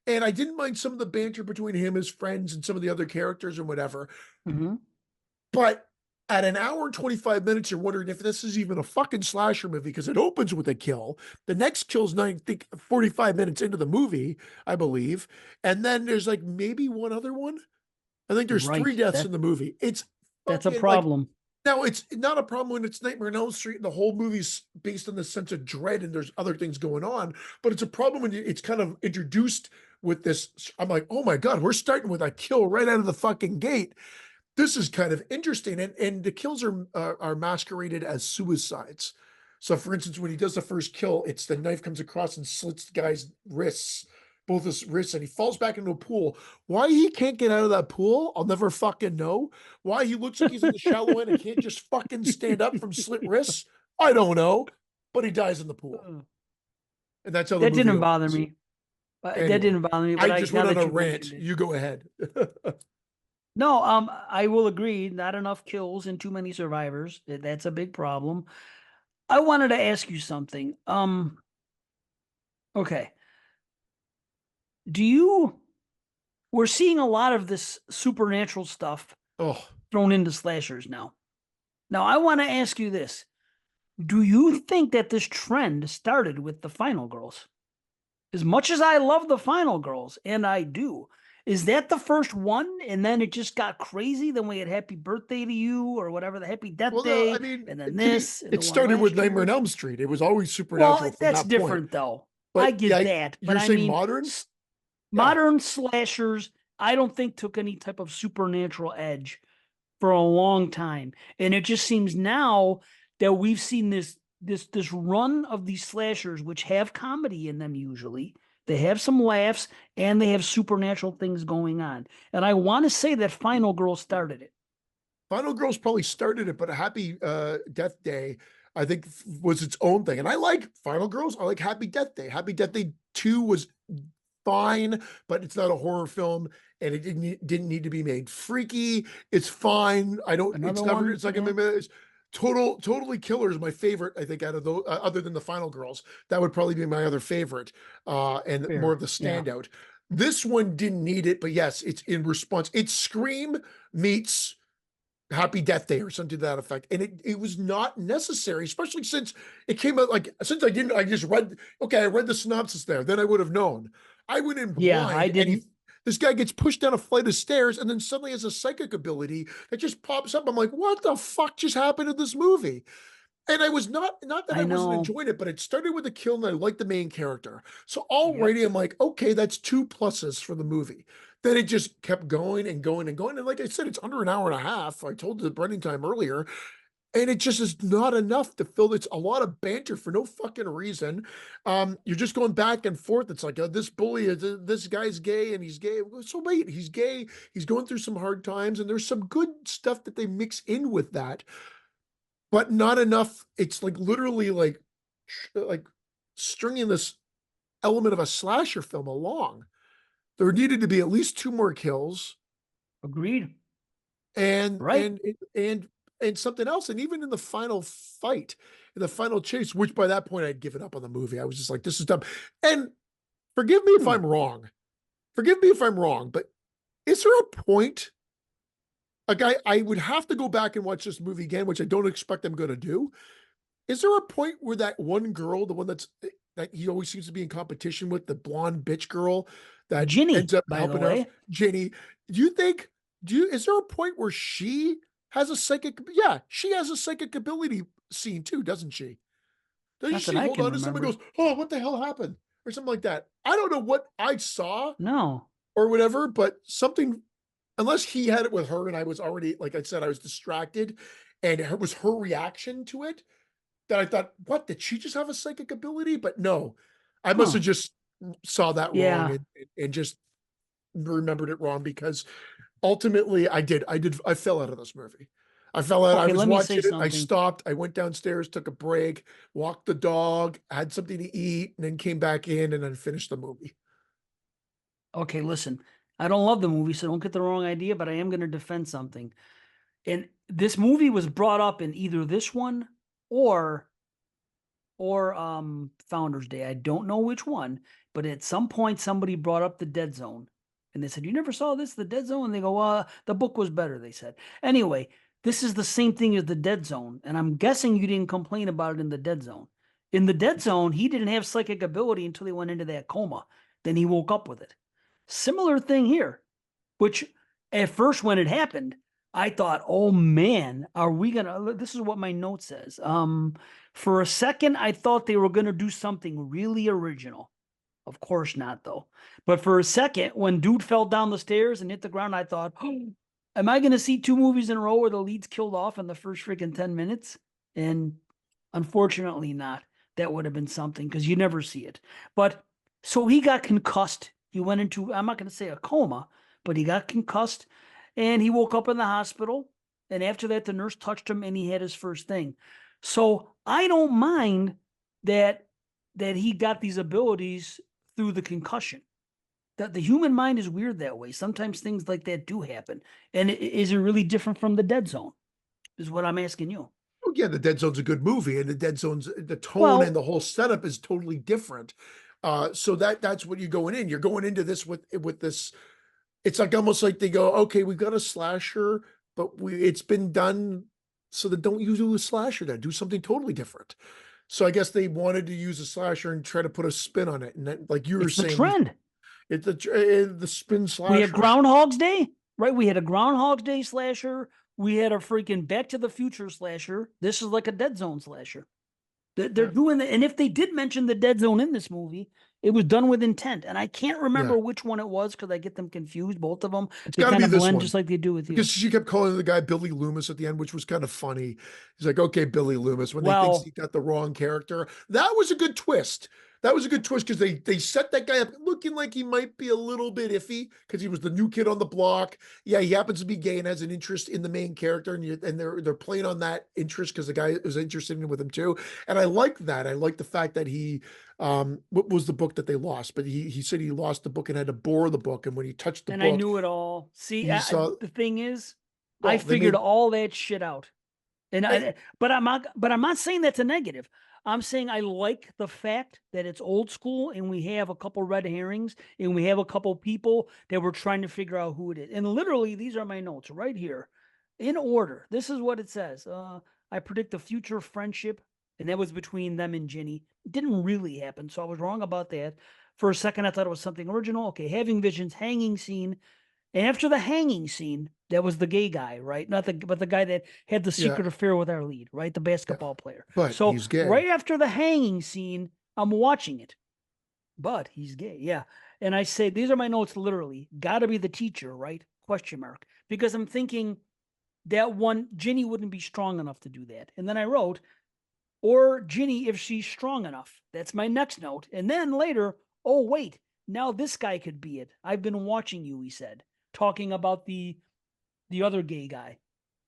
B: and I didn't mind some of the banter between him, his friends, and some of the other characters and whatever.
A: Hmm.
B: But at an hour and 25 minutes, you're wondering if this is even a fucking slasher movie because it opens with a kill. The next kill's I think 45 minutes into the movie, I believe. And then there's like maybe one other one. I think there's 3
A: Right.
B: deaths in the movie. It's
A: That's a
B: fucking like,
A: problem.
B: now it's not a problem when it's Nightmare on Elm Street and the whole movie's based on the sense of dread and there's other things going on, but it's a problem when it's kind of introduced with this. I'm like, oh my God, we're starting with a kill right out of the fucking gate. This is kind of interesting, and the kills are masqueraded as suicides. So, for instance, when he does the first kill, it's the knife comes across and slits the guy's wrists, both his wrists, and he falls back into a pool. Why he can't get out of that pool, I'll never fucking know. Why he looks like he's in the shallow end and can't just fucking stand up from slit wrists, I don't know. but he dies in the pool,
A: Uh,
B: and that's how the
A: That
B: movie
A: didn't bother
B: opens.
A: me. That
B: Anyway,
A: didn't bother me,
B: I
A: but
B: just
A: now
B: went on
A: that
B: a
A: you
B: rant.
A: mentioned it.
B: You go ahead.
A: No, I will agree. Not enough kills and too many survivors. That's a big problem. I wanted to ask you something. Okay. Do you, we're seeing a lot of this supernatural stuff
B: Oh,
A: thrown into slashers now. Now, I want to ask you this. Do you think that this trend started with the Final Girls? As much as I love the Final Girls, and I do, is that the first one? And then it just got crazy. Then we had Happy Birthday to You or whatever, the Happy Death
B: well, no, I
A: Day,
B: mean,
A: and then
B: to me,
A: this and the
B: it
A: one
B: started with
A: last
B: Nightmare on
A: year.
B: Elm Street. It was always
A: Well,
B: supernatural from
A: that's
B: that point.
A: different though. I
B: But
A: get
B: yeah,
A: that. But
B: you're
A: I
B: saying
A: mean,
B: modern? Yeah.
A: modern slashers, I don't think took any type of supernatural edge for a long time. And it just seems now that we've seen this run of these slashers which have comedy in them usually. They have some laughs and they have supernatural things going on. And I want to say that Final Girl started it.
B: Final Girls probably started it, but a Happy Death Day, I think, was its own thing. And I like Final Girls. I like Happy Death Day. Happy Death Day 2 was fine, but it's not a horror film, and it didn't need to be made freaky. It's fine. I don't.
A: Another
B: It's never.
A: one,
B: It's like
A: yeah,
B: it's totally killer is my favorite. I think out of those, other than the Final Girls, that would probably be my other favorite, and more
A: fair.
B: of the
A: Yeah,
B: standout. This one didn't need it, but yes, it's in response. It's Scream meets Happy Death Day or something to that effect. And it was not necessary, especially since it came out like since I just read I read the synopsis there, then I would have known. I went in
A: yeah, I
B: blind and
A: didn't.
B: this guy gets pushed down a flight of stairs and then suddenly has a psychic ability that just pops up. I'm like, what the fuck just happened in this movie? And I was not that I
A: I
B: wasn't
A: know.
B: enjoying it, but it started with a kill and I liked the main character. So
A: Yep.
B: already I'm like, okay, that's two pluses for the movie. Then it just kept going and going and going. And like I said, it's under an hour and a half. I told the running time earlier, and it just is not enough to fill. It's a lot of banter for no fucking reason. You're just going back and forth. It's like this bully, this guy's gay and he's gay. So wait, he's gay. He's going through some hard times, and there's some good stuff that they mix in with that, but not enough. It's like literally like stringing this element of a slasher film along. There needed to be at least two more kills
A: Agreed.
B: and
A: Right.
B: and and and something else. And even in the final fight, in the final chase, which by that point I'd given up on the movie. I was just like, this is dumb. And forgive me if
A: Hmm.
B: I'm wrong. Forgive me if I'm wrong, but is there a point? Like I would have to go back and watch this movie again, which I don't expect I'm going to do. Is there a point where that one girl, the one that he always seems to be in competition with, the blonde bitch girl that ends
A: Ginny,
B: up
A: by the
B: helping out
A: way.
B: Jenny? Do you think? Is there a point where she has a psychic? Yeah, she has a psychic ability scene too, doesn't she? Doesn't
A: Not that
B: she
A: I
B: hold
A: can
B: on to someone
A: remember.
B: goes, "Oh, what the hell happened?" or something like that? I don't know what I saw
A: No.
B: or whatever, but something. Unless he had it with her, and I was already, like I said, I was distracted, and it was her reaction to it that I thought, what, did she just have a psychic ability? But no, I must
A: Huh.
B: have just saw that wrong
A: Yeah.
B: and just remembered it wrong because ultimately I fell out of this movie. I fell out. I
A: Okay,
B: was
A: let me say
B: watching it. I
A: something.
B: stopped. I went downstairs, took a break, walked the dog, had something to eat, and then came back in and then finished the movie.
A: Okay, listen. I don't love the movie, so don't get the wrong idea, but I am going to defend something. And this movie was brought up in either this one or Founders Day. I don't know which one, but at some point somebody brought up the Dead Zone. And they said, "You never saw this, the Dead Zone?" And they go, the book was better," they said. Anyway, this is the same thing as the Dead Zone, and I'm guessing you didn't complain about it in the Dead Zone. In the Dead Zone, he didn't have psychic ability until he went into that coma. Then he woke up with it. Similar thing here, which at first when it happened, I thought, oh man, are we gonna, this is what my note says. For a second, I thought they were gonna do something really original. Of course not, though. But for a second, when dude fell down the stairs and hit the ground, I thought, oh, am I gonna see two movies in a row where the lead's killed off in the first freaking 10 minutes? And unfortunately not. That would have been something because you never see it. But so he got concussed. He went into, I'm not going to say a coma, but he got concussed and he woke up in the hospital. And after that, the nurse touched him and he had his first thing. So I don't mind that he got these abilities through the concussion. That the human mind is weird that way. Sometimes things like that do happen. And is it really different from the Dead Zone? Is what I'm asking you.
B: Oh, yeah, the Dead Zone's a good movie, and the Dead Zone's the tone and
A: Well,
B: the whole setup is totally different. So that's what you're going in. You're going into this with this. It's like almost like they go, okay, we've got a slasher, but it's been done, so then don't you do a slasher then, do something totally different. So I guess they wanted to use a slasher and try to put a spin on it, and then, like you were
A: it's the
B: saying,
A: trend.
B: it's the spin
A: We had
B: slasher.
A: Groundhog's Day, right? We had a Groundhog's Day slasher. We had a freaking Back to the Future slasher. This is like a Dead Zone slasher. They're
B: Yeah,
A: doing the, and if they did mention the Dead Zone in this movie, it was done with intent. And I can't
B: yeah,
A: remember which one it was because I get them confused, both of them.
B: it's
A: They
B: got to
A: kind
B: be
A: of
B: this
A: blend
B: one.
A: just like they do with you.
B: Because she kept calling the guy Billy Loomis at the end, which was kind of funny. He's like, okay, Billy Loomis, when they thinks he
A: Well,
B: got the wrong character. That was a good twist. That was a good twist because they set that guy up looking like he might be a little bit iffy because he was the new kid on the block. Yeah, he happens to be gay and has an interest in the main character, and they're playing on that interest because the guy is interested in with him too. And I like that. I like the fact that he what was the book that they lost? But he said he lost the book and had to borrow the book. And when he touched the
A: and I
B: book,
A: knew it all. See,
B: he saw
A: the thing is, I
B: well, they
A: figured
B: made
A: all that shit out. And but I'm not saying that's a negative. I'm saying I like the fact that it's old school and we have a couple red herrings and we have a couple people that we're trying to figure out who it is. And literally, these are my notes right here in order. This is what it says. I predict a future friendship, and that was between them and Ginny. It didn't really happen, so I was wrong about that. For a second, I thought it was something original. Okay, having visions, hanging scene. And after the hanging scene, that was the gay guy, right? Not the but the guy that had the
B: yeah,
A: secret affair with our lead, right? The
B: yeah.
A: basketball player.
B: But
A: So
B: he's gay.
A: right after the hanging scene, I'm watching it. But he's gay, yeah. And I say these are my notes literally. Gotta be the teacher, right? Question mark. Because I'm thinking that one, Ginny wouldn't be strong enough to do that. And then I wrote, or Ginny if she's strong enough. That's my next note. And then later, oh wait, now this guy could be it. I've been watching you, he said, talking about the other gay guy,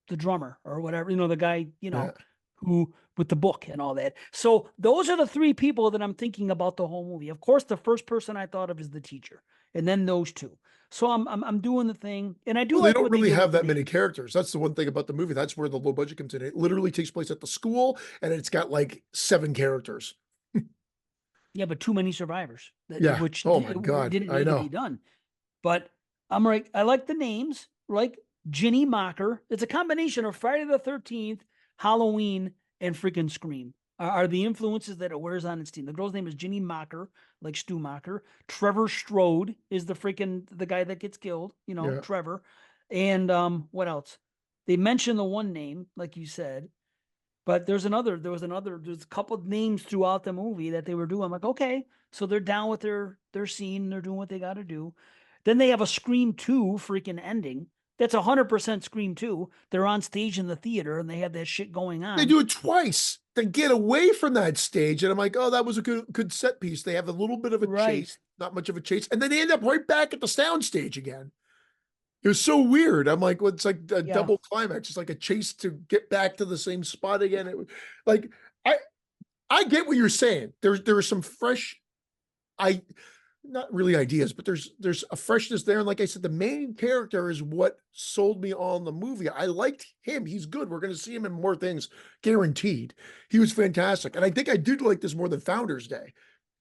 A: the drummer or whatever, the guy,
B: Yeah.
A: who with the book and all that. So those are the three people that I'm thinking about the whole movie. Of course, the first person I thought of is the teacher, and then those two. So I'm doing the thing, and I do
B: Well, they
A: like
B: don't
A: what they
B: really
A: did
B: have
A: with the
B: that many
A: names.
B: characters. That's the one thing about the movie. That's where the low budget comes in. It literally takes place at the school and it's got like 7 characters.
A: Yeah, but too many survivors,
B: Yeah.
A: which
B: Oh my
A: it
B: God.
A: didn't
B: I
A: need to be
B: know.
A: done. But I'm right. I like the names, like Ginny Mocker. It's a combination of Friday the 13th, Halloween, and freaking Scream. Are the influences that it wears on its team. The girl's name is Ginny Mocker, like Stu Mocker. Trevor Strode is the guy that gets killed,
B: Yeah.
A: Trevor. And what else? They mention the one name, like you said, but there's a couple of names throughout the movie that they were doing. I'm like, okay, so they're down with their scene, they're doing what they got to do. Then they have a Scream 2 freaking ending. That's 100% Scream 2. They're on stage in the theater and they have that shit going
B: They
A: on.
B: do it twice. They get away from that stage. And I'm like, oh, that was a good set piece. They have a little bit of a
A: Right.
B: chase, not much of a chase. And then they end up right back at the sound stage again. It was so weird. I'm like, well, it's like a
A: Yeah.
B: double climax. It's like a chase to get back to the same spot again. It was like I I get what you're saying. There are some fresh I not really ideas, but there's a freshness there. And like I said, the main character is what sold me on the movie. I liked him. He's good. We're gonna see him in more things, guaranteed. He was fantastic. And I think I did like this more than Founders Day.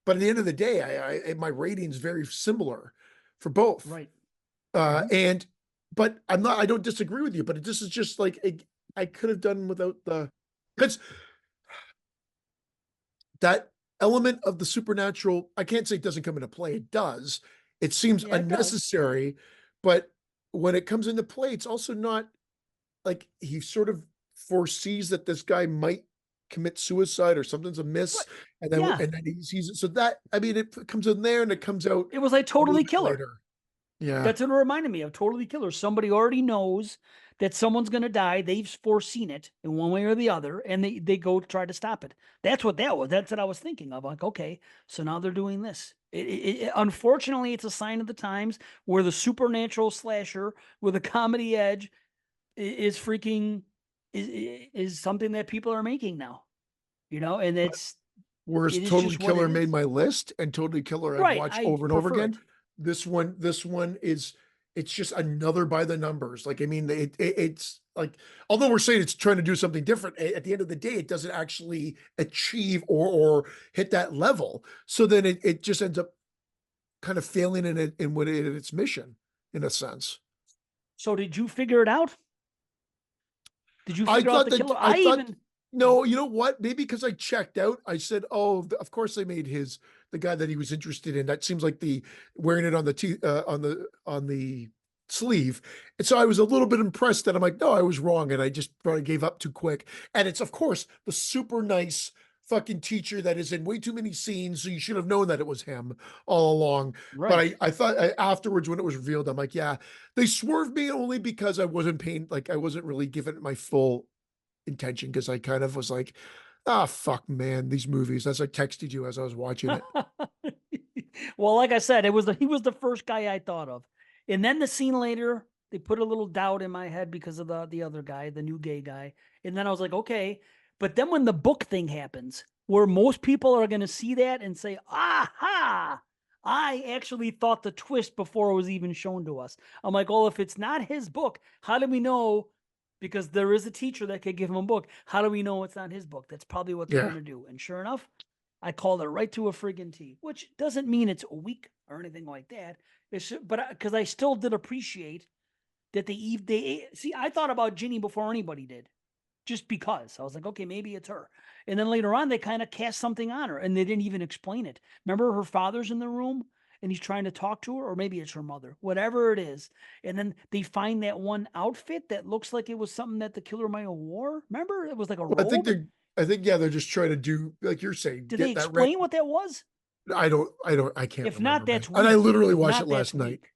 B: But at the end of the day, my rating's very similar for both.
A: Right.
B: And but I don't disagree with you, but this is just like I could have done without because that element of the supernatural, I can't say it doesn't come into play. It does. It seems
A: Yeah, it does.
B: unnecessary, but when it comes into play, it's also not like he sort of foresees that this guy might commit suicide or something's amiss,
A: What? Yeah.
B: and then he sees it. So that I mean, it comes in there and it comes out
A: It was like
B: a little
A: Totally
B: bit
A: Killer.
B: later. Yeah.
A: That's what it reminded me of. Totally Killer. Somebody already knows that someone's going to die. They've foreseen it in one way or the other, and they go to try to stop it. That's what that was. That's what I was thinking of. Like, okay, so now they're doing this. Unfortunately, it's a sign of the times where the supernatural slasher with a comedy edge is freaking is something that people are making now. And it's
B: Whereas
A: It is
B: Totally
A: just what
B: Killer
A: it
B: made
A: is.
B: my list, and Totally Killer I'd
A: Right.
B: watch
A: I
B: over and over
A: prefer
B: again.
A: it.
B: This one is it's just another by the numbers. Like I mean, it's like although we're saying it's trying to do something different, at the end of the day, it doesn't actually achieve or hit that level. So then it just ends up kind of failing in what its mission, in a sense.
A: So did you figure it out? Did you
B: I
A: figure out
B: thought
A: the
B: that
A: killer?
B: I
A: I
B: thought
A: even
B: no, you know what? Maybe because I checked out, I said, "Oh, of course they made the guy that he was interested in. That seems like the wearing it on the on the sleeve." And so I was a little bit impressed that I'm like, "No, I was wrong," and I just probably gave up too quick. And it's of course the super nice fucking teacher that is in way too many scenes, so you should have known that it was him all along. But
A: right.
B: I thought afterwards when it was revealed, I'm like, yeah, they swerved me only because I wasn't paying, like I wasn't really giving it my full intention because I kind of was like, ah, fuck, man, these movies. As I texted you as I was watching it.
A: Well, like I said, he was the first guy I thought of. And then the scene later, they put a little doubt in my head because of the other guy, the new gay guy. And then I was like, okay. But then when the book thing happens, where most people are going to see that and say, aha, I actually thought the twist before it was even shown to us. I'm like, oh, if it's not his book, how do we know? Because there is a teacher that could give him a book. How do we know it's not his book? That's probably what they're
B: Yeah.
A: going to do. And sure enough, I called it right to a friggin' T, which doesn't mean it's weak or anything like that. But because I still did appreciate that they see. I thought about Ginny before anybody did, just because I was like, okay, maybe it's her. And then later on, they kind of cast something on her, and they didn't even explain it. Remember, her father's in the room, and he's trying to talk to her, or maybe it's her mother, whatever it is. And then they find that one outfit that looks like it was something that the killer might have wore. Remember, it was like a
B: Well,
A: robe.
B: I think, yeah, they're just trying to do, like you're saying,
A: Did they
B: get that red.
A: explain what that was?
B: I can't
A: If not,
B: remember, man.
A: that's
B: And I
A: weak.
B: literally
A: If
B: watched it
A: not, that's
B: last night,
A: weak.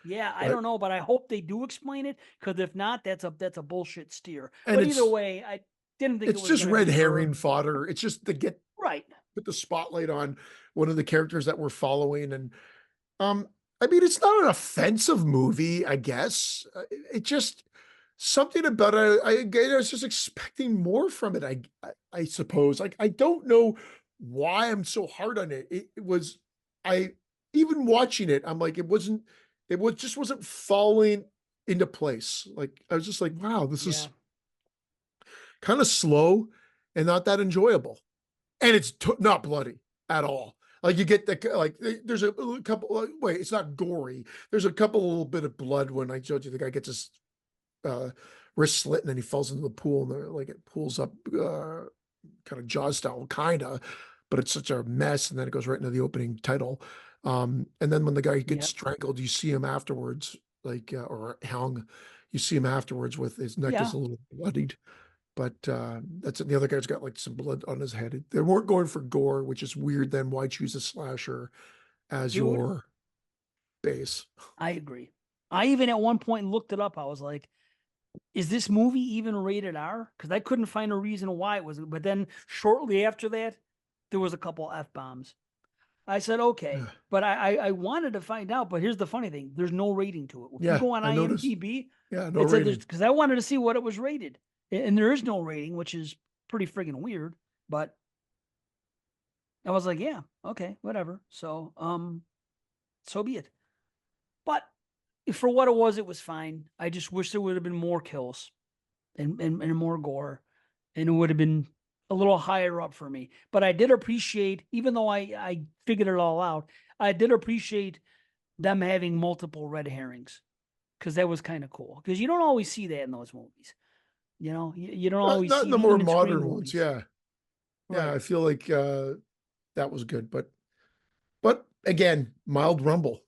A: Yeah, I
B: but,
A: don't know, but I hope they do explain it, because if not, that's a bullshit steer.
B: and
A: But either way, I didn't think it
B: it's
A: was
B: just
A: gonna
B: red
A: be
B: herring
A: her.
B: fodder. It's just to
A: Right.
B: put the spotlight on one of the characters that we're following. And, um, I mean, it's not an offensive movie, I guess. It just, something about it. Again, I was just expecting more from it. I suppose. Like I don't know why I'm so hard on it. It was I even watching it. I'm like it wasn't. It was just wasn't falling into place. Like I was just like, wow, this
A: Yeah.
B: is kind of slow and not that enjoyable. And it's not bloody at all. Like you get there's a couple. Wait, it's not gory. There's a couple little bit of blood when I showed you the guy gets his uh, wrist slit and then he falls into the pool and like it pulls up kind of Jaws style, kind of, but it's such a mess. And then it goes right into the opening title. And then when the guy gets
A: Yep.
B: strangled, you see him afterwards, like, or hung, you see him afterwards with his neck is
A: Yeah.
B: a little bloodied. But that's it. The other guy's got like some blood on his head. They weren't going for gore, which is weird. Then why choose a slasher as
A: Dude,
B: your base?
A: I agree. I even at one point looked it up. I was like, is this movie even rated R? Because I couldn't find a reason why it was. But then shortly after that, there was a couple F bombs. I said, okay. But I wanted to find out. But here's the funny thing, there's no rating to it. If you
B: Yeah,
A: go on
B: I noticed.
A: IMDb,
B: Yeah, no
A: it said there's,
B: rating.
A: because I wanted to see what it was rated. And there is no rating, which is pretty friggin' weird. But I was like, yeah, okay, whatever. So be it. But for what it was fine. I just wish there would have been more kills and more gore, and it would have been a little higher up for me. But I did appreciate, even though I figured it all out, I did appreciate them having multiple red herrings, because that was kind of cool. Because you don't always see that in those movies. You know, you don't always
B: Not
A: see
B: in
A: it
B: the more
A: even in Scream
B: modern ones.
A: movies.
B: Yeah. Yeah.
A: Right.
B: I feel like that was good. But again, mild rumble.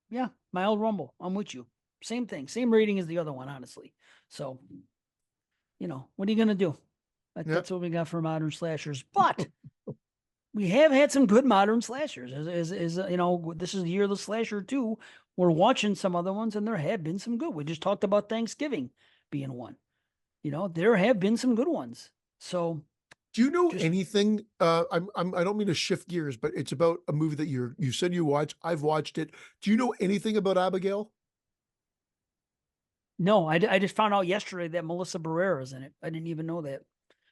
A: Yeah. My old Rumble. I'm with you. Same thing. Same rating as the other one, honestly. So, what are you going to do?
B: Yep.
A: That's what we got for modern slashers. But we have had some good modern slashers. This is the year of the slasher too. We're watching some other ones, and there have been some good. We just talked about Thanksgiving being one. There have been some good ones. So
B: Do you know
A: just
B: anything? I don't mean to shift gears, but it's about a movie that you said you watched. I've watched it. Do you know anything about Abigail?
A: no, I just found out yesterday that Melissa Barrera is in it. I didn't even know that.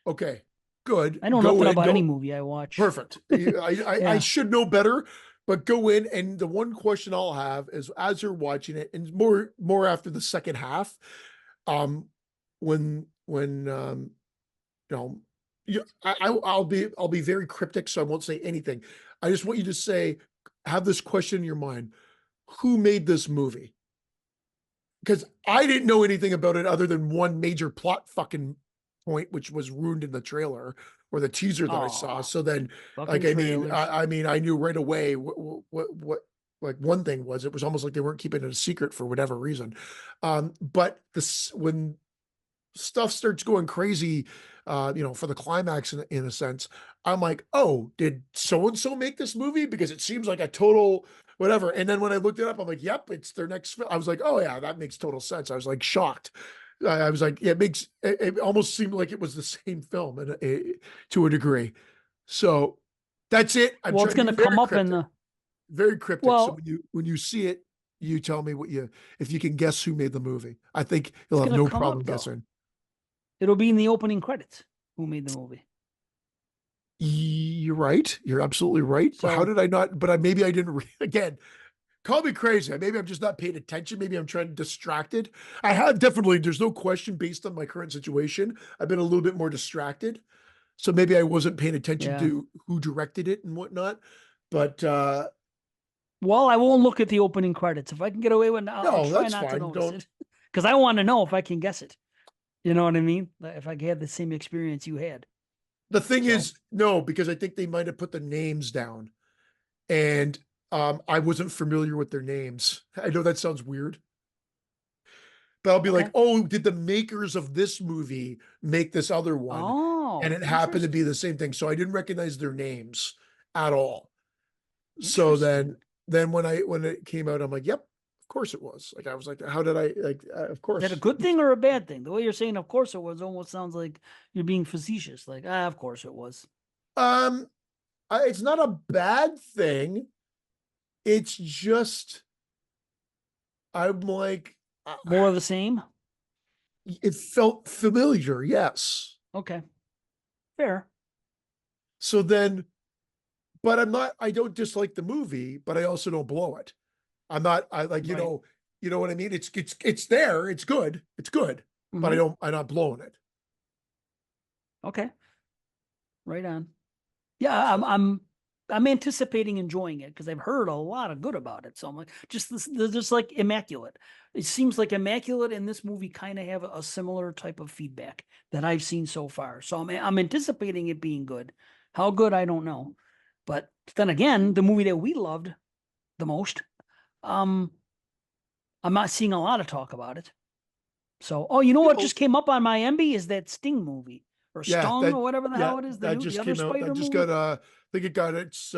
B: Okay. good.
A: I know
B: Go
A: nothing
B: in,
A: about any
B: don't
A: movie I watch.
B: perfect. I
A: Yeah.
B: should know better, but go in, and the one question I'll have is as you're watching it, and more after the second half, um, when you know, I'll be very cryptic, so I won't say anything. I just want you to say, have this question in your mind: Who made this movie? Because I didn't know anything about it other than one major plot fucking point, which was ruined in the trailer or the teaser that I saw.
A: Oh,
B: So then,
A: fucking
B: like,
A: trailers.
B: I mean, I knew right away what like one thing was. It was almost like they weren't keeping it a secret for whatever reason. But this when stuff starts going crazy, for the climax in a sense, I'm like, oh, did so and so make this movie? Because it seems like a total whatever. And then when I looked it up, I'm like, yep, it's their next film. I was like, oh yeah, that makes total sense. I was like shocked. I was like, yeah, it almost seemed like it was the same film to a degree. So that's it. I'm
A: Well, it's
B: trying to
A: going
B: be
A: to come
B: very
A: up in
B: cryptic,
A: the,
B: very cryptic. So
A: well,
B: when you see it, you tell me if you can guess who made the movie. I think you'll
A: it's
B: have
A: going to
B: no
A: come
B: problem
A: up though.
B: guessing.
A: It'll be in the opening credits. Who made the movie?
B: You're right. You're absolutely right. How
A: So,
B: did I not? But maybe I didn't. Again, call me crazy. Maybe I'm just not paying attention. Maybe I'm trying distracted. I have definitely. There's no question based on my current situation. I've been a little bit more distracted, so maybe I wasn't paying attention
A: yeah.
B: to who directed it and whatnot. But
A: Well, I won't look at the opening credits. If I can get away with it, I'll
B: no,
A: try
B: that's
A: not to
B: fine.
A: notice
B: Don't.
A: it because I want to know if I can guess it. You know what I mean? Like, if I had the same experience you had.
B: The thing
A: So,
B: is, no, because I think they might have put the names down, and I wasn't familiar with their names. I know that sounds weird. But I'll be like,
A: okay.
B: oh, did the makers of this movie make this other one? And
A: Oh,
B: it happened to be
A: interesting.
B: the same thing. So I didn't recognize their names at all. So
A: Interesting.
B: then when it came out, I'm like, yep, of course it was. Like I was like, how did I like of
A: Is that a
B: course.
A: good thing or a bad thing? The way you're saying, of course it was, almost sounds like you're being facetious. Like, of course it was.
B: Um it's not a bad thing. It's just I'm like
A: More of the same?
B: it felt familiar, yes.
A: Okay. Fair.
B: So then but I don't dislike the movie, but I also don't blow it. I'm not I like
A: Right.
B: you know what I mean? It's there, it's good. It's good, but
A: Hmm.
B: I'm not blowing it.
A: Okay. Right on. Yeah,
B: So
A: I'm anticipating enjoying it because I've heard a lot of good about it. So I'm like, they're just like immaculate. It seems like immaculate and this movie kind of have a similar type of feedback that I've seen so far. So I'm anticipating it being good. How good I don't know, but then again, the movie that we loved the most, um, I'm not seeing a lot of talk about it. So, oh, you know
B: you
A: what
B: know,
A: just came up on my MB is that Sting movie or
B: yeah,
A: Stung or whatever the hell it is,
B: that
A: the
B: just
A: other
B: came out. That
A: Spider
B: just
A: movie.
B: got I think it got its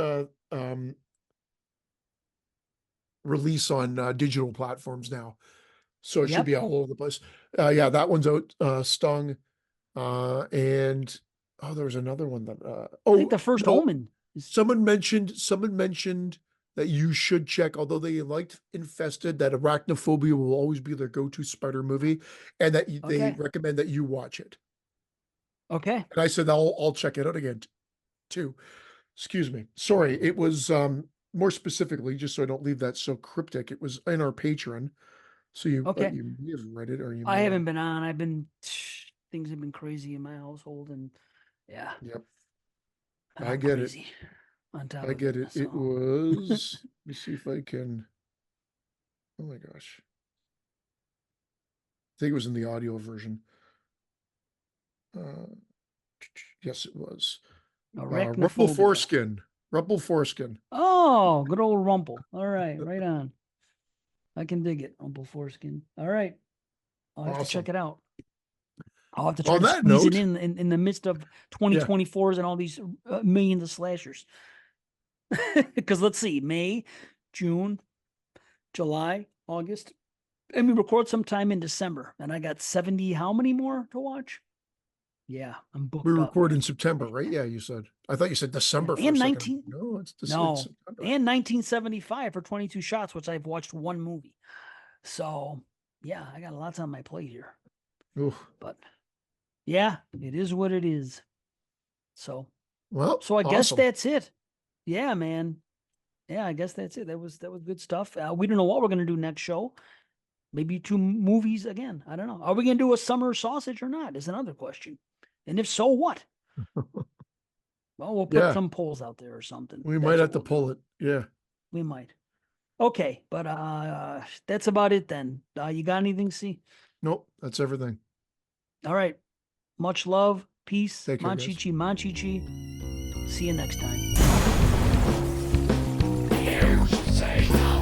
B: release on digital platforms now. So it should
A: Yep.
B: be all over the place. Yeah, that one's out, Stung. And oh, there was another one that
A: I think
B: oh
A: the first
B: no,
A: Omen is
B: someone mentioned that you should check, although they liked Infested, that Arachnophobia will always be their go-to spider movie, and that they
A: okay.
B: recommend that you watch it.
A: Okay.
B: And I said I'll check it out again too. Excuse me. Sorry, it was more specifically, just so I don't leave that so cryptic. It was in our Patreon, so
A: Okay.
B: you may have read it or you
A: I
B: may not.
A: haven't been on. I've been things have been crazy in my household and yeah,
B: Yep, I
A: I'm
B: get it.
A: crazy on top
B: I
A: of
B: get
A: it.
B: it. It
A: So
B: was. Let me see if I can. Oh my gosh. I think it was in the audio version. Uh, yes, it was. Rumble
A: arachnophobia.
B: Foreskin. Rumble Foreskin.
A: Oh, good old Rumple. All right, right on. I can dig it, Rumple Foreskin. All right. I'll have to check
B: Awesome.
A: it out. I'll have to try
B: On
A: to
B: that
A: squeeze it
B: note,
A: in the midst of
B: yeah,
A: 2024s and all these millions of slashers. Because let's see, May, June, July, August, and we record sometime in December, and I got 70. How many more to watch? Yeah, I'm
B: we
A: booked up,
B: record in
A: man.
B: September, right? Yeah, you said. I thought you said
A: Yeah,
B: December for a
A: and
B: second.
A: 19.
B: No, it's
A: No,
B: September.
A: and 1975 for 22 shots, which I've watched one movie. So yeah, I got lots on my plate here.
B: Ooh.
A: But yeah, it is what it is. So,
B: Well,
A: I guess
B: awesome.
A: that's it. Yeah, man. Yeah, I guess that's it. That was good stuff. We don't know what we're gonna do next show. Maybe two movies again. I don't know. Are we gonna do a summer sausage or not? Is another question. And if so, what? Well, we'll put
B: Yeah,
A: some polls out there or something.
B: we might
A: That's
B: have
A: what
B: to
A: we'll
B: pull
A: do.
B: it. Yeah.
A: We might. Okay, but that's about it then. You got anything, see?
B: Nope. That's everything.
A: All right. Much love, peace,
B: Take care, guys.
A: manchichi, manchichi. See you next time.
C: You say no.